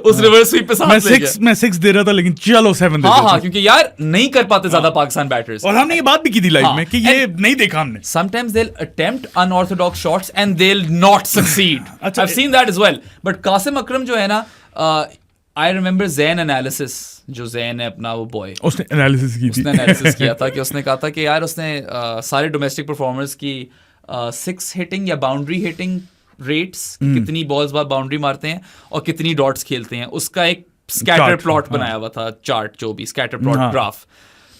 उस रिवर्स स्वीप पे 7 मैं 6 दे रहा था, लेकिन चलो 7 दे हाँ, क्योंकि यार नहीं कर पाते ज्यादा पाकिस्तान बैटर्स। और हमने ये बात भी की थी लाइव में कि ये नहीं देखा हमने। Sometimes they'll attempt unorthodox shots and they'll not succeed. I've seen that as well. But Qasim अकरम जो है ना, I remember Zain analysis, जो Zain है अपना वो बॉय, उसने एनालिसिस की थी। उसने एनालिसिस किया था कि उसने कहा था कि यार उसने सारे डोमेस्टिक परफॉर्मर्स की 6 हिटिंग या बाउंड्री हिटिंग रेट्स, कितनी बॉल्स बाद बाउंड्री मारते हैं और कितनी डॉट्स खेलते हैं, उसका एक स्कैटर प्लॉट बनाया हुआ था, चार्ट जो भी scatter plot graph.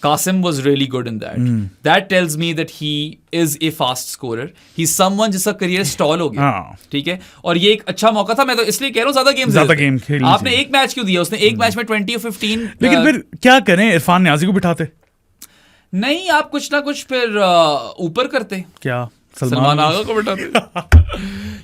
Qasim was really good in that. That tells me that he is a fast scorer. He's someone जिसका करियर स्टॉल हो गया, ठीक है, और ये एक अच्छा मौका था। मैं तो इसलिए कह रहा हूँ ज्यादा गेम खेलने। आपने एक मैच क्यों दिया? उसने एक मैच में 20 और 15। लेकिन फिर क्या करें, इरफान न्याजी को बिठाते? नहीं, आप कुछ ना कुछ फिर ऊपर करते। क्या सलमान आगा को बिठाते?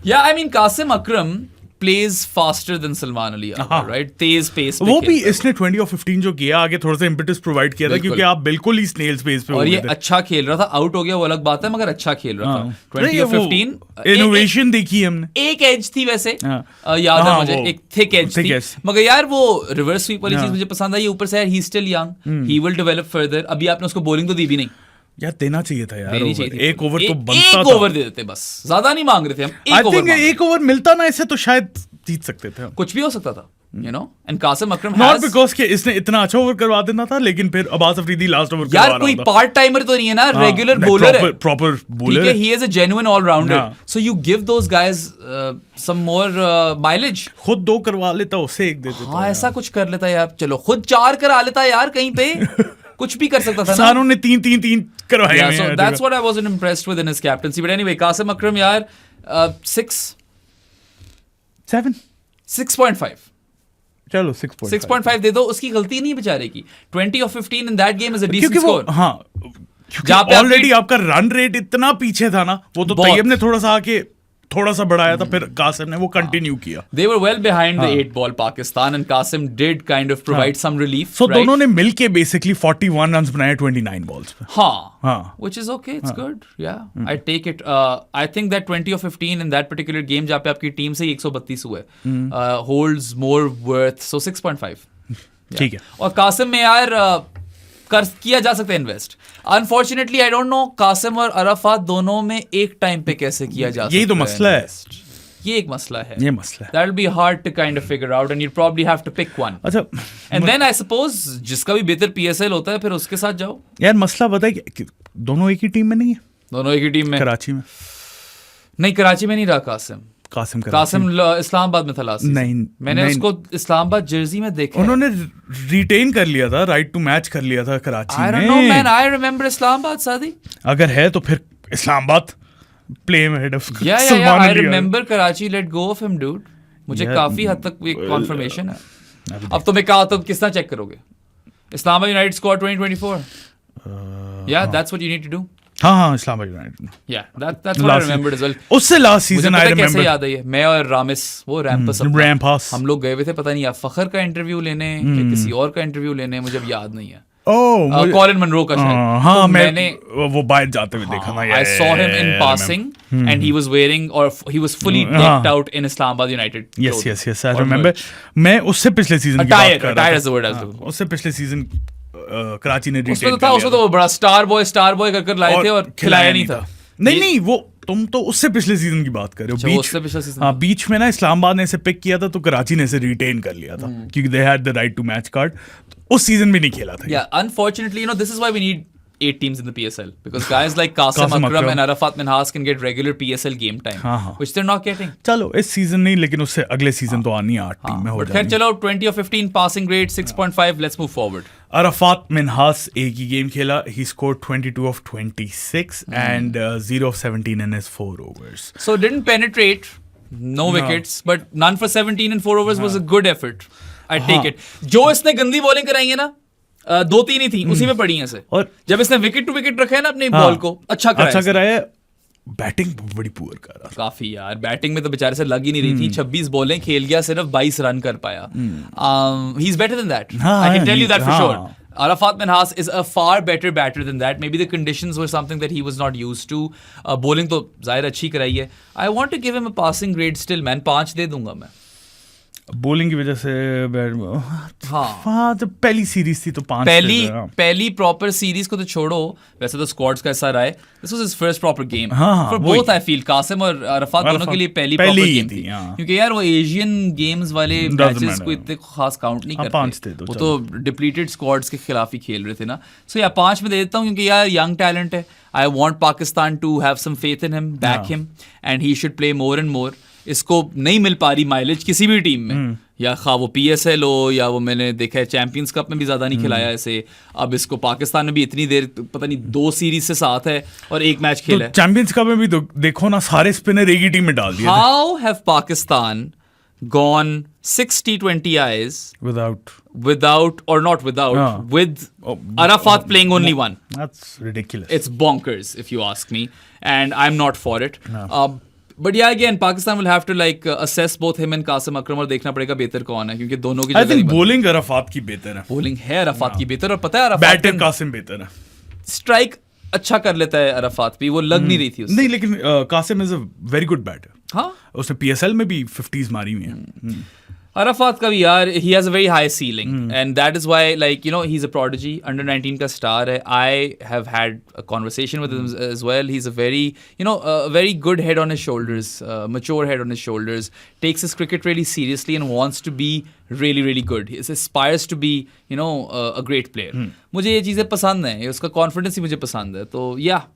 या I mean Qasim Akram plays faster than Salman Ali, right? तेज पेस पे वो भी इसने 20 और 15 जो किया, आगे थोड़ा सा इम्पेटस प्रोवाइड किया था, क्योंकि आप बिल्कुल ही स्नेल स्पेस पे हो और गए ये थे। अच्छा खेल रहा था, आउट हो गया वो अलग बात है, मगर अच्छा खेल रहा था। 20 और 15 इनोवेशन देखी हमने। एक एज थी वैसे, याद है मुझे, एक थिक एज थी, मगर यार वो रिवर्स स्वीप वाली चीज मुझे पसंद आई। ऊपर से यार he still young, he will develop further. अभी आपने उसको बॉलिंग तो दी भी नहीं यार, देना चाहिए था यार, एक ओवर तो बनता था। एक ओवर दे देते, बस ज्यादा नहीं मांग रहे थे हम। आई थिंक एक ओवर मिलता ना इससे तो शायद जीत सकते थे, कुछ भी हो सकता था, you know. And Qasim Akram not because कि इसने इतना अच्छा ओवर करवा देना था, लेकिन फिर अब्बास अफरीदी लास्ट ओवर करवा रहा था। यार कोई पार्ट टाइमर तो नहीं है ना, रेगुलर बॉलर है, प्रॉपर बॉलर है। he is a genuine all rounder, so you give those guys some more mileage. खुद 2 करवा लेता, उससे 1 दे देता। हाँ, ऐसा कुछ कर लेता यार, चलो खुद 4 करा लेता यार कहीं पे। कुछ भी कर सकता था ना। सारों ने 3 करवाए हैं। So that's what I wasn't impressed with in his captaincy. But anyway, Qasim अकरम यार 6.5 चलो 6.5 दे दो, उसकी गलती नहीं बेचारे की। 20 और 15 in that game is a decent score। हाँ, क्योंकि ऑलरेडी आपका रन रेट इतना पीछे था ना, वो तो तैयब ने थोड़ा सा आके थोड़ा सा बढ़ाया था, फिर कासिम ने वो कंटिन्यू किया। They were well behind the 8 ball Pakistan and Qasim did kind of provide some relief. So दोनों ने मिलके basically 41 runs बनाए 29 balls पे। हाँ, which is okay, it's good. Yeah, I take it. I think that 20 or 15 in that particular game जहाँ पे आपकी team से 132 हुए, holds more worth. So 6.5. ठीक है। और कासिम में यार किया जा सकता है invest. Unfortunately I don't know Qasim और अरफात दोनों में एक टाइम पे कैसे किया जा सकता है। यही तो मसला है। ये एक मसला है। ये मसला है। That will be hard to kind of figure out and you'll probably have to pick one. अच्छा, and then I suppose जिसका भी बेहतर PSL होता है फिर उसके साथ जाओ। यार मसला पता है कि दोनों एक ही टीम में नहीं है। दोनों एक ही टीम में? कराची में नहीं, कराची में नहीं रहा कासिम। कासिम इस्लामाबाद में था लास्ट नहीं, मैंने उसको इस्लामाबाद जर्सी में देखा। उन्होंने रिटेन कर लिया था, राइट टू मैच कर लिया था कराची में। I don't know man, I remember Islamabad सादी। अगर है तो फिर इस्लामाबाद प्ले में head of Yeah, I remember Karachi let go of him dude। मुझे काफी हद तक ये कॉन्फर्मेशन है। अब तुम्हें कहा तो किस तरह चेक करोगे? Islamabad United squad 2024। Yeah, that's what you need to do। हाँ Islamabad United. Yeah, that's what I remembered as well। उससे लास्ट सीजन आई रिमेंबर। कैसे याद है ये? मैं और रामिस वो रैम्पस हम लोग गए हुए थे, पता नहीं या फखर का इंटरव्यू लेने या किसी और का इंटरव्यू लेने, मुझे अब याद नहीं है। कॉलिन मनरो का शायद। हाँ मैंने वो बाहर जाते हुए देखा ना। I saw him in passing and he was wearing or he was fully decked out in Islamabad United। Yes, I remember। मैं उससे पिछले सीजन की बात कर रहा था। उससे पिछले सीजन कराची ने उसमें तो था, उसमें तो बड़ा स्टार बॉय कर लाए थे और खिलाया नहीं था। नहीं वो तुम तो उससे पिछले सीजन की बात कर रहे हो। बीच में ना इस्लामाबाद ने इसे पिक किया था तो कराची ने इसे रिटेन कर लिया था क्योंकि they had the right to match card. उस सीजन भी नहीं खेला था। Yeah, unfortunately, this is why we need 8 teams in the PSL because guys like Qasim Akram and Arafat Minhas can get regular PSL game time, which they're not getting. चलो इस season नहीं, लेकिन उससे अगले सीजन तो आनी है 8 team में हो जाएगी। खैर चलो 20 or 15 passing grade 6.5, let's move forward। Arafat Minhas एक ही गेम खेला, he scored 22 of 26 and 0 of 17 in his 4 overs। So didn't penetrate, no wickets, but none for 17 in 4 overs was a good effort। I take it। जो इसने गंदी bowling कराई है ना, 2-3 ही थी, उसी में पड़ी है इसे। और जब इसने विकेट टू विकेट रखा है ना अपनी बॉल को, अच्छा कराया। बैटिंग बड़ी पुअर कर रहा काफी यार, बैटिंग में तो बेचारे से लग ही नहीं रही थी। 26 बॉलें खेल गया, सिर्फ 22 रन कर पाया। He is better than that, I can tell you that for sure. Arafat Minhas is a far better batter than that. Maybe the conditions were something that he was not used to. Bowling तो जाहिर अच्छी कराई है। I want to give him a passing grade still, man। 5 दे दूंगा मैं। Bowling की वजह से हाँ, जब पहली सीरीज थी तो 5 पहली प्रॉपर सीरीज को तो छोड़ो, वैसे तो स्क्वाड्स का ऐसा रहा है, this was his first proper game for both. I feel Qasim और अरफात दोनों के लिए पहली प्रॉपर गेम थी, क्योंकि यार वो एशियन गेम्स वाले मैचेस को इतने खास काउंट नहीं करते, वो तो डिप्लीटेड स्क्वाड्स के खिलाफ ही खेल रहे थे ना। सो या 5 में दे देता हूँ, क्योंकि यार यंग टैलेंट है। I want Pakistan to have some faith in him, back him, and he should play more and more. इसको नहीं मिल पा रही माइलेज किसी भी टीम में, या खा वो PSL हो या वो मैंने देखा है चैंपियंस कप में भी ज्यादा नहीं खिलाया इसे। अब इसको पाकिस्तान में भी इतनी देर पता नहीं 2 सीरीज से साथ है और 1 मैच खेला है। चैंपियंस कप में भी देखो ना, सारे स्पिनर एक ही टीम में डाल दिए। How have Pakistan gone 6 T20Is without or not without with Arafat playing only one? That's ridiculous. It's bonkers if you ask me, and I'm not for it. But yeah, again, Pakistan will have to like assess both him and Qasim Akram और देखना पड़ेगा बेहतर कौन है, क्योंकि दोनों की I think bowling Arfat की बेहतर है। Bowling है अरफात की बेहतर, और पता है अरफात बैटर कासिम बेहतर है। स्ट्राइक अच्छा कर लेता है अरफात भी, वो लग नहीं रही थी उससे। नहीं, लेकिन Qasim is a very good batter. हाँ, उसने PSL में भी 50s मारी हुई हैं। Arafat का भी यार, he has a very high ceiling, and that is why, like, he's a prodigy, under 19 का star है। I have had a conversation with him as well. He's a very, a very good head on his shoulders, mature head on his shoulders, takes his cricket really seriously and wants to be really, really good. He aspires to be, a great player. मुझे ये चीज़ें पसंद हैं, उसका confidence ही मुझे पसंद है। तो yeah,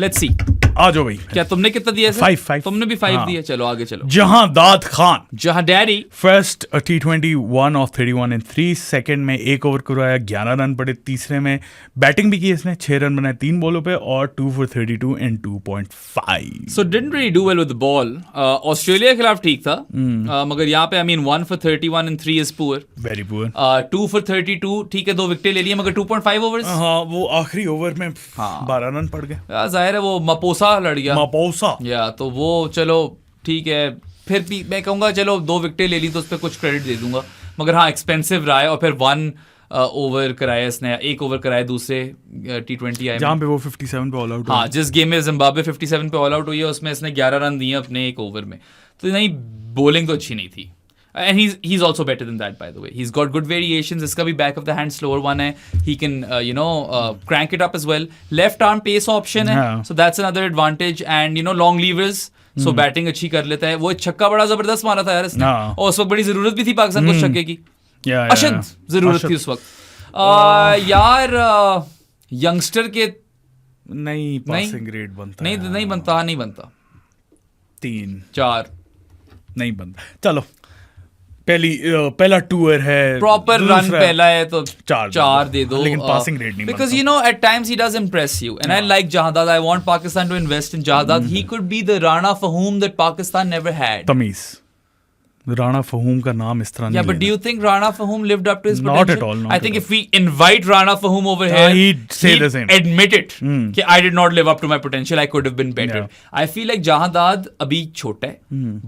let's see। आ जाओ भाई। क्या तुमने कितना दिया? 5। तुमने भी 5 दिया। चलो आगे चलो। जहांदाद खान, जहां daddy first T20 1 of 31 in 3, second में 1 ओवर करवाया, 11 रन पड़े। तीसरे में बैटिंग भी की इसने, 6 रन बनाए 3 बॉलों पे, और 2 for 32 in 2.5। So didn't really do well with the ball। Australia के खिलाफ ठीक था, मगर यहाँ पे 1 for 31 in 3 is poor, very poor। 2 for 32 ठीक है, 2 विकेट ले लिए, मगर 2.5 ओवर्स। हाँ, वो आखिरी ओवर में 12 रन पड़ गए। जाहिर है वो मपोसा लड़ गया, या तो वो चलो ठीक है। फिर भी मैं कहूँगा चलो 2 विकेटें ले ली तो उस पर कुछ क्रेडिट दे दूंगा, मगर हाँ एक्सपेंसिव रहा है। और फिर 1 ओवर कराया इसने, 1 ओवर कराया दूसरे T20 आई, जहाँ पे वो 57 पे ऑल आउट। हाँ, जिस गेम में जिम्बाब्वे 57 पे ऑल आउट हुई है, उसमें इसने 11 रन दिए अपने 1 ओवर में। तो नहीं, बॉलिंग तो अच्छी नहीं थी। And he's also better than that, by the way. He's got good variations. इसका भी back of the hand slower one है. He can crank it up as well. Left arm pace option है, so that's another advantage. And long levers, so batting अच्छी कर लेता है। वो छक्का बड़ा जबरदस्त मारा था यार इसने, और उस वक्त बड़ी जरूरत भी थी पाकिस्तान को छक्के की, अशद जरूरत थी उस वक्त। यार यंगस्टर के नहीं पासिंग ग्रेड बनता, नहीं बनता 3 4 नहीं बनता. चलो, पहला टूर है, प्रॉपर रन पहला है तो चार दे दो. लेकिन पासिंग रेट नहीं, because you know at times he does impress you and I like Jahandad. I want Pakistan to invest in Jahandad. He could be the Rana Fahum that Pakistan never had. तमीज. Rana Fahum का नाम इस तरह नहीं. Yeah, but do you think Rana Fahum lived up to his Not potential? at all. I think if we invite Rana Fahum over here, he'd say the same. Admit it कि I did not live up to my potential. I could have been better. Yeah. I feel like Jahandad अभी छोटा है,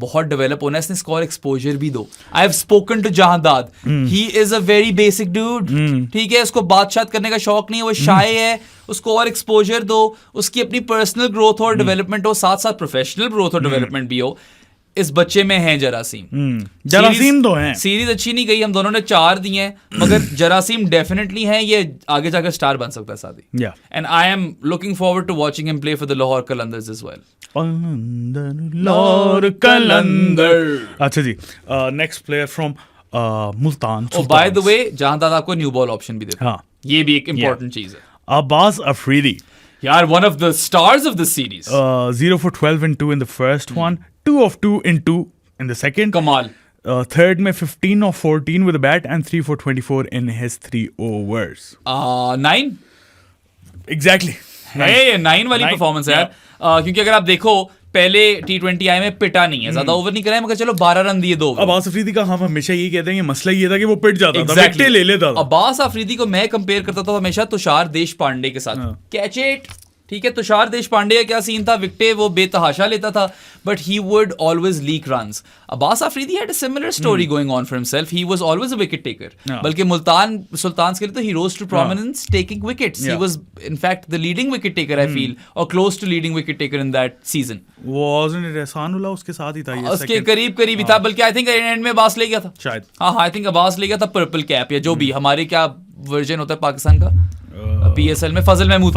बहुत develop होना है. इसने score exposure भी दो. I have spoken to Jahandad. He is a very basic dude. ठीक है, उसको बात करने का शौक नहीं है, वो शाय है. उसको और एक्सपोजर दो, उसकी अपनी पर्सनल ग्रोथ और डेवलपमेंट हो, साथ साथ प्रोफेशनल ग्रोथ और डेवलपमेंट भी हो. इस बच्चे में है जरासीम. जरासीम तो है. सीरीज अच्छी नहीं गई, हम दोनों ने 4 दिए हैं, मगर जरासीम डेफिनेटली है. ये आगे जाकर स्टार बन सकता है Saadi. And I am looking forward to watching him play for the Lahore Qalandars as well. Lahore Qalandar. अच्छा जी, next player from Multan. By the way, Jahandad आपको न्यू बॉल ऑप्शन भी देता है. हाँ, ये भी एक इंपॉर्टेंट चीज है. अब्बास अफरीदी. यार, one of the stars of the series. 0 for 12 and 2 in the first one, 2 of 2 in 2 in the second. कमाल. Third में 15 of 14 with a bat and 3 for 24 in his 3 overs. 9 Exactly. है ये 9 वाली परफॉर्मेंस है यार. क्योंकि अगर आप देखो, पहले T20 आई में पिटा नहीं है, ज्यादा ओवर नहीं कराया, मगर चलो 12 रन दिए 2 ओवर. अब्बास अफरीदी का हम हमेशा यही कहते हैं कि मसला ये था कि वो पिट जाता था, विकेट ले लेता था. अब्बास अफरीदी को मैं कंपेयर करता था हमेशा तुषार देशपांडे के साथ. Catch it. ठीक है, तुषार देशपांडे का क्या सीन था, विकेट वो बेतहाशा लेता था, but he would always leak runs. Abbas Afridi had a similar story going on for himself. He was always a wicket taker. बल्कि मुल्तान सुल्तान्स के लिए तो he rose to prominence taking wickets. He was in fact the leading wicket taker, I feel, और close to leading wicket taker in that season. Wasn't it Ehsanullah उसके साथ ही था ये, उसके करीब ही था. बल्कि आई थिंक एंड में अब्बास ले गया था शायद. हाँ, आई थिंक अब्बास ले गया था पर्पल कैप या जो भी हमारे क्या वर्जन होता है पाकिस्तान का PSL में, फजल महमूद.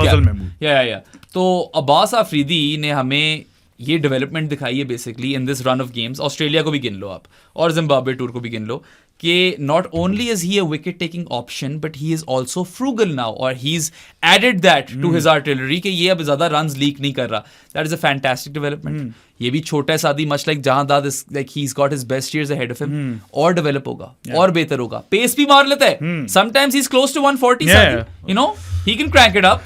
या तो अब्बास अफरीदी ने हमें ये डेवलपमेंट दिखाई है basically in this run of games. Australia को भी गिन लो आप और जिम्बाब्वे टूर को भी गिन लो कि not only is he a wicket taking option, but he is also frugal now, और he is added that to his artillery कि ये अब ज्यादा रन्स लीक नहीं कर रहा. That is a fantastic development. ये भी छोटा है Saadi, much like Jahandad, is like he is got his best years ahead of him. और डेवलप होगा और बेहतर होगा. पेस भी मार लेता है. Sometimes he is close to 140. You know, he can crank it up.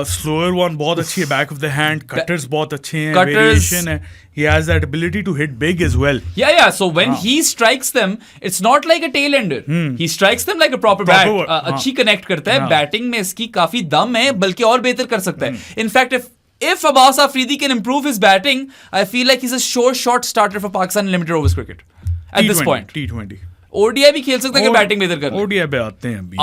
Slower one बहुत अच्छी है, back of the hand, cutters बहुत अच्छे हैं, variation है. He has that ability to hit big as well. Yeah. So when he strikes them, it's not like a tail ender. He strikes them like a proper bat. अच्छी connect करता है. Batting में इसकी काफी दम है, बल्कि और बेहतर कर सकता है. In fact, if Abbas Afridi can improve his batting, I feel like he's a sure shot starter for Pakistan in limited overs cricket at this point. T20. ODI भी खेल सकता है कि बैटिंग बेहतर कर. ODI पे आते हैं अभी.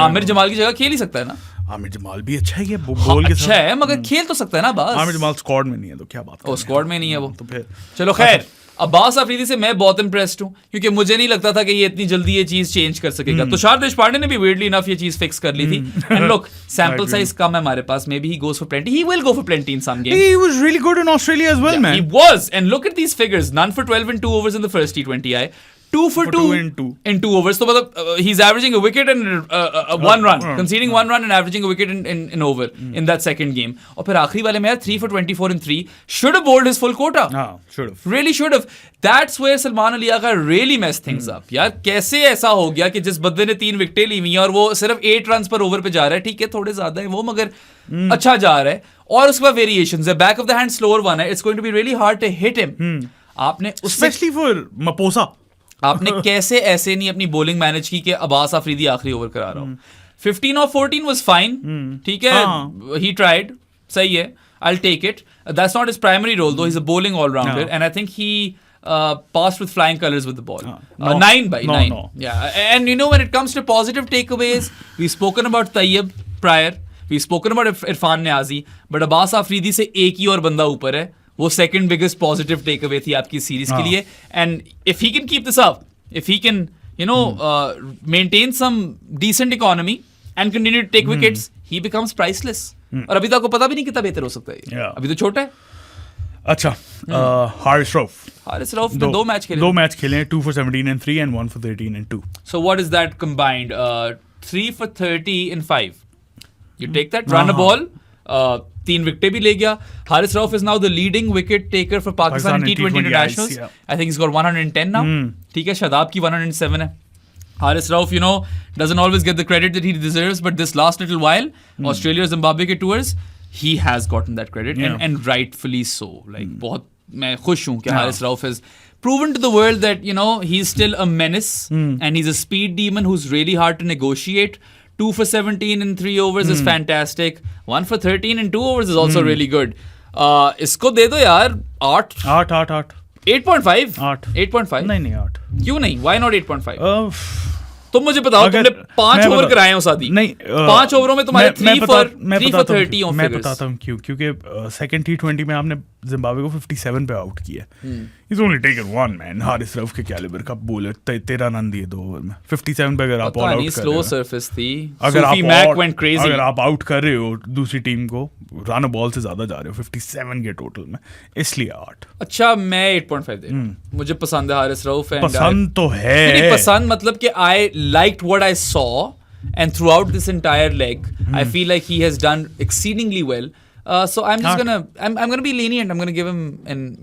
आमिर जमाल की जगह खेल ही सकता है ना. आमिर जमाल भी अच्छा है, बॉल के साथ अच्छा है, मगर खेल तो सकता है ना. बस आमिर जमाल स्क्वाड में नहीं है तो क्या बात. स्क्वाड में नहीं है वो तो फिर चलो खैर. अब्बास अफरीदी से मैं बहुत इंप्रेस्ड हूँ, क्योंकि मुझे नहीं लगता था कि ये इतनी जल्दी ये चीज चेंज कर सकेगा. तुषार देशपांडे ने भी weirdly enough ये चीज फिक्स कर ली थी. एंड लुक, सैंपल साइज कम है हमारे पास. Maybe he goes for plenty. He will go for plenty in some game. He was really good in Australia as well, man. He was. And look at these figures. None for 12 and 2 overs in the first T20 I. 2 for 2 in 2 overs. So he's averaging a wicket and 1 run, conceding 1 run and averaging a wicket in over in that second game. और फिर आखिरी वाले में यार 3 for 24 in 3. Should have bowled his full quota. Should have. Really should have. That's where Salman Ali Agha really messed things up. यार कैसे ऐसा हो गया कि जिस बंदे ने 3 विकेटें ली हुई हैं और वो सिर्फ 8 रन पर ओवर पे जा रहा है. ठीक है, थोड़े ज्यादा है वो, मगर अच्छा जा रहा है. और उसके बाद वेरिएशंस है. Back of the hand slower one है. It's going to be really hard to hit him. आपने स्पेशली फॉर मपोसा आपने कैसे ऐसे नहीं अपनी बॉलिंग मैनेज की कि अब्बास अफरीदी आखिरी ओवर करा रहा हूं. 15 और 14 वाज फाइन. ठीक है, ही ट्राइड, सही है, I will take it. That's not his primary role though. He is a bowling allrounder and I think he passed with flying colors with the ball. 9 by 9. Yeah, and you know, when it comes to positive takeaways, we've spoken about Tayyib prior, we've spoken about Irfan Niazi, but Abbas Afridi से एक ही और बंदा ऊपर है. वो second biggest positive takeaway थी आपकी series के लिए. And if he can keep this up, if he can, you know, maintain some decent economy and continue to take wickets, he becomes priceless. और अभी तो आपको पता भी नहीं कितना बेहतर हो सकता है. अभी तो छोटा है. अच्छा, हारिस रऊफ ने 2 मैच खेले. 2 for 17 and 3 and 1 for 13 and 2. So what is that combined? 3 for 30 in 5. You take that, run a ball, 3 विकेटें भी ले गया. Haris Rauf is now the leading wicket taker for Pakistan in T20 internationals. I think he's got 110 now. ठीक है, शादाब की 107 है. Haris Rauf, doesn't always get the credit that he deserves, but this last little while, Australia Zimbabwe के tours, he has gotten that credit, and rightfully so. Like बहुत मैं खुश हूँ कि Haris Rauf has proven to the world that he's still a menace, and he's a speed demon who's really hard to negotiate. 2 for 17 in 3 overs is fantastic. 1 for 13 in 2 overs is also really good. इसको दे दो यार 8. 8.5. 8.5. नहीं 8. क्यों नहीं? Why not 8.5? तुम मुझे बताओ, तुमने 5 ओवर कराए हो शादी. नहीं 5 ओवरों में तुम्हारे 3 for 30 मैं बताता हूँ क्यों. क्योंकि सेकंड T20 में आपने जिम्बाब्वे को 57 पे आउट किया. He's only taken one man. Haris Rauf के कैलिबर का बॉलर 13 रन दिए 2 ओवर में. 57 पे अगर आप ऑल आउट कर रहे हो, स्लो सरफेस थी. सूफी मैक वेंट क्रेजी. अगर आप आउट कर रहे हो दूसरी टीम को, रन बॉल से ज्यादा जा रहे हो 57 के टोटल में, इसलिए 8. अच्छा, मैं 8.5 दे रहा हूं. मुझे पसंद है हारिस रऊफ. पसंद तो है. नहीं पसंद मतलब कि I liked what I saw, and throughout this entire leg I feel like he has done exceedingly well. So I'm just gonna be lenient. I'm gonna give him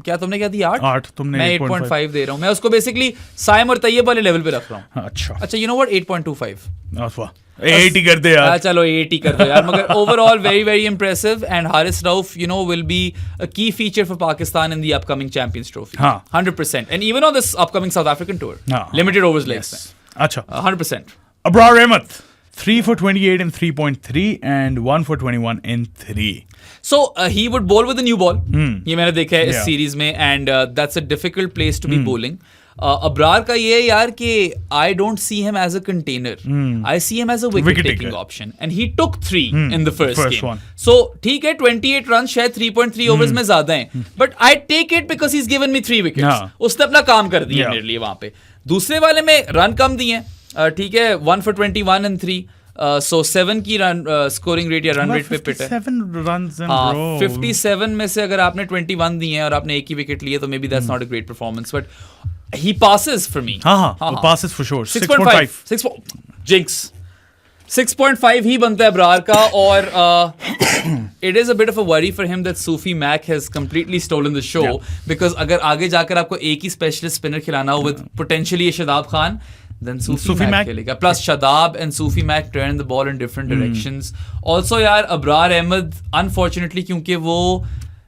क्या तुमने क्या दिया? 8. तुमने मैं 8.5 दे रहा हूँ. मैं उसको बेसिकली साइम और तैयब वाले लेवल पे रख रहा हूँ. अच्छा, you know what? 8.25. 8 ही कर दे यार. चलो 8 ही कर दो यार. मगर overall very very impressive, and Haris Rauf will be a key feature for Pakistan in the upcoming Champions Trophy. 100%. And even on this upcoming South African tour, limited overs legs. अच्छा, 100%. Abrar Ahmed 3 for 28 in 3.3 and 1 for 21 in 3. So he would bowl with a new ball. ये मैंने देखा है इस series में, and that's a difficult place to be bowling. Abrar का ये है यार कि I don't see him as a container. I see him as a wicket taking option, and he took 3 in the first game. One. So ठीक है, 28 runs शायद 3.3 overs में ज्यादा हैं, but I take it because he's given me 3 wickets. उसने अपना काम कर दिया मेरे लिए वहां पे. दूसरे वाले में रन कम दिए, ठीक है, 1 for 21 and 3. So 7 की रन स्कोरिंग रेट या रन रेट पे पिट है. 57 runs in row. 57 में से अगर आपने 21 दिए हैं और आपने एक ही विकेट लिए, तो may be that's not a great performance, but he passes for me. passes for sure. 6.5. Jinx. 6.5 ही बनता है अब्रार का, और it is a bit of a worry for him that Sufi Mac has completely stolen the show, because अगर आगे जाकर आपको एक ही specialist spinner खिलाना हो with potentially Shadab Khan, then Sufi Mac खेलेगा. Plus Shadab and Sufi Mac turn the ball in different directions. Also यार Abrar Ahmad unfortunately, क्योंकि वो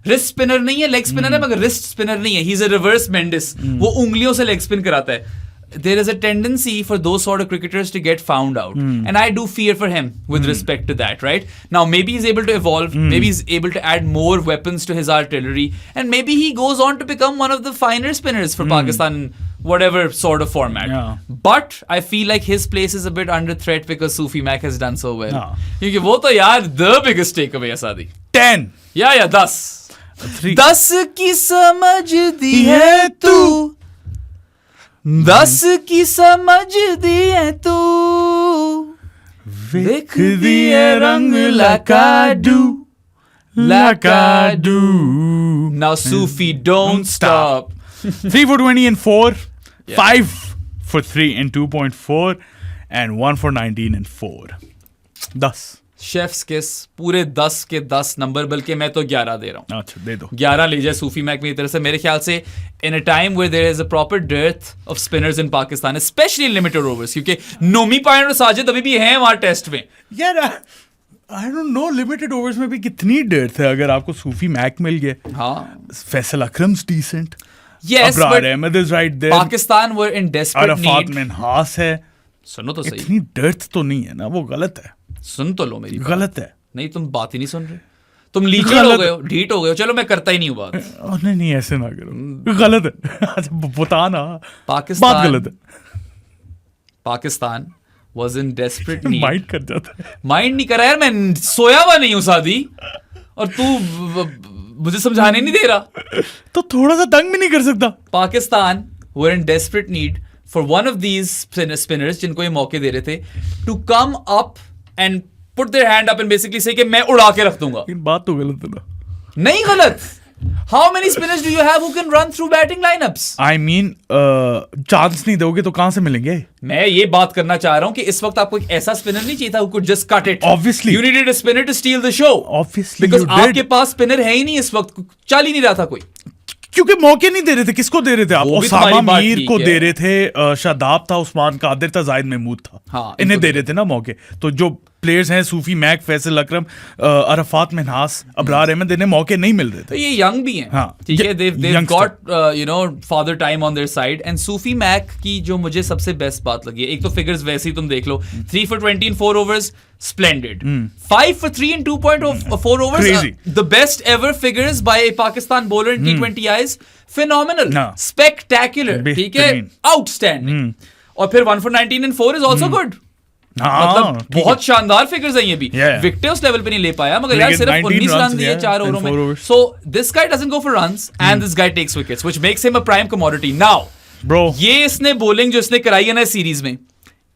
रिस्ट स्पिनर नहीं है, लेग स्पिनर है, मगर रिस्ट स्पिनर नहीं है. ही इज अ रिवर्स मेंडिस. वो उंगलियों से लेग स्पिन कराता है. There is a tendency for those sort of cricketers to get found out, and I do fear for him with respect to that. Right now, maybe he's able to evolve, maybe he's able to add more weapons to his artillery, and maybe he goes on to become one of the finer spinners for Pakistan, whatever sort of format. But I feel like his place is a bit under threat because Sufi Mac has done so well. क्योंकि वो तो यार the biggest takeaway है सादी. 10. या 10. 10 की समझ दी है तू, 10 की समझ दी है तू, देख दिए रंग लाकाडू, लाकाडू. Now Sufi, don't stop. 3 for 20 and 4, 5 for 3 and 2.4, and 1 for 19 and 4. 10. Chefs किस, पूरे 10 के 10 नंबर, बल्कि मैं तो 11 दे रहा हूँ. अच्छा, दे दो. 11 ले जाए सूफी मैक मेरी तरफ से. मेरे ख्याल से in a time where there is a proper dearth of spinners in Pakistan, specially limited overs, क्योंकि नोमी पायन और साजिद अभी भी हैं वहां टेस्ट में. यार I don't know limited overs में भी कितनी डेर्थ है. अगर आपको सूफी मैक मिल गए, Faisal Akram's decent, yes, Abrar Ahmed is right there, Pakistan were in desperate need. Arafat Minhas है. सुनो तो सही, इतनी डेर्थ तो नहीं है ना, वो गलत है. सुन तो लो मेरी बात. गलत है. नहीं, तुम बात ही नहीं सुन रहे. तुम लीचर हो गए हो, ढीठ हो गए हो. चलो मैं करता ही नहीं हूँ बात. नहीं ऐसे ना करो, गलत है. बता ना, पाकिस्तान बात गलत है. Pakistan was in desperate need. Mind कर जाता है. माइंड नहीं करा यार, मैं सोया हुआ नहीं हूँ सादी, और तू मुझे समझाने नहीं दे रहा. तो थोड़ा सा तंग भी नहीं कर सकता. Pakistan were in desperate need for one of these spinners जिनको ये मौके दे रहे थे, to come up and put their hand up and basically say कि मैं उड़ा के रख दूंगा. बात तो गलत है ना. नहीं गलत, How many spinners do you have who can run through batting lineups? I mean, chance नहीं दोगे तो कहाँ से मिलेंगे? मैं ये बात करना चाह रहा हूँ कि इस वक्त आपको एक ऐसा स्पिनर नहीं चाहिए था who could just cut it. Obviously. You needed a spinner to steal the show. Obviously Because you did. आपके पास स्पिनर है ही नहीं इस वक्त, चल ही नहीं रहा था कोई. क्योंकि मौके नहीं दे रहे थे. किसको दे रहे थे आप? वो भी ओसामा तुम्हारी बात मीर ठीक को है. दे रहे थे, शादाब था, उस्मान कादिर था, जाहिद महमूद था. हाँ, इन्हें इनको दे रहे थे ना मौके. तो जो प्लेयर्स हैं सूफी मैक, फैसल अकरम, अरफात मिन्हास, अबरार अहमद, इन्हें मौके नहीं मिल रहे तो थे. ये यंग भी हैं. हाँ, ठीक है, they've youngster. got father time on their side. And Sufi Mac की जो मुझे सबसे बेस्ट बात लगी है, एक तो फिगर्स वैसे ही तुम देख लो, 3 for 20 in 4 overs, splendid. 5 for 3 in 2.4 overs, Crazy. The best ever figures by a Pakistan bowler in T20 eyes. Phenomenal, हाँ. spectacular, ठीक है, बेहतरीन. outstanding. और फिर 1 for 19 in 4 is also good. हाँ, मतलब ठीक है. बहुत शानदार फिगर्स हैं ये भी. Yeah. विकेट उस लेवल पे नहीं ले पाया, मगर यार लेकिन सिर्फ 19 19 रन runs दिए दिए 4 in ओवरों 4 में. overs. So this guy doesn't go for runs and this guy takes wickets, which makes him a prime commodity. Now, Bro. ये इसने bowling जो इसने कराई है ना सीरीज में,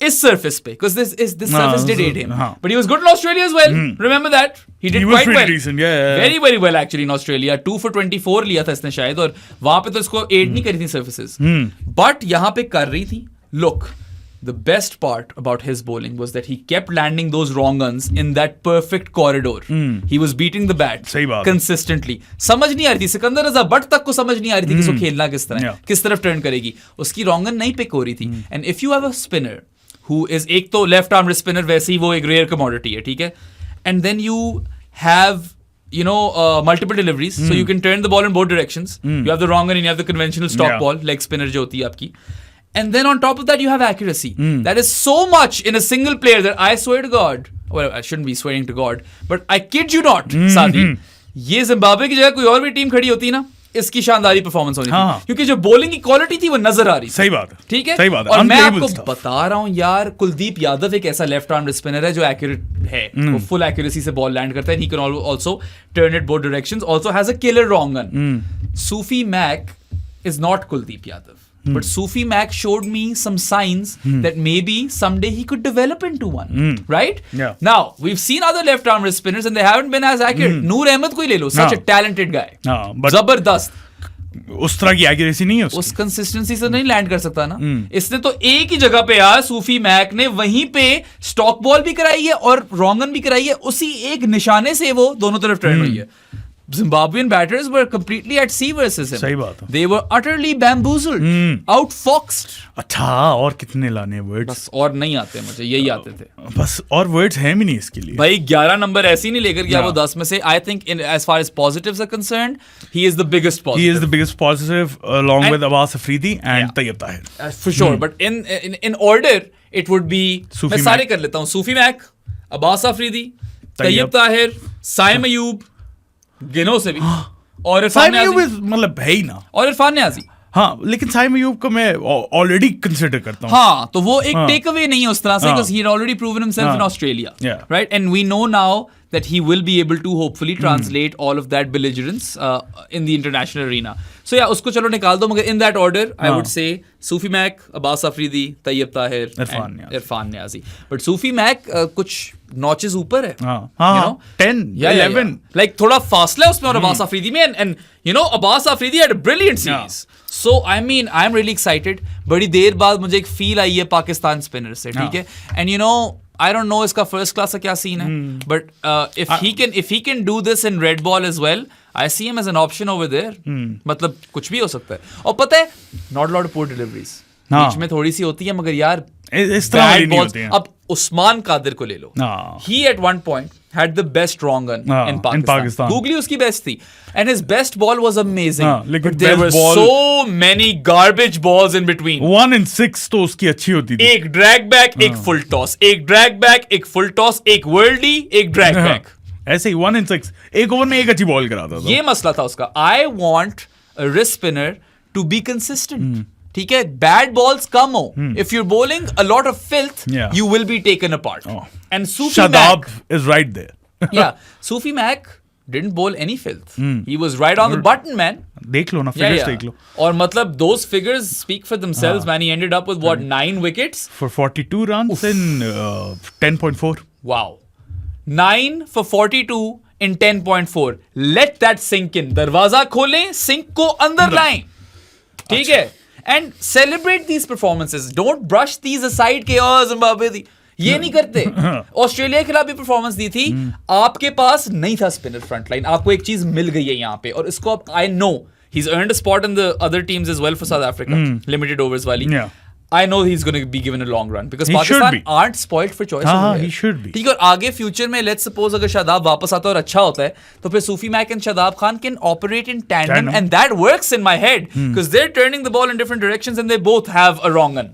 इस surface पे, because this surface did aid him. हाँ. But he was good in Australia as well. Remember that? He did He was quite pretty well. decent, yeah. Very very well actually in Australia. 2 for 24 लिया था इसने शायद, और वहां पे तो इसको aid नहीं करी थी surfaces. But यहाँ पे कर रही थी. Look. The best part about his bowling was that he kept landing those wrong runs in that perfect corridor. He was beating the bat सही बात. consistently. समझ नहीं आ रही थी, सिकंदर रजा बट तक को समझ नहीं आ रही थी कि इसको खेलना किस तरह, Yeah. किस तरफ टर्न करेगी. उसकी wrong run नहीं पिक हो रही थी. And if you have a spinner who is, एक तो लेफ्ट आर्म स्पिनर वैसे ही वो एक रेयर कमोडिटी है, ठीक है, and then you have multiple deliveries, so you can turn the ball in both directions. You have the wrong one and you have the conventional stock Yeah. ball, leg spinner जो होती है आपकी. And then on top of that, you have accuracy. That is so much in a single player that I swear to God, well, I shouldn't be swearing to God, but I kid you not, Saadi, ये Zimbabwe की जगह कोई और भी team खड़ी होती ना, इसकी शानदारी परफॉर्मेंस होनी हाँ. थी. क्योंकि जो बॉलिंग की क्वालिटी थी वो नजर आ रही थी. सही बात है. ठीक है, सही बात है. और मैं Unbelievable आपको stuff. बता रहा हूँ यार, कुलदीप यादव एक ऐसा लेफ्ट आर्म स्पिनर है जो एक्यूरेट है, वो फुल एक्यूरेसी से बॉल लैंड करता है. He can also turn it both directions, also has a killer wrong'un. Sufi Mac is not Kuldeep Yadav. But Sufi Mac showed me some signs that maybe someday he could develop into one, right? Yeah. Now we've seen other left-arm spinners and they haven't been as accurate. Noor Ahmed को ही ले लो, such a talented guy. हाँ, but जबरदस्त. उस तरह की accuracy नहीं है उस उसकी. कंसिस्टेंसी से नहीं लैंड कर सकता ना. इसने तो एक ही जगह पे यार, सूफी मैक ने वहीं पे स्टॉक बॉल भी कराई है और रॉन्ग रन भी कराई है. उसी एक निशाने से वो दोनों तरफ टर्न हुई है. Zimbabwean batters were completely at sea versus him. सही बात है. They were utterly bamboozled, outfoxed. अच्छा, और कितने लाने वर्ड्स? बस और नहीं आते मुझे, यही आते थे. बस और वर्ड्स हैं भी नहीं इसके लिए. भाई 11 नंबर ऐसे ही नहीं लेकर गया No. वो 10 में से. I think as far as positives are concerned, he is the biggest He positive. is the biggest positive along And- with Abbas Afridi and Yeah. Tayyib Tahir. For sure, but in order it would be, Sufi मैं सारे Mac. कर लेता हूँ. सूफी Mac, Abbas Afridi, Tayyab Tayyab Tahir, Saim Ayub, गिनो से भी, और इरफान साइम अयूब न्याज़ी, मतलब है ही ना. और इरफान न्याज़ी. हाँ, लेकिन साइम अयूब को मैं ऑलरेडी कंसिडर करता हूँ. हाँ, तो वो एक हाँ. टेक अवे नहीं है उस तरह से, हाँ. because he had already proven himself हाँ. in Australia, Yeah. right? And we know now that he will be able to hopefully translate all of that belligerence in the international arena. So yeah, उसको चलो निकाल दो, मगर in that order, I would say Sufi Mac, Abbas Afridi, Tayyib Tahir, Irfan Niazi. Irfan Niazi. But Sufi Mac कुछ notches ऊपर है. हाँ, You know? 10, Yeah, 11. yeah. Like थोड़ा फासला है उसमें और अब्बास अफरीदी में, and you know Abbas Afridi had a brilliant series. So I mean I'm really excited. बड़ी देर बाद मुझे एक फील आई है पाकिस्तान स्पिनर से, ठीक है. And you know I don't know इसका फर्स्ट क्लास का क्या सीन है, but if he can do this in red ball as well, I see him as an option over there. मतलब कुछ भी हो सकता है. और पता है, not a lot of poor deliveries. हाँ. बीच में थोड़ी सी होती है, मगर यार इस तरह वाली bad नहीं balls. होती हैं. अब उस्मान कादिर को ले लो. हाँ. He at one point had the best wrong run हाँ, in in Pakistan. Pakistan. Googly उसकी best थी, and his best ball was amazing. हाँ, लेकिन but there were best ball- so many garbage balls in between. 1 in 6 तो उसकी अच्छी होती थी. एक ड्रैग बैक, एक फुल टॉस, एक ड्रैग बैक, एक फुल टॉस, एक वर्ल्डी, एक ड्रैग बैक. ऐसे ही 1 in 6 एक ओवर में एक अच्छी बॉल कराता था. ये मसला था उसका. I want a wrist spinner to be consistent. ठीक है, बैड बॉल्स कम हो. If you're bowling a lot of filth, Yeah. you will be taken apart. Oh. And Sufi Shadab Mac, is right there. yeah, Sufi Mac didn't bowl any filth. He was right on the button, man. देख लो ना, Yeah, figures yeah. देख लो. और मतलब those figures speak for themselves, man. He ended up with what, 9 wickets? For 42 runs in 10.4. Wow. 9 for 42 in 10.4. Let that sink in. दरवाजा खोलें, sink को अंदर लाएं. ठीक है? And celebrate these performances. Don't brush these aside के Zimbabwe दी. ये नहीं करते. ऑस्ट्रेलिया के खिलाफ भी परफॉर्मेंस दी थी. आपके पास नहीं था स्पिनर फ्रंट लाइन. आपको एक चीज मिल गई है यहाँ पे, और इसको आप, I know he's earned a spot in the other teams as well for South Africa. Limited overs वाली. Yeah. I know he's going to be given a long run because He should Pakistan be. aren't spoiled for choice. हाँ, he should be. ठीक है, और आगे future में let's suppose अगर शादाब वापस आता है और अच्छा होता है, तो फिर Sufi Mak and Shadab Khan can operate in tandem, and that works in my head because they are turning the ball in different directions and they both have a wrong run.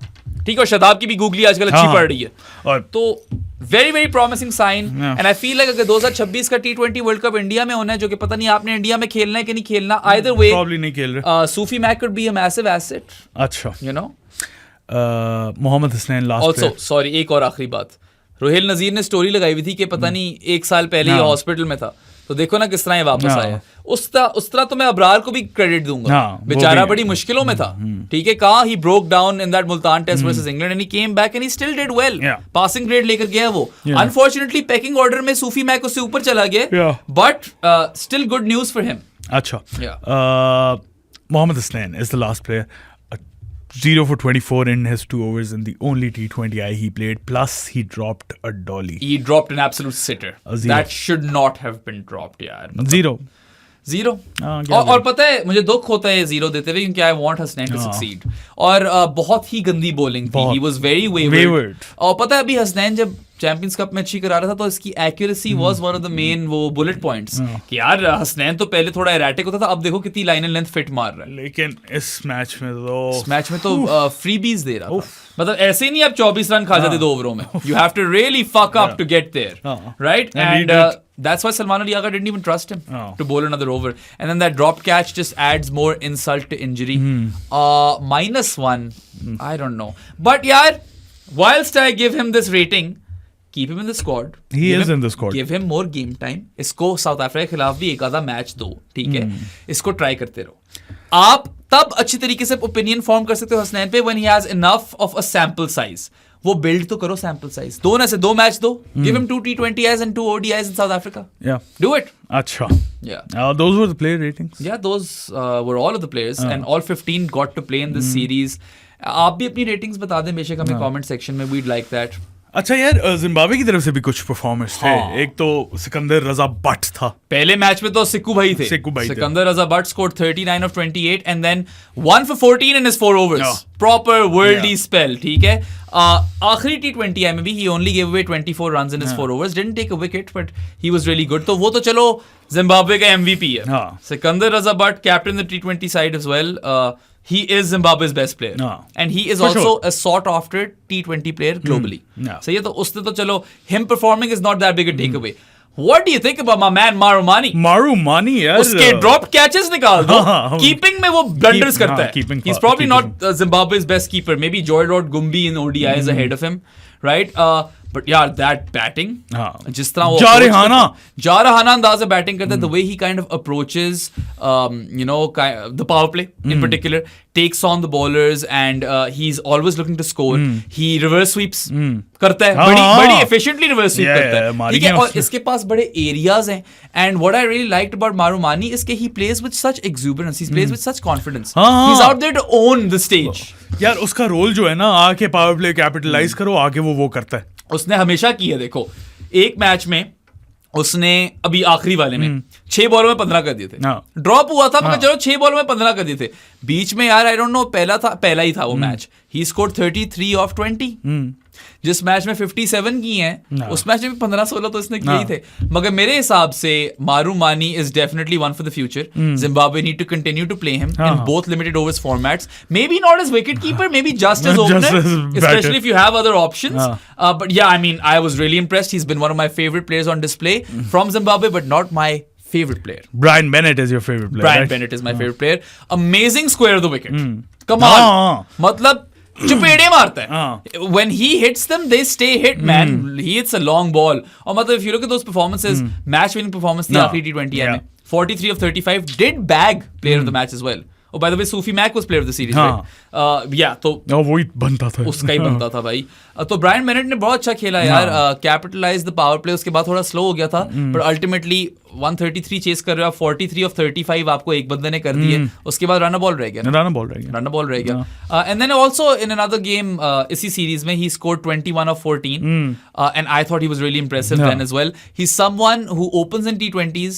ठीक है, और शादाब की भी गूगली आजकल अच्छी पड़ रही है, और तो very very promising sign. And I feel like अगर 2026 का T20 वर्ल्ड कप इंडिया में होना है, जो कि पता नहीं आपने इंडिया में खेलना है कि नहीं खेलना, आइदर वे प्रॉब्ली नहीं खेल रहे. Sufi Mak could be a massive asset, अच्छा. You know. Mohammad Hasnain last. Also sorry, एक और आखिरी बात, रोहिल नजीर ने स्टोरी लगाई हुई थी कि पता नहीं 1 साल पहले ये हॉस्पिटल में था, तो देखो ना किस तरह ये वापस आया. उस तरह तो मैं अब्रार को भी क्रेडिट दूंगा. बेचारा बड़ी मुश्किलों में था. ठीक है, कहा he broke down in that Multan test versus England and he came back and he still did well. Passing grade लेकर गया वो. अनफॉर्चुनेटली पैकिंग ऑर्डर में सूफी मैक उससे ऊपर चला गया, but still good news for him. अच्छा. Mohammad Hasnain is the last player. 0 for 24 in his 2 overs in the only T20I he played. Plus, he dropped a dolly. He dropped an absolute sitter. That should not have been dropped, यार. Zero. और पता है मुझे दुख होता है zero देते हुए, क्योंकि I want Hasnain to succeed. और बहुत ही गंदी बॉलिंग थी. He was very wayward. और पता है अभी हसनैन जब चैंपियंस कप में अच्छी करा रहा था, तो इसकी accuracy was one of the main वो बुलेट पॉइंट्स कि यार हसनैन तो पहले थोड़ा एराटिक होता था, अब देखो कितनी लाइन एंड लेंथ फिट मार रहा है. लेकिन इस मैच में तो फ्रीबीज दे रहा था. मतलब ऐसे ही नहीं आप 24 रन खा जाते 2 ओवरों में. You have to really fuck up to get there, right? And that's why Salman Ali Agha didn't even trust him to bowl another over. And then that dropped catch just adds more insult to injury. -1, I don't know. But yeah, whilst I give him this rating, keep him in the squad. He is in the squad. Give him more game time. इसको south Africa के खिलाफ भी एक आधा match दो, ठीक है? इसको ट्राई करते रहो. आप तब अच्छी तरीके से ओपिनियन फॉर्म कर सकते हो हसनैन पे when he has enough of a sample size. वो बिल्ड तो करो सैंपल साइज. 2 मैच दो. Give him 2 T20Is and 2 ODIs in South Africa. Yeah. Do it. अच्छा. Yeah. Those were the player ratings. Yeah, those were all of the players and all 15 got to play in this series. आप भी अपनी ratings बता दें बेशक हमें comment section में. We'd like that. अच्छा यार, जिम्बाब्वे की तरफ से भी कुछ परफॉर्मर्स थे. एक तो सिकंदर रजा बट था. पहले मैच में तो सिक्कू भाई थे. Sikandar Raza but scored 39 of 28 and then 1 for 14 in his 4 overs. Proper worldy spell. ठीक है. आखिरी T20I में भी he only gave away 24 runs in his 4 overs. Didn't take a wicket, but he was really good. तो वो तो चलो जिम्बाब्वे का MVP है. Sikandar Raza but captain the T20 side as well. He is Zimbabwe's best player. And he is also a sought after T20 player globally. So ये तो उसने तो चलो him performing is not that big a takeaway. What do you think about my man Maru Mani? Maru Mani यार, उसके drop catches निकाल दो. Keeping में वो blunders करता है. He's probably not Zimbabwe's best keeper. Maybe Joyride Gumbi in ODI is ahead of him, right? But यार that batting, जिस तरह वो जारहाना अंदाज से बैटिंग करता है, the way he kind of approaches you know the power play in particular, takes on the bowlers and he's always looking to score. He reverse sweeps करता है, बड़ी efficiently reverse sweep करता है, ठीक है? और इसके पास बड़े areas हैं. And what I really liked about Maru Mani is कि he plays with such exuberance, he plays with such confidence. He's out there to own the stage. यार उसका रोल जो है ना, आके पावर प्ले कैपिटलाइज करो, आके वो करता है. उसने हमेशा की है. देखो एक मैच में उसने अभी आखिरी वाले में 6 बॉलों में 15 कर दिए थे. ड्रॉप हुआ था मगर चलो 6 बॉलों में 15 कर दिए थे. बीच में यार आई डोंट नो पहला ही था वो मैच. He scored 33 of 20. जिस मैच में 57 की हैं, उस मैच में भी 15-16 तो इसने किए ही थे. मगर मेरे हिसाब से मारू मानी is definitely one for the future. Zimbabwe need to continue to play him in both limited overs formats. Maybe not as wicket keeper, maybe just as opener, especially if you have other options. But yeah, I mean, I was really impressed. He's been one of my favorite players on display from Zimbabwe, but not my favorite player. Brian Bennett is your favorite player. Brian Bennett is my favorite player. Amazing square of the wicket. Come on. मतलब चुपेड़े मारता है. When he hits them, they stay hit, man. He hits a long ball. और मतलब if you look at those performances, match winning performance थी आखिरी T20I में. 43 of 35 did bag player of the match as well. Oh, by the way, Sufi Mack was player of the series, हाँ. right? Yeah, तो वही बनता था उसका ही बनता था भाई. तो ब्रायन बेनेट ने बहुत अच्छा खेला यार, कैपिटलाइज द पावर प्ले. उसके बाद थोड़ा स्लो हो गया था, बट अल्टीमेटली 133 चेस कर रहे हो आप, 43 of 35 आपको एक बंदे ने कर दिए. उसके बाद रन बॉल रह गया, रन बॉल रह गया. And then also in another game इसी सीरीज में he scored 21 of 14, and I thought he was really impressive then as well. He is someone who opens in T20s,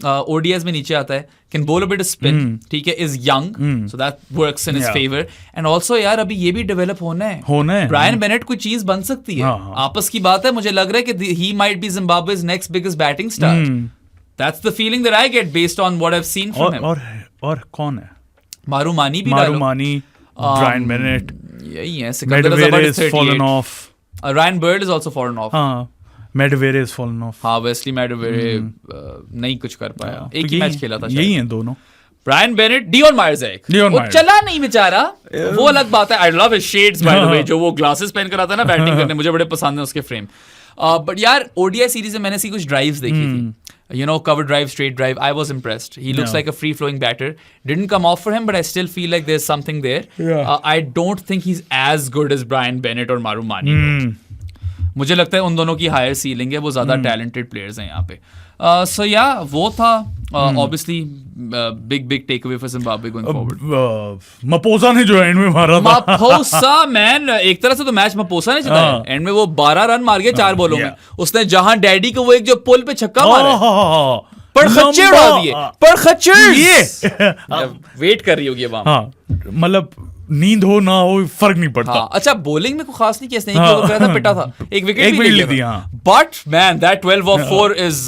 ODIs में नीचे आता है, can bowl a bit of spin, ठीक है, is young, so that works in his favor. And also यार अभी ये भी डेवलप होना है. ब्रायन बेनेट कोई चीज बन सकती है. आपस की बात है, मुझे लग रहा है कि he might be Zimbabwe's next biggest batting star. That's the feeling that I get based on what I've seen from him. और कौन है? मारू मानी भी, ब्रायन बेनेट, यही है. Sikandar Azhar is 38. fallen off. Ryan Bird is also fallen off. Madivere is fallen off. हाँ, Wesley मैडवेरे नहीं कुछ कर पाया. एक ही मैच खेला था. यही हैं दोनों. ब्रायन बेनेट, डियोन मायर्स वो चला नहीं बेचारा, वो अलग बात है. I love his shades bye the वे, जो वो ग्लासेस पहन कर आता है ना बैटिंग करने, मुझे बड़े पसंद है उसके फ्रेम. बट यार ODI सीरीज में मैंने सी कुछ ड्राइव्स देखी थी, you know, cover drive, straight drive. I was impressed. He looks like a free flowing batter. Didn't come off for him, but I still feel like there's something there. I don't think he's as good as Brian Bennett or Maru Mani. मुझे लगता है उन दोनों की higher ceiling है, वो ज्यादा talented players हैं यहाँ पे. सो या वो था obviously big takeaway for Zimbabwe going forward. Mposa ने जो एंड में मारा था, मपोसा मैन, एक तरह से तो मैच मपोसा ने जिताया. एंड में वो 12 रन मार गया 4 बॉलों में. उसने जहां डैडी को वो एक जो पुल पे छक्का मारा, पर खच्चे उड़ा दिए, पर खच्चे वेट कर रही होगी वहां. मतलब नींद हो ना हो फर्क नहीं पड़ता. अच्छा, बॉलिंग में कोई खास नहीं केस नहीं किया था, पिटा था, एक विकेट भी ली थी. But man that 12 of 4 is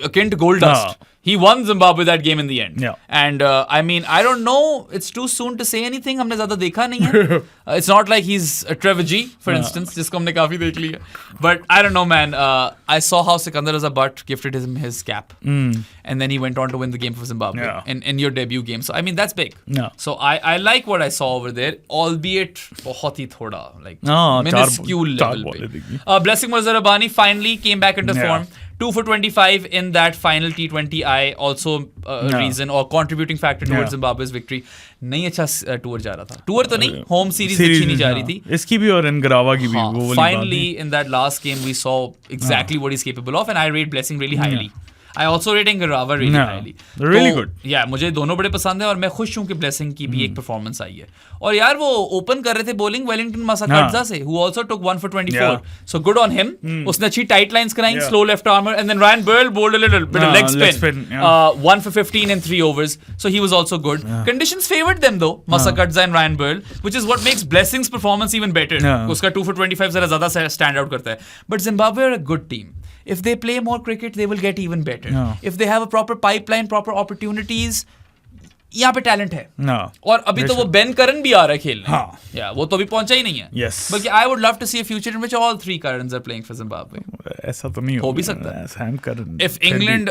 akin to gold dust. He won Zimbabwe that game in the end. And I mean, I don't know, it's too soon to say anything. हमने ज्यादा देखा नहीं है. It's not like he's a Trevor G, for instance, जिसको हमने काफी देख लिया. But I don't know, man. I saw how Sikandar Azhar gifted him his cap. And then he went on to win the game for Zimbabwe in your debut game. So, I mean, that's big. So, I like what I saw over there, albeit बहुत ही थोड़ा, like, minuscule level पे. Blessing Moza Rabbani finally came back into form. 2 for 25 in that final T20. I also reason or contributing factor towards Zimbabwe's victory. नहीं अच्छा tour जा रहा था. Tour तो नहीं, होम सीरीज अच्छी नहीं जा रही थी. इसकी भी और इनग्रावा की भी. वो finally in that last game we saw exactly what he's capable of, and I rate Blessing really highly. I also rate Ingarava really highly. Really good. Yeah, मुझे दोनों बड़े पसंद है और मैं खुश हूँ कि ब्लेसिंग की भी एक परफॉर्मेंस आई है. और यार वो ओपन कर रहे थे बॉलिंग वेलिंगटन मासाकाट्जा से, who also took 1 for 24. So good on him. उसने अच्छी टाइट लाइंस कराई, slow left armer, and then Ryan Burl bowled a little bit of leg spin. 1 for 15 in 3 overs. So he was also good. Conditions favored them though, Masakadza and Ryan Burl, which is what makes Blessing's performance even better. उसका 2 for 25 जरा ज्यादा stand out करता है. But Zimbabwe are a good team. If they play more cricket, they will get even better. If they have a proper pipeline, proper opportunities, यहाँ पे talent है. और अभी तो वो बेन करन भी आ रहा है खेलने. वो तो अभी पहुंचा ही नहीं है. बल्कि I would love to see a future in which all 3 Currans are playing for Zimbabwe. ऐसा तो नहीं हो भी सकता है. Sam Curran, if England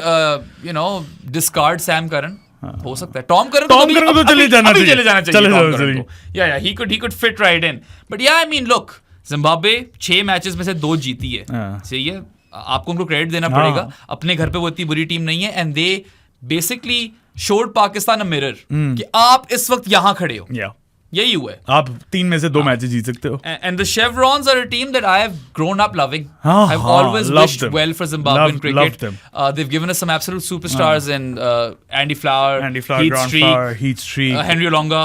you know discard Sam Curran, हो सकता है. टॉम करन तो चले जाना चाहिए. Yeah he could fit right in. But yeah I mean look, Zimbabwe 6 matches में से 2 जीती है. सही है, आपको उनको क्रेडिट देना पड़ेगा. अपने घर पे वो इतनी बुरी टीम नहीं है. And they basically showed Pakistan a mirror कि आप इस वक्त यहां खड़े हो. यही हुआ है. आप 3 में से 2 मैचेस जीत सकते हो. And the Chevrons are a team that I have grown up loving. I've always wished well for Zimbabwean cricket. They've given us some absolute superstars in Andy Flower, Heath Streak, Henry Olonga,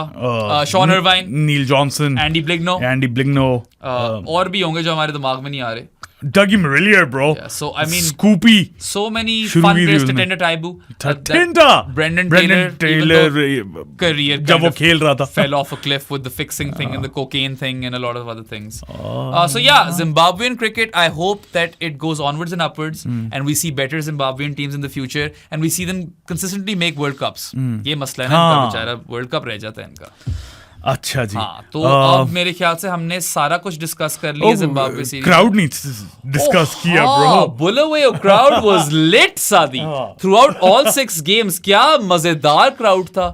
Sean Irvine, Neil Johnson, Andy Bligno. और भी होंगे जो हमारे दिमाग में नहीं आ रहे. Dougie Marillier, bro. So I mean, Scoopy. So many fun players. Tatenda Taibu. Brendan Taylor career जब वो खेल रहा था, fell off a cliff with the fixing thing and the cocaine thing and a lot of other things. So yeah, Zimbabwean cricket, I hope that it goes onwards and upwards and we see better Zimbabwean teams in the future and we see them consistently make World Cups. ये मसला है ना इनका, बेचारा World Cup रह जाता है इनका. अच्छा जी. तो अब मेरे ख्याल से हमने सारा कुछ डिस्कस कर लिया जिम्बाब्वे सीरीज. क्राउड ने डिस्कस किया ब्रो. बुलावे क्राउड वाज लिट सादी थ्रू आउट ऑल 6 गेम्स. क्या मजेदार क्राउड था.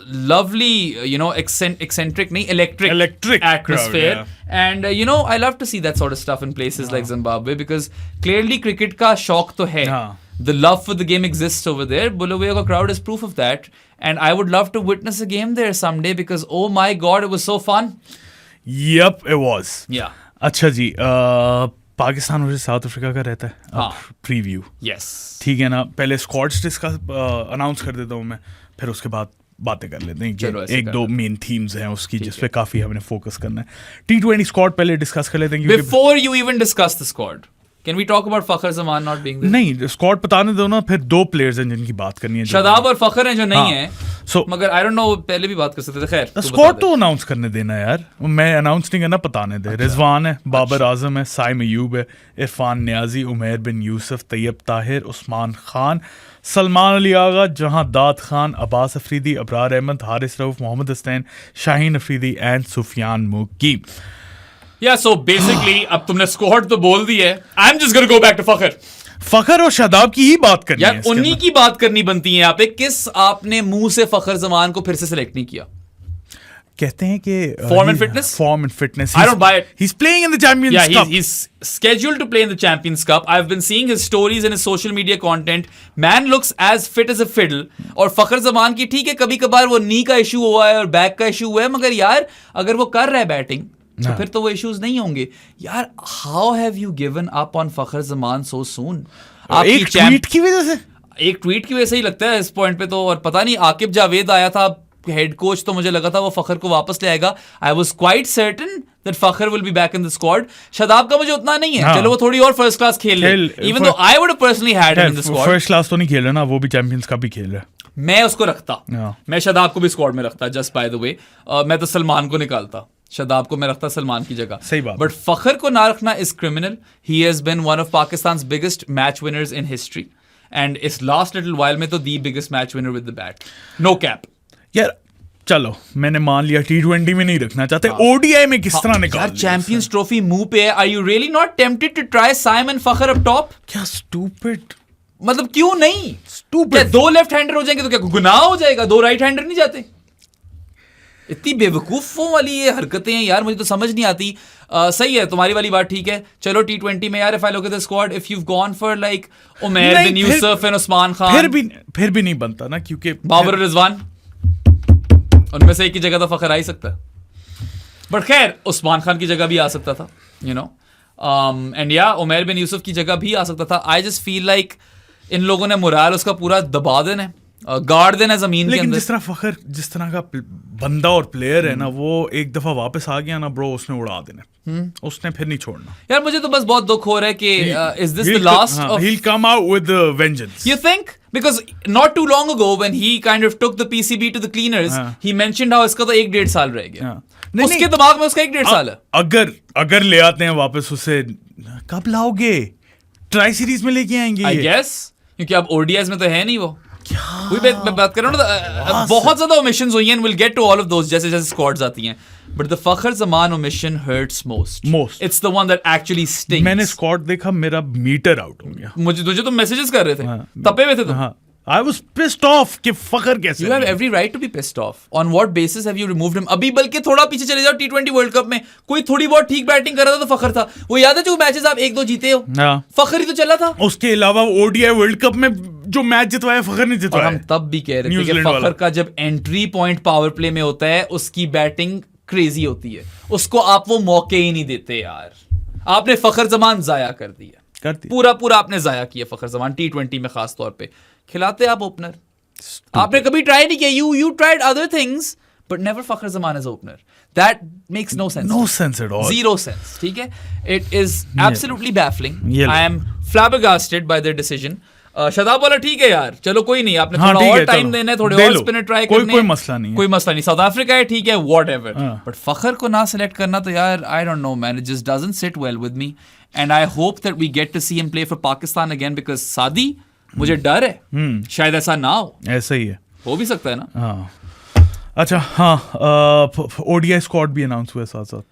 lovely, you know, eccentric, nahi, electric atmosphere. And, you know, I love to see that sort of stuff in places like Zimbabwe because clearly cricket ka shauq to hai. The love for the game exists over there. Bulawayo ka crowd is proof of that. And I would love to witness a game there someday because, oh my God, it was so fun. Yep, it was. Yeah. अच्छा जी, Pakistan versus south Africa का रहता है अब preview. Yes. ठीक है ना, पहले squads discuss announce कर देता हूँ मैं, फिर उसके बाद बातें कर लेते हैं कि एक दो मेन थीम्स हैं उसकी जिस पे काफी हमने फोकस करना है. T20 स्क्वाड पहले डिस्कस कर लेते हैं क्योंकि Before you even discuss the squad, can we talk about Fakhar Zaman not being there? नहीं, स्क्वाड बताने दो ना, फिर दो प्लेयर्स हैं जिनकी बात करनी है. शादाब और फखर हैं जो नहीं है. So, मगर आई डोंट नो, पहले भी बात कर सकते थे. खैर, स्क्वाड तो अनाउंस करने देना यार, मैं अनाउंस नहीं करना, बताने दे. रिजवान है, बाबर आजम है, साइम अयूब है, Irfan Niazi, Umair bin Yusuf, Tayyab Tahir, Usman Khan, Salman Ali Agha, Jahandad Khan, Abbas Afridi, Abrar Ahmed, Haris Rauf, Mohammad Hasnain, Shaheen Afridi and Sufiyan Muqeem. Yeah, so basically अब तुमने स्क्वाड तो बोल दी है. I'm just gonna go back to फखर. फखर और शादाब की ही बात करनी है. यार उन्हीं की बात करनी बनती है यहाँ पे. किस आपने मुंह से फखर जमान को फिर से सिलेक्ट नहीं किया? कहते हैं कि Form and fitness? Form and fitness. I don't buy it. He's playing in the Champions Yeah, Cup. he's scheduled to play in the Champions Cup. I've been seeing his stories and his social media content. Man looks as fit as a fiddle. और फखर जमान की ठीक है, कभी कभार वो नी का issue हुआ है और बैक का इशू हुआ है, मगर यार अगर वो कर रहा है बैटिंग तो फिर तो वो इश्यूज नहीं होंगे यार. How have you given up on Fakhar Zaman so soon? एक ट्वीट की वजह से, एक ट्वीट की वजह से ही लगता है इस पॉइंट पे तो. और पता नहीं, आकिब जावेद आया था हेड कोच, तो मुझे लगा था वो फखर को वापस ले आएगा. I was quite certain that Fakhar will be back in the squad. Shadab का मुझे उतना नहीं है. चलो वो थोड़ी और फर्स्ट क्लास खेल ले, even though I would have personally had him in the squad. First class तो नहीं खेल रहा ना, वो भी चैंपियंस कप भी खेल रहा है. मैं उसको रखता, मैं शादाब को भी स्क्वाड में रखता. जस्ट बाय द वे, मैं तो सलमान को निकालता, शादाब को मैं रखता सलमान की जगह. सही बात. बट फखर को ना रखना is criminal. He has been one of Pakistan's biggest match winners in history, and इस लास्ट लिटिल वाइल में तो the biggest match winner with the bat. No cap. यार चलो मैंने मान लिया T20 में नहीं रखना चाहते, ODI में किस तरह निकाल. यार चैंपियंस ट्रॉफी मुंह पे है. Are you really not tempted to try Saim and Fakhar up top? क्या स्टूपिड, मतलब क्यों नहीं? स्टूपिड. क्या दो लेफ्ट हैंडर हो जाएंगे तो क्या गुनाह हो जाएगा? दो राइट हैंडर नहीं जाते? इतनी बेवकूफों वाली ये हरकतें हैं यार, मुझे तो समझ नहीं आती. सही है तुम्हारी वाली बात, ठीक है. चलो T20 में यार, if I look at the squad, if you have gone for like Umair bin Yousuf and Usman Khan, फिर भी नहीं बनता ना, क्योंकि बाबर रिजवान, उनमें से एक की जगह तो फखर आ ही सकता है. बट खैर उस्मान खान की जगह भी आ सकता था, यू नो. एंड या उमैर बिन यूसुफ की जगह भी आ सकता था. I just feel like in लोगों ने मोराल उसका पूरा दबा देना है, गाड़ देना जमीन के अंदर. जिस तरह फखर, जिस तरह का बंदा और प्लेयर है ना, वो एक दफा वापस आ गया ना ब्रो, उसने उड़ा देना. उसने फिर नहीं छोड़ना. यार मुझे तो बस बहुत दुख हो रहा है कि is this the last of, he'll come out with vengeance. You think? Because not too long ago when he kind of took the PCB to the cleaners, he mentioned how इसका तो 1-1.5 साल रह गया. उसके दिमाग में उसका 1-1.5 साल है. अगर ले आते हैं वापस उसे, कब लाओगे? ट्राई सीरीज में लेके आएंगे I guess, क्योंकि अब ODIs में तो है नहीं वो. मैं बात कर रहा हूँ, बहुत ज्यादा omissions हुई हैं, and we'll get to all of those जैसे जैसे स्क्वाड्स आती हैं. But the Fakhar Zaman omission hurts most. It's the one that actually stings. मैंने स्क्वाड देखा, मेरा मीटर आउट हो गया. तुझे तो मैसेजेस कर रहे थे, तपे हुए थे तुम. I was pissed off कि फखर कैसे. You have every right to be pissed off. On what basis have you removed him? अभी बल्कि थोड़ा पीछे चले जाओ, T20 वर्ल्ड कप में कोई थोड़ी बहुत ठीक बैटिंग कर रहा था तो फखर था. वो याद है जो मैचेस आप 1-2 जीते हो, फखर ही तो चला था. उसके अलावा ODI वर्ल्ड कप में जो मैच जितवाया फखर नहीं जितवाया. हम तब भी कह रहे थे कि फखर का जब एंट्री पॉइंट पावर प्ले में होता है, उसकी बैटिंग क्रेजी होती है. उसको आप वो मौके ही नहीं देते यार. आपने फखर जमान जाया कर दिया, पूरा आपने जाया किया फखर जमान. T20 में खास तौर पे खिलाते आप ओपनर, आपने कभी ट्राई नहीं किया. You tried other things but never Fakhar Zaman as opener. That makes no sense. No sense at all. Zero sense. ठीक है, it is absolutely baffling. I am flabbergasted by their decision. Shadab वाला ठीक है यार, चलो कोई नहीं, आपने थोड़ा और टाइम देना है, थोड़े और स्पिनर ट्राई करने, कोई मसला नहीं है, कोई मसला नहीं. साउथ अफ्रीका है ठीक है, व्हाटएवर. बट फखर को ना सिलेक्ट करना तो यार I don't know man, it just doesn't sit well with me. And I hope that we get to see him play for Pakistan again, because Saadi मुझे डर है शायद ऐसा ना हो. ऐसा ही है, हो भी सकता है ना. हाँ अच्छा, हाँ ODI स्क्वाड भी अनाउंस हुआ साथ साथ,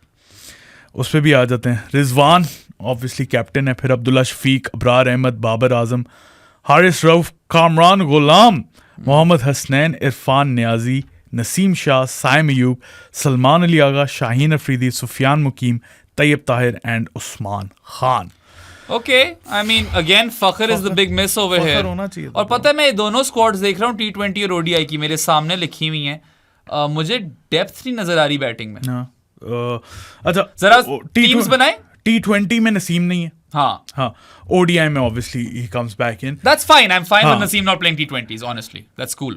उस पर भी आ जाते हैं. रिजवान ऑब्वियसली कैप्टन है, फिर Abdullah Shafique, Abrar Ahmed, Babar Azam, Haris Rauf, Kamran Ghulam, Mohammad Hasnain, Irfan Niazi, Naseem Shah, Saim Ayub, Salman Ali Agha, Shaheen Afridi, Sufiyan Muqeem, Tayyab Tahir and Usman Khan. Okay, I mean again Fakhar is the big miss over Fakhar here. होना चाहिए था और पता है मैं ये दोनों स्क्वाड्स देख रहा हूँ T20 और ODI की, मेरे सामने लिखी हुई हैं। मुझे डेप्थ नहीं नजर आ रही बैटिंग में। हाँ, अच्छा जरा टीम्स बनाए। T20 में नसीम नहीं है। हाँ, हाँ, ODI में obviously he comes back in. that's fine. I'm fine with हाँ. Naseem not playing T20s. Honestly, that's cool.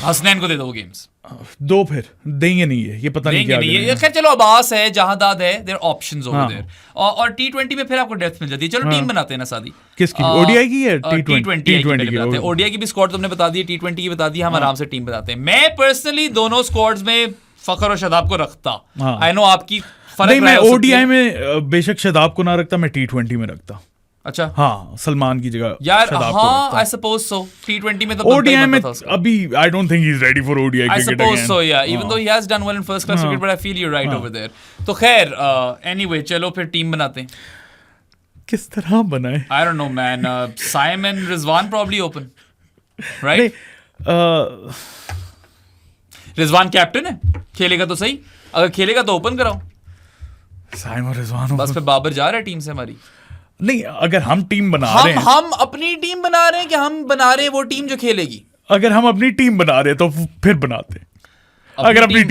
Hasnain को दे दो वो गेम्स। दो फिर देंगे नहीं है, ये पता नहीं देंगे क्या नहीं करेंगे। ये खैर चलो अब्बास है, जहादाद है, देयर ऑप्शंस ओवर हाँ. देयर। और T20 में फिर आपको डेप्थ मिल जाती है। चलो टीम बनाते हैं ना सादी। किसकी? ODI की है T20 की बनाते हैं। ODI की भी स्क्वाड तुमने बता दी, T20 की बता दी, हम आराम से टीम बनाते हैं। मैं पर्सनली दोनों स्क्वाड्स में फखर और शादाब को रखता। आई नो आपकी फर्क नहीं, मैं ODI में बेशक शादाब को ना रखता, मैं T20 में रखता। अच्छा, हाँ, सलमान की जगह यार शादाब को हाँ, रखता। I suppose so. T20 में तो ODI में अभी I don't think he is ready for ODI I cricket suppose again. so, yeah. Even though he has done well in first class cricket, but I feel you're right over there. तो खैर, anyway, चलो फिर team बनाते हैं। किस तरह बनाए? I don't know, man. Saim and Rizwan probably open, right? नहीं, रिजवान कैप्टन है, खेलेगा तो सही। अगर खेलेगा तो ओपन कराओ। साइम और रिजवान बस फिर बाबर जा रहा है टीम से हमारी। नहीं, अगर हम टीम बना रहे हैं, हम अपनी टीम बना रहे हैं कि हम बना रहे हैं वो टीम जो खेलेगी? अगर हम अपनी टीम बना रहे हैं तो फिर बनाते हैं। अगर अपनी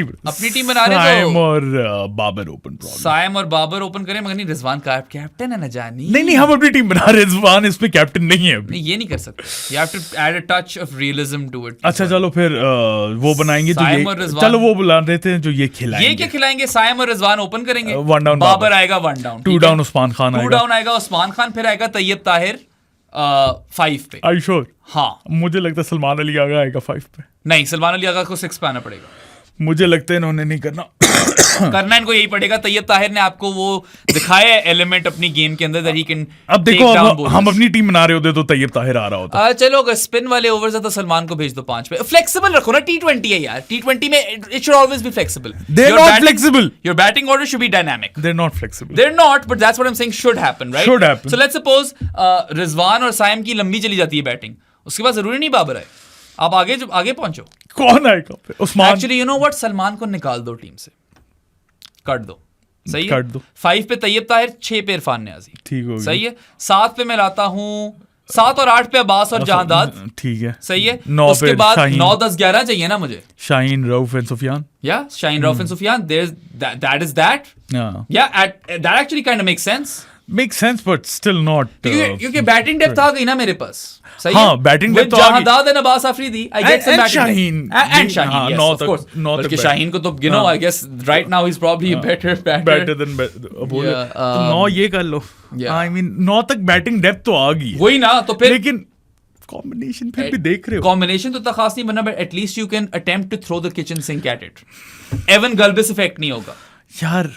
टीम बना रहे हैं तो साइम और बाबर ओपन प्रॉब्लम। साइम और बाबर ओपन करें, मगर नहीं, रिजवान का कैप्टन है ना जानी। नहीं, हम अपनी टीम बना रहे हैं, रिजवान इस पे कैप्टन नहीं है अभी। नहीं, ये नहीं कर सकते। You have to add a touch of realism to it. अच्छा चलो फिर वो बनाएंगे जो साइम और ये, रिजवान। चलो वो बुला देते हैं जो ये खिलाएंगे। ये क्या खिलाएंगे? साइम और रिजवान ओपन करेंगे, One down बाबर बाबर। आएगा 1 down, 2 down Usman Khan two आएगा। डाउन आएगा उस्मान खान, फिर आएगा तैयब ताहिर 5 पे। Are you sure? हाँ, मुझे लगता है सलमान अली आगा आएगा 5 पे। नहीं, सलमान अली आगा को 6 पे आना पड़ेगा। मुझे लगता है इन्होंने नहीं करना। करना इनको यही पड़ेगा। तैयब ताहिर ने आपको वो दिखाया है एलिमेंट अपनी गेम के अंदर that he can अब देखो, take down अब bowlers. हम अपनी टीम बना रहे होते तो तैयब ताहिर आ रहा होता। चलो अगर स्पिन वाले ओवर्स है तो सलमान को भेज दो 5 पे। फ्लेक्सिबल रखो ना, T20 है यार। T20 में it should always be flexible. They're not flexible. Your batting order should be dynamic. They're not flexible. They're not, but that's what I'm saying should happen, right? Should happen. So let's suppose Rizwan और साइम की लंबी चली जाती है batting, उसके बाद जरूरी नहीं बाबर आए, आप आगे पहुंचो। कौन आएगा फिर? Usman. Actually you know what, Salman को निकाल दो टीम से, कट दो। सही है? कट दो। 5 पे तैयब ताहिर, 6 पे इरफान नियाजी। ठीक हो गया। सही है। 7 पे मैं लाता हूँ, 7 और 8 पे अब्बास और जहादाद। ठीक है। सही है। 9 उसके पे बाद शाहीन। 9, 10, 11 चाहिए ना मुझे। शाहीन, रऊफ एंड सुफियान। या Shaheen, Rauf and Sufiyan, that is that. Yeah, that actually kind of makes sense. Makes sense, but still not. क्योंकि बैटिंग डेप्थ आ गई ना मेरे पास। सही हाँ, है? batting With depth तो आ गई। Jahandad and Abbas Afridi, I get some And batting Shaheen. depth. And Shaheen, हाँ, yes, 9 of course. तक बल्कि बैट- शाहीन को तो you know, I guess right now he's probably a better batter. Better than बोलो Yeah, तो 9 ये कर लो। yeah. I mean 9 तक बैटिंग डेप्थ तो आ गई है। वही ना, तो फिर लेकिन कॉम्बिनेशन फिर भी देख रहे हो। कॉम्बिनेशन तो इतना खास नहीं बना, but at least you can attempt to throw the kitchen sink at it. Even गल्बिस इफेक्ट नहीं होगा यार,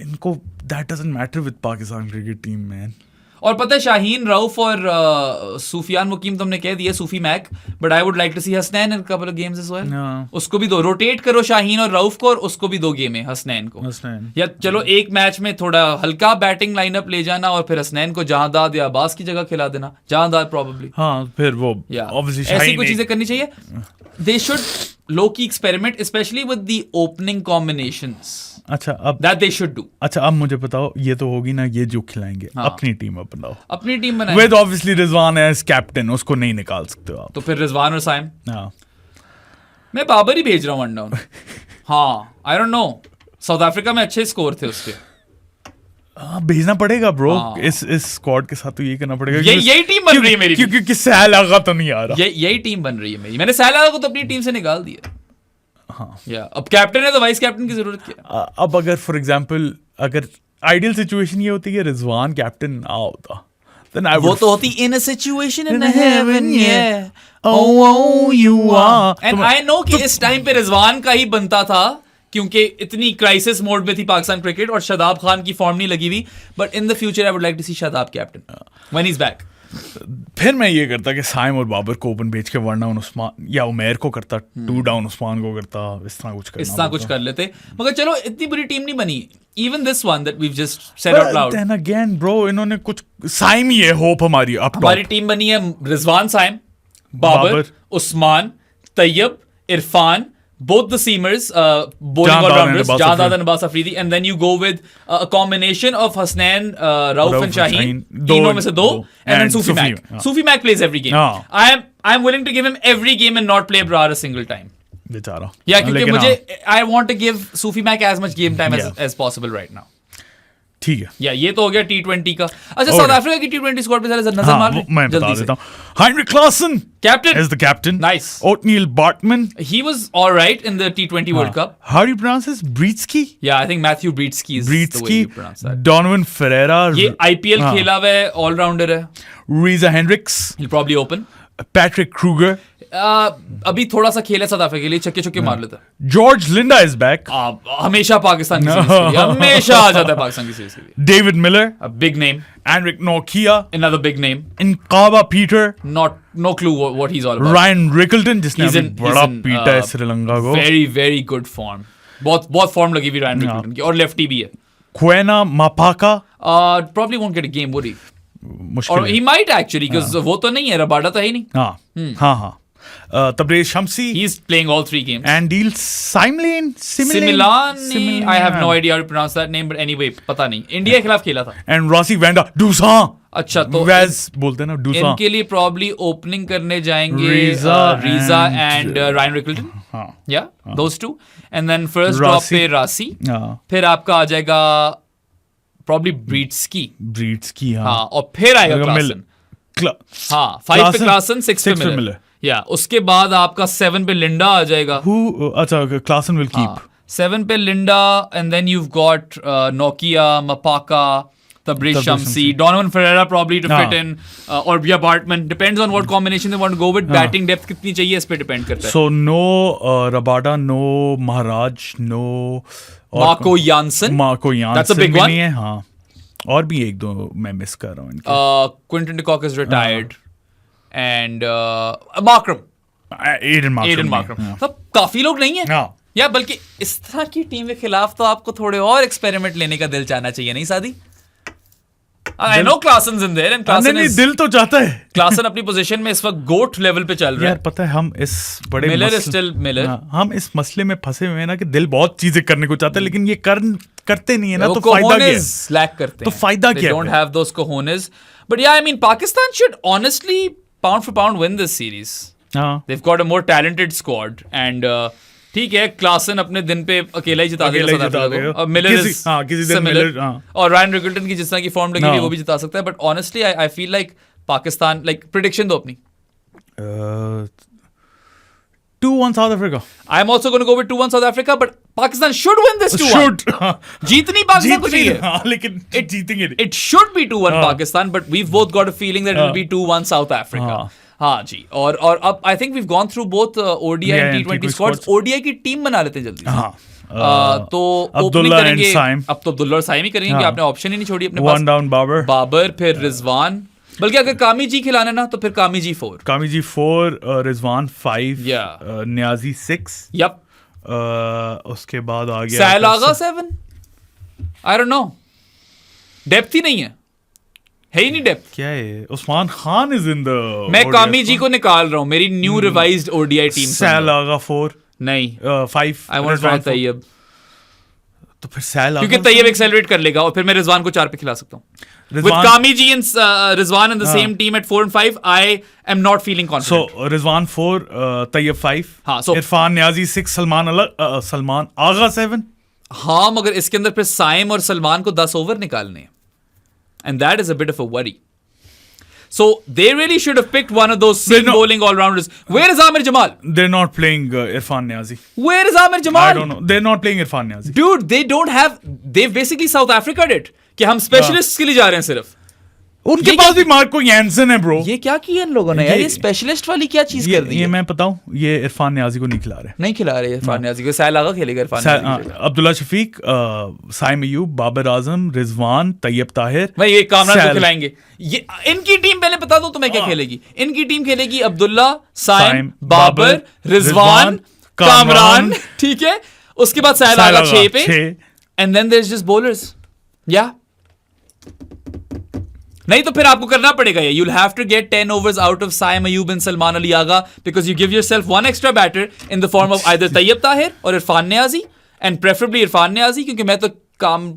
इनको that doesn't matter with Pakistan cricket team man. और पता है शाहीन, रऊफ और सुफियान वकीम तुमने कह दिया, Sufi Mak, but I would like to see Hasnain in couple of games as well. उसको भी दो, रोटेट करो शाहीन और रऊफ को, और उसको भी 2 गेम है हसनैन को। हसनैन। या चलो एक मैच में थोड़ा हल्का बैटिंग लाइनअप ले जाना, और फिर हसनैन को जहादाद या अब्बास की जगह खिला देना। जहादाद प्रोबेबली, हाँ, फिर वो obviously ऐसी शाहीन कुछ चीजें करनी चाहिए। They should low key experiment, especially with the opening combinations. अच्छा अब That they should do. अच्छा अब मुझे बताओ, ये तो होगी ना, ये जो खिलाएंगे हाँ। अपनी टीम अब बनाओ। अपनी टीम बनाए with obviously Rizwan as captain, उसको नहीं निकाल सकते हो आप। तो फिर रिजवान और साइम, हाँ, मैं बाबर ही भेज रहा हूँ 1 डाउन। हाँ, आई डोंट नो, साउथ अफ्रीका में अच्छे स्कोर थे उसके। हाँ, भेजना पड़ेगा ब्रो। हाँ। इस स्क्वाड के साथ तो ये करना पड़ेगा। यही टीम बन रही है मेरी। क्योंकि सहल आगा तो नहीं आ रहा। यही टीम बन रही है मेरी। मैंने सहला को तो अपनी टीम से निकाल दिया। हाँ, या अब कैप्टन है तो वाइस कैप्टन की जरूरत क्या? अब अगर फॉर एग्जांपल, अगर आइडियल सिचुएशन ये होती है कि रिजवान कैप्टन ना होता, then I वो would तो होती in a situation in heaven, yeah. oh you are। And I know कि इस टाइम पे रिजवान का ही बनता था, क्योंकि इतनी क्राइसिस मोड में थी पाकिस्तान क्रिकेट और शादाब खान की फॉर्म नहीं लगी हुई। But in the future I would like to see Shadab captain when he is back. फिर मैं ये करता कि साइम और बाबर को ओपन भेज के 1 डाउन उस्मान या उमेर को करता, 2 डाउन उस्मान को करता, इस तरह कुछ कर लेते। मगर चलो, इतनी बुरी टीम नहीं बनी। Even this one that we just said out loud, then again bro, इन्होंने कुछ, साइम ही है होप हमारी अप टॉप। हमारी टीम बनी है Rizwan, Saim, Babar, Usman, Tayyab, Irfan, both the seamers, bowling Jahadad all-rounders, and Abbas Jahadad Afridi. and Abbas Afridi, and then you go with a combination of Hasnain, Rauf and Shaheen, दो- तीनों में से दो, and then and Sufi Mac. हाँ. Sufi Mac plays every game. हाँ. I'm willing to give him every game and not play Abrar a single time. बेचारा. Yeah, क्योंकि लेकिन मुझे हाँ, I want to give Sufi Mac as much game time Yeah. as possible right now. ठीक है. या ये तो हो गया T20 का. अच्छा, साउथ अफ्रीका की T20 स्क्वाड पे जरा नजर हाँ, मार ले मैं बता जल्दी से. देता हूँ. Heinrich Klaassen Captain. is the captain. Nice. Othniel Bartman. He was all right in the T20 World Cup. How do you pronounce this? Britsky? Yeah, I think Matthew Britsky is the way Britsky. you pronounce that. Donovan Ferreira. ये IPL हाँ. खेला हुआ है, all-rounder है. Reza Hendricks. He'll probably open. Patrick Kruger. अभी थोड़ा सा खेला साउथ अफ्रीका के लिए, छक्के मार लेता है. George Linda is back. हमेशा पाकिस्तान की सीरीज के लिए, हमेशा आ जाता है पाकिस्तान की सीरीज के लिए. David Miller. A big name, Enric Norkia. another big name. Nkaba Peter. No clue what he's all about. Ryan Rickleton जिसने He's अभी in- बड़ा he's in, पीटा है श्रीलंका को. Very very good form. बहुत फॉर्म लगी हुई Ryan Rickleton की, और लेफ्टी भी है. Kwena Mapaka. Probably won't get a game, would he? मुश्किल Or है. he might actually, because वो तो नहीं है, रबाडा तो है ही नहीं. हाँ. Tabrez Shamsi. He's playing all 3 games. Andil Simlane. Similani, I have no idea how to pronounce that name, but anyway, पता नहीं. इंडिया के खिलाफ खेला था. And Rossi Vanda Dusan. अच्छा, तो Vaz बोलते हैं ना Dusan. इनके लिए probably opening करने जाएंगे Reza and Ryan Rickleton. हाँ. Yeah, those two. And then first drop Rasi. पे रासी. हाँ. फिर आपका आ जाएगा probably Britsky. Britsky हाँ. हाँ, और फिर आएगा क्लासन. हाँ, 5 पे क्लासन, 6 पे मिलर. या उसके बाद आपका 7 पे लिंडा आ जाएगा. अच्छा, Klaassen will keep. 7 पे Linda, and then you've got Nokia, Mapaka, Tabrez Shamsi, Donovan Ferreira probably to fit in, or Bia Bartman. Depends on what combination they want to go with. Batting depth कितनी चाहिए इस पे depend करता है. So no Rabada, no Maharaj, no Marco Jansen. That's a big भी one. नहीं है, हाँ. और भी एक दो मैं मिस कर रहा हूँ इनके. Quinton de Kock is retired. And Markram. Aiden Markram. हाँ. सब काफी लोग नहीं है. हाँ. या बल्कि इस तरह की टीम के खिलाफ तो आपको थोड़े और एक्सपेरिमेंट लेने का दिल चाहना चाहिए, नहीं सादी? I know Klaassen's in there, and Klaassen नहीं, is... दिल तो चाहता है. Klaassen अपनी पोजीशन में इस वक्त गोट लेवल पे चल रहा यार है. पता है हम इस बड़े Miller is still Miller. हम इस मसले में फंसे हुए हैं ना कि दिल बहुत चीजें करने को चाहता है लेकिन ये करते नहीं है ना, वो तो फायदा क्या है? cojones lack करते तो हैं. फायदा They क्या है don't फिर? have those cojones. But yeah, I mean, Pakistan should honestly pound for pound win this series. हाँ. They've got a more talented squad, and ठीक है, Klaassen अपने दिन पे अकेला ही जिता देगा अकेला ही साउथ जिता अफ्रीका देगा. को. और Miller किसी- is हाँ, किसी दिन similar. Miller, हाँ. और Ryan Rickleton की जिस तरह की फॉर्म लगी हुई है हाँ. वो भी जिता सकता है. But honestly, I feel like Pakistan, like prediction दो अपनी. 2-1 South Africa. I'm also going to go with 2-1 South Africa, but Pakistan should win this 2-1. Should. जीतनी Pakistan को चाहिए. हाँ, लेकिन जीतेंगे नहीं. It should be 2-1 हाँ. Pakistan, but we've both got a feeling that it'll be 2-1 South Africa. हाँ. हाँ जी. और अब I think we've gone through both ODI Yeah, and and T20 T20 squads. squads. ODI की टीम बना लेते हैं जल्दी से. हाँ. तो Abdullah opening and करेंगे. Saim. अब तो अब्दुल्ला और साइम ही करेंगे कि हाँ. आपने ऑप्शन ही नहीं छोड़ी अपने One पास. down Babar. बाबर, फिर रिजवान. बल्कि अगर कामी जी खिलाना ना तो फिर कामी जी 4. Kami ji 4, Rizwan 5, Yeah. Niazi 6. Yep. उसके बाद आ गया Sahil Agha 7. I don't know. Depth ही नहीं है. है ही नहीं डेप्थ. क्या है? Usman Khan is in the मैं कामी जी को निकाल रहा हूँ मेरी न्यू रिवाइज्ड ओडीआई टीम से. Sahil Agha 4, नहीं, 5. I want to try Tayyab, तो फिर Sahil क्योंकि Agha तैयब एक्सेलरेट कर लेगा और फिर मैं रिजवान को 4 पे खिला सकता हूँ. With Rizwan- Kami ji and Rizwan in the same team at 4 and 5, I am not feeling So confident. Rizwan 4, Tayyib 5, हाँ, so- Irfan Niazi 6, Salman Agha 7. हाँ, मगर इसके अंदर फिर साइम और सलमान को 10 ओवर निकालने हैं. And that is a bit of a worry. So they really should have picked one of those seam not- bowling all-rounders. Where is Amir Jamal? They're not playing Irfan Niazi. Where is Amir Jamal? I don't know. They're not playing Irfan Niazi. Dude, they don't have. They've basically South Africa'd it. कि हम specialist के लिए जा रहे हैं सिर्फ. उनके ये पास भी मार्को यैनसन है ब्रो. ये क्या किया इन लोगों ने यार? ये स्पेशलिस्ट वाली क्या चीज कर दी ये है? मैं बताऊं, ये इरफान नियाजी को नहीं खिला रहे. नहीं खिला रहे इरफान नियाजी को. साहिल आगा खेलेगा इरफान नियाजी की जगह. अब्दुल्ला शफीक, साइम अयूब, बाबर आजम, रिजवान, तैयब ताहिर. भाई ये कामरान को सैल. खिलाएंगे. ये इनकी टीम पहले बता दो तुम्हें क्या खेलेगी. इनकी टीम खेलेगी अब्दुल्ला, साइम, बाबर, रिजवान, कामरान. ठीक है. उसके बाद साहिल आगा 6 पे. And then there is just bowlers. या नहीं तो फिर आपको करना पड़ेगा ये. You'll have to get 10 overs out of Saim Ayub and Salman Ali Agha because you give yourself one extra batter in the form of either Tayyib Tahir or Irfan Niazi, and preferably Irfan Niazi, क्योंकि मैं तो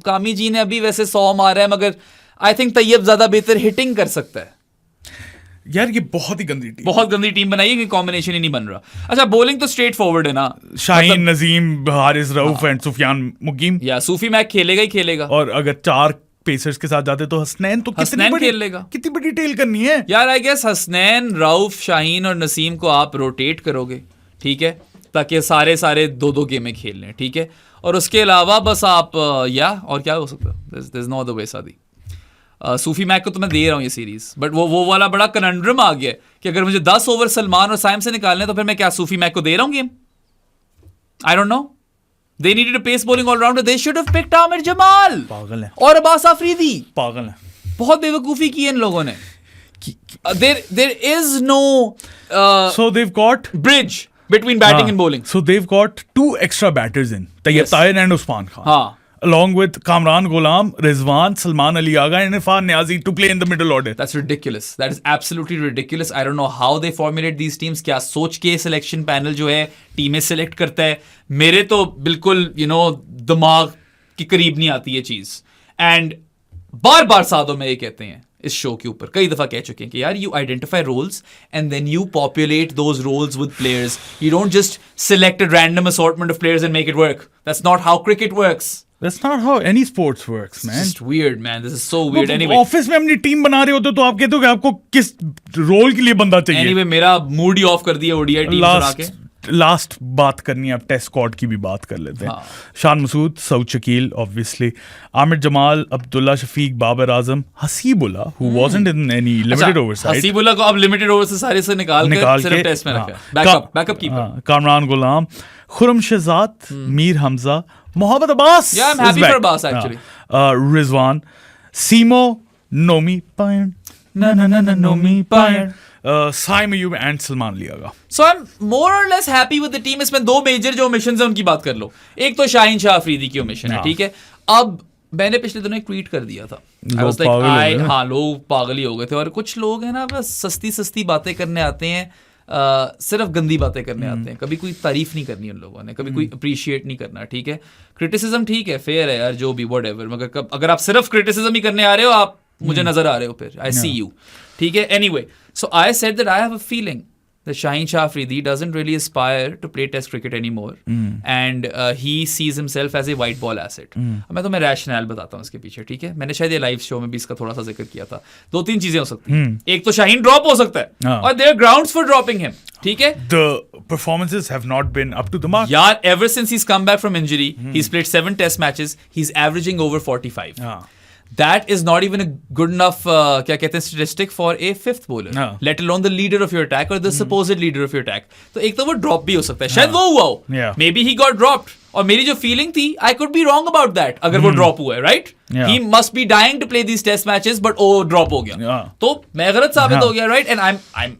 कामी जी ने अभी वैसे 100 मारा है, मगर आई थिंक तैयब ज्यादा बेहतर हिटिंग कर सकता है. यार ये बहुत ही गंदी टीम, बहुत गंदी टीम बनाई है कि कॉम्बिनेशन ही नहीं बन रहा. अच्छा, बॉलिंग तो स्ट्रेट फॉरवर्ड है ना. शाहीन नजीम, हारिस रऊफ एंड सुफियान मुकीम. या सूफी मैक खेलेगा ही खेलेगा. और अगर 4 पेसर्स के साथ जाते तो हसनैन तो खेल लेगा. कितनी बड़ी टेल करनी है यार. आई गेस हसनैन, रऊफ, शाहीन और नसीम को आप रोटेट करोगे, ठीक है, ताकि सारे 2-2 गेमें खेल लें, ठीक है. और उसके अलावा बस आप और क्या हो सकता है. There is no other way Saadi. Sufi Mac को तो मैं दे रहा हूँ ये सीरीज, बट वो वाला बड़ा कनंड्रम आ गया कि अगर मुझे 10 ओवर सलमान और साइम से निकालने तो फिर मैं क्या सूफी मैक को दे रहा हूँ game. I don't no. They needed a pace bowling all-rounder. They should have picked Amir Jamal. पागल है. और अब्बास आफरीदी. पागल है. बहुत बेवकूफी की है इन लोगों ने. There is no so they've got bridge between batting and bowling. So they've got 2 extra batters in Tayyib Tahir and Usman Khan. हाँ. Along with Kamran Ghulam, Rizwan, Salman Ali Agha and Irfan Niazi to play in the middle order. That's ridiculous. That is absolutely ridiculous. I don't know how they formulate these teams. क्या सोच के selection panel जो है टीमें select करता है. मेरे तो बिल्कुल दिमाग के करीब नहीं आती ये चीज. And बार सादों में ये कहते हैं इस शो के ऊपर, कई दफा कह चुके हैं कि यार you identify roles and then you populate those roles with players. You don't just select a random assortment of players and make it work. That's not how cricket works. That's not how any sports works, man. It's just weird, man. This is so weird. Anyway, office में अपनी team बना रहे होते तो आप कहते हो कि आपको किस रोल के लिए बंदा चाहिए. Anyway, मेरा मूड ही ऑफ कर दिया ओडीआई टीम चला के. लास्ट बात करनी है, अब टेस्ट स्क्वाड की भी बात कर लेते हैं. Shan Masood, Saud Shakeel obviously, Aamir Jamal, Abdullah Shafique, Babar Azam, Haseebullah who wasn't in any limited overs side. Haseebullah को अब लिमिटेड ओवर से सारे से निकाल के सिर्फ टेस्ट में रखा है. Backup keeper. Kamran Ghulam, Khurram Shahzad, Mir Hamza, Mohammad Abbas. Yeah, I'm happy for Abbas actually. Rizwan, Seemo, Nomi Payan, Nomi Payan, Saim Ayub and Salman Ali Agha. So I'm more or less happy with the team. इसमें 2 मेजर जो ओमिशंस हैं उनकी बात कर लो. एक तो शाहीन शाह अफरीदी की ओमिशन है, ठीक है. अब मैंने पिछले दिनों एक ट्वीट कर दिया था. लोग पागल ही हो गए थे. और कुछ लोग हैं ना, बस सस्ती बातें करने आते हैं, सिर्फ गंदी बातें करने आते हैं. कभी कोई तारीफ नहीं करनी उन लोगों ने, कभी कोई अप्रिशिएट नहीं करना, ठीक है. क्रिटिसिज्म ठीक है, फेयर है यार, जो भी व्हाटएवर, मगर अगर आप सिर्फ क्रिटिसिज्म ही करने आ रहे हो, आप मुझे नजर आ रहे हो, फिर आई सी यू, ठीक है. Anyway, so I said that I have a feeling that Shaheen Shah Afridi doesn't really aspire to play test cricket anymore, and he sees himself as a white ball asset. मैं तुम्हें rational बताता हूँ इसके पीछे, ठीक है. मैंने शायद ये लाइव शो में भी इसका थोड़ा सा जिक्र किया था. 2-3 चीजें हो सकती हैं. एक तो शाहीन ड्रॉप हो सकता है, और there are grounds for dropping him, ठीक है. The performances have not been up to the mark. यार, ever since he's come back from injury, he's played 7 test matches, he's averaging over 45. That is not even a good enough क्या कहते हैं statistic for a 5th bowler, let alone the leader of your attack or the supposed leader of your attack. तो एक तो वो drop भी हो सकता है, शायद वो हुआ हो. Maybe he got dropped. और मेरी जो feeling थी, I could be wrong about that. अगर वो drop हुआ है, right? He must be dying to play these test matches, but drop हो गया. तो मैं गलत साबित हो गया, right? And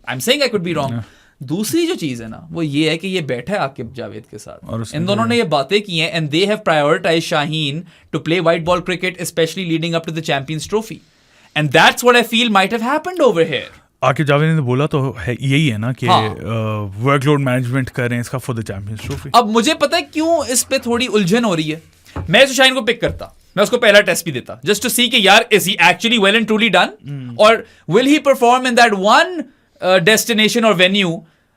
I'm saying I could be wrong. दूसरी जो चीज है ना, वो ये है कि ये बैठा है आकिब जावेद के साथ, इन दोनों ने ये बातें की हैं, and they have prioritised Shaheen to play white ball cricket, specially leading up to the Champions Trophy, and that's what I feel might have happened over here. Aqib Javed ने बोला तो है, यही है ना कि वर्कलोड मैनेजमेंट कर रहे हैं इसका फॉर द चैंपियंस ट्रॉफी. अब मुझे पता है क्यों इस पे थोड़ी उलझन हो रही है. मैं शाहीन को पिक करता, मैं उसको पहला टेस्ट भी देता, जस्ट टू सी कि यार is he actually well and truly done, और will he perform in that one destination और वेन्यू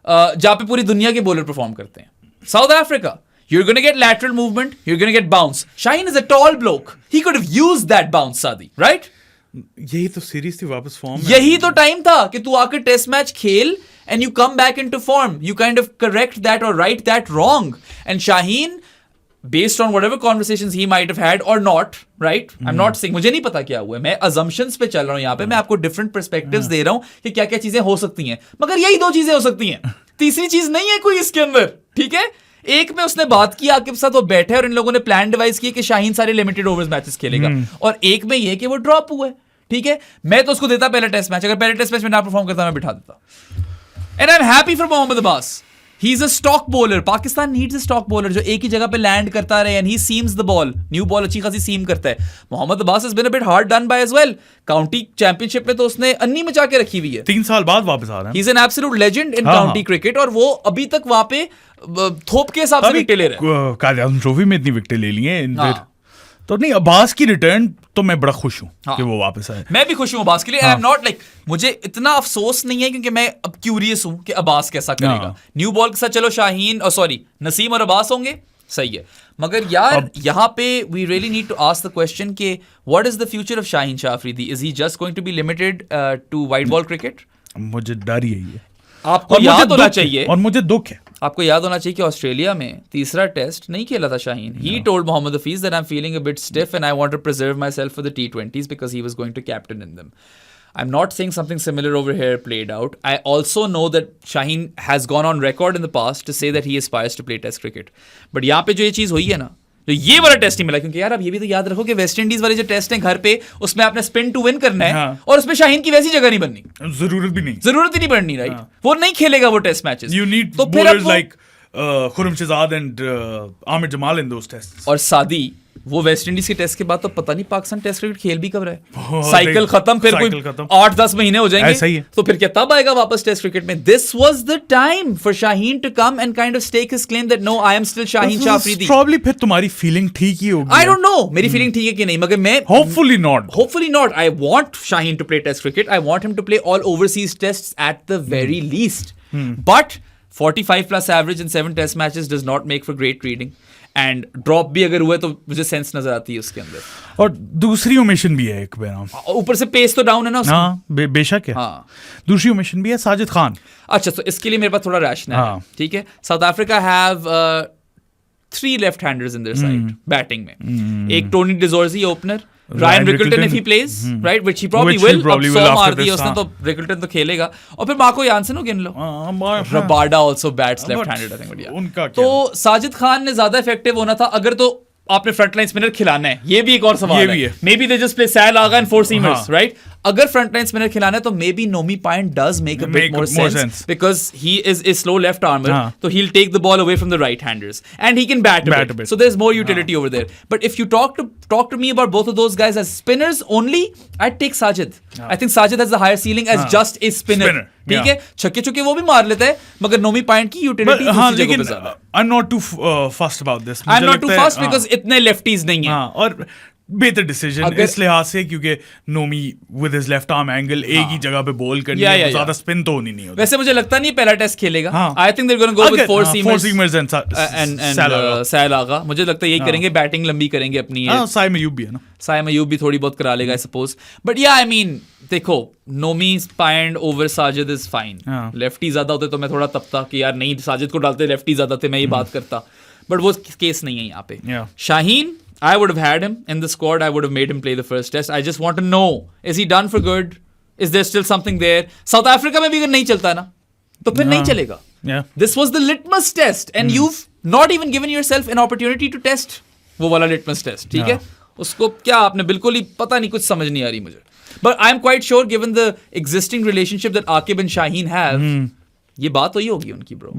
जहां पे पूरी दुनिया के बॉलर परफॉर्म करते हैं. South Africa, you're going to get lateral movement, you're going to get bounce. Shaheen is a tall bloke, he could have used that bounce, Saadi, right? यही तो सीरीज थी, वापस फॉर्म. यही तो टाइम था कि तू आकर टेस्ट मैच खेल and you come back into form, you kind of correct that or right that wrong. And Shaheen, based on whatever conversations he might have had or not, right? I'm not saying, मुझे नहीं पता क्या हुआ है, मैं assumptions पे चल रहा हूँ यहाँ पे, मैं आपको different perspectives दे रहा हूँ कि क्या क्या चीजें हो सकती हैं, मगर यही 2 चीजें हो सकती हैं, तीसरी चीज नहीं है कोई इसके अंदर, ठीक है. एक में उसने बात की आकिब साथ, वो बैठे और इन लोगों ने प्लान डिवाइस किया कि शाहीन सारे लिमिटेड ओवर्स मैचेस खेलेगा, और एक में ये कि वो ड्रॉप हुआ है, ठीक है. मैं तो उसको देता पहला टेस्ट मैच, अगर पहले टेस्ट मैच में ना परफॉर्म करता मैं बिठा देता. And I am happy for Mohammad Abbas. He is a stock bowler. Pakistan needs a stock bowler जो एक ही जगह पे लैंड करता रहे and he seams the ball. New ball अच्छी खासी सीम करता है. Mohammad Abbas has been a bit hard done by as well. County championship में तो उसने अन्नी मचा के रखी हुई है. 3 साल बाद वापस आ रहा है. He's an absolute legend in county cricket और वो अभी तक वहां पे थोप के हिसाब से विकेट ले रहे हैं. कायद-ए-आज़म ट्रॉफी में इतनी विकेट ले ली हैं. तो नहीं, अब्बास की रिटर्न तो मैं बड़ा खुश हूँ कि वो वापस आए. मैं भी खुश हूँ अब्बास के लिए. आई एम नॉट लाइक, मुझे इतना अफसोस नहीं है क्योंकि मैं अब क्यूरियस हूँ कि अब्बास कैसा करेगा. न्यू बॉल के साथ चलो शाहीन सॉरी नसीम और अब्बास होंगे, सही है. मगर यार यहाँ पे we really need to ask the question कि what is the future of Shaheen Shah Afridi? Is he just going to be limited to white ball cricket? मुझे डर यही है. आपको याद होना चाहिए, और मुझे दुख है, आपको याद होना चाहिए कि ऑस्ट्रेलिया में तीसरा टेस्ट नहीं खेला था Shaheen. He told Mohammad Hafeez that I am feeling a bit stiff and I want to preserve myself for the T20s because he was going to captain in them. I'm not saying something similar over here played out. I also know that Shaheen has gone on record in the past to say that he aspires to play test cricket. But यहाँ पे जो ये चीज़ हुई है ना, तो ये वाला टेस्ट नहीं मिला, क्योंकि यार अब ये भी तो याद रखो कि वेस्ट इंडीज वाले जो टेस्ट हैं घर पे, उसमें आपने स्पिन टू विन करना है. हाँ. और उसमें शाहीन की वैसी जगह नहीं बननी, जरूरत भी नहीं, जरूरत ही नहीं पड़नी. राइट, वो नहीं खेलेगा वो test matches. You need bowlers like Khurram Shahzad and Aamir Jamal in those tests. और सादी वो वेस्ट इंडीज के टेस्ट के बाद तो पता नहीं पाकिस्तान टेस्ट क्रिकेट खेल भी कब रहा है. साइकिल खत्म, फिर कोई 8-10 महीने हो जाएंगे. ऐसा ही है. तो फिर क्या तब आएगा वापस टेस्ट क्रिकेट में? This was the time for Shaheen to come and kind of stake his claim that no I am still Shaheen Shah Afridi. Probably फिर तुम्हारी फीलिंग ठीक ही होगी. आई डोंट नो मेरी फीलिंग ठीक है कि नहीं, मगर मैं Hopefully not. I want Shaheen to play test cricket. I want him to play all overseas tests at the very least. But 45 plus average in 7 test matches does not make for great reading. And drop भी अगर हुआ तो मुझे sense नजर आती है उसके अंदर. और दूसरी ओमिशन भी है एक बेनाम, ऊपर से पेस तो डाउन है ना उसकी. हाँ बेशक है. हाँ. दूसरी ओमिशन भी है साजिद खान. अच्छा, तो इसके लिए मेरे पास थोड़ा रैशनल है. ठीक है, South Africa have 3 left handers in their side batting में. एक Tony de Zorzi opener, Ryan Rickleton if he plays, right, which he probably will. अब 100 मार दिया उसने तो Rickleton तो खेलेगा. और फिर मार्को यानसन हो गिन लो. Rabada also bats left-handed, I think. बढ़िया. तो साजिद खान ने ज्यादा इफेक्टिव होना था अगर तो आपने फ्रंटलाइन स्पिनर खिलाना है. ये भी एक और सवाल है. Maybe they just play Sal Agha and 4 seamers, right? अगर फ्रंटलाइन स्पिनर खिलाना है तो maybe Nomi Payan does make a bit more sense because he is a slow left armer, तो he will take the ball away from the right handers and he can bat a bit, so there is more utility over there. But if you talk to me about both of those guys as spinners only, I take Sajid. I think Sajid has the higher ceiling as just a spinner. ठीक है, छक्के चुके वो भी मार लेता है, मगर नोमी पायन की यूटिलिटी दूसरी जगह पे ज्यादा. I am not too fussed about this. I am not too fussed because इतने लेफ्टीज नहीं है. और बेहतर डिसीजन इस लिहाज से क्योंकि Nomi with his left arm angle एक ही जगह पे बॉल करनी है, ज्यादा स्पिन तो होनी नहीं होती. वैसे मुझे लगता नहीं पहला टेस्ट खेलेगा. I think they are going to go with 4 seamers and Sal Agha. मुझे लगता है यही करेंगे, बैटिंग लंबी करेंगे अपनी. साइम अयूब भी है ना, साइम अयूब भी थोड़ी बहुत करा लेगा I suppose. But yeah I mean देखो, नोमी पायन over Sajid is fine. Lefty ज्यादा होते तो मैं थोड़ा तपता कि यार नहीं साजिद को डालते, लेफ्टी ज्यादा थे, मैं ये बात करता. बट वो केस नहीं है यहाँ पे. Shaheen, I would have had him in the squad. I would have made him play the first test. I just want to know, is he done for good? Is there still something there? South Africa में भी अगर नहीं चलता ना तो फिर नहीं चलेगा. This was the litmus test and you've not even given yourself an opportunity to test वो वाला litmus test. ठीक है, उसको क्या आपने बिल्कुल ही पता नहीं, कुछ समझ नहीं आ रही मुझे. But I'm quite sure given the existing relationship that Aqib and Shaheen have, ये बात तो ही होगी उनकी bro.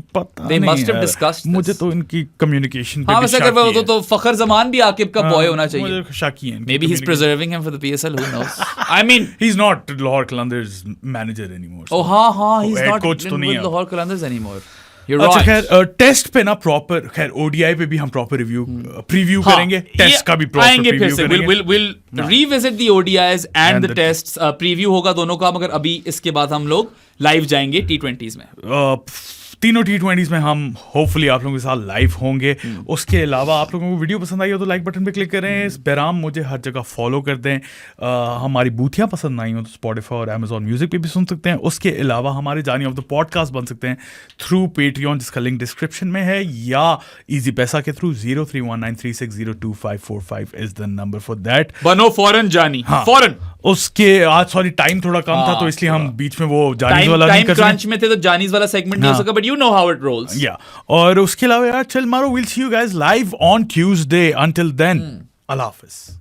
They must have discussed this. मुझे तो इनकी कम्युनिकेशन पे हाँ वैसे अगर वो तो फखर जमान भी आकिब का बॉय होना चाहिए. मुझे शाकी है. Maybe he's preserving him for the PSL, who knows? I mean, he's not Lahore Qalandars manager anymore. Oh हाँ, he's not coach तो नहीं है Lahore Qalandars anymore. You're अच्छा right. खैर टेस्ट पे ना प्रॉपर, खैर ओडीआई पे भी हम प्रॉपर रिव्यू प्रीव्यू करेंगे, टेस्ट का भी प्रॉपर प्रीव्यू करेंगे. We'll revisit the ODIs and the tests. Preview होगा दोनों का, मगर अभी इसके बाद हम लोग लाइव जाएंगे T20s में. तीनों T20s में हम होपफुली आप लोगों के साथ लाइव होंगे. उसके अलावा आप लोगों को वीडियो पसंद आई हो तो लाइक बटन पे क्लिक करें. बहराम मुझे हर जगह फॉलो कर दें. हमारी बूथियाँ पसंद आई हो तो स्पॉटिफाई और अमेजॉन म्यूजिक पे भी सुन सकते हैं. उसके अलावा हमारे जानी ऑफ द पॉडकास्ट बन सकते हैं थ्रू पेट्रियन, जिसका लिंक डिस्क्रिप्शन में है, या इजी पैसा के through 0319360255 is the number for that. बनो फॉरन जानी. फॉरन उसके आज सॉरी टाइम थोड़ा कम था तो इसलिए हम बीच में वो जानीज वाला नहीं कर क्रंच में थे तो जानीज वाला सेगमेंट नहीं हो सका. But you know how it rolls. या और उसके अलावा यार चल मारो, will see you guys live on Tuesday. Until then, अल्लाह हाफिज.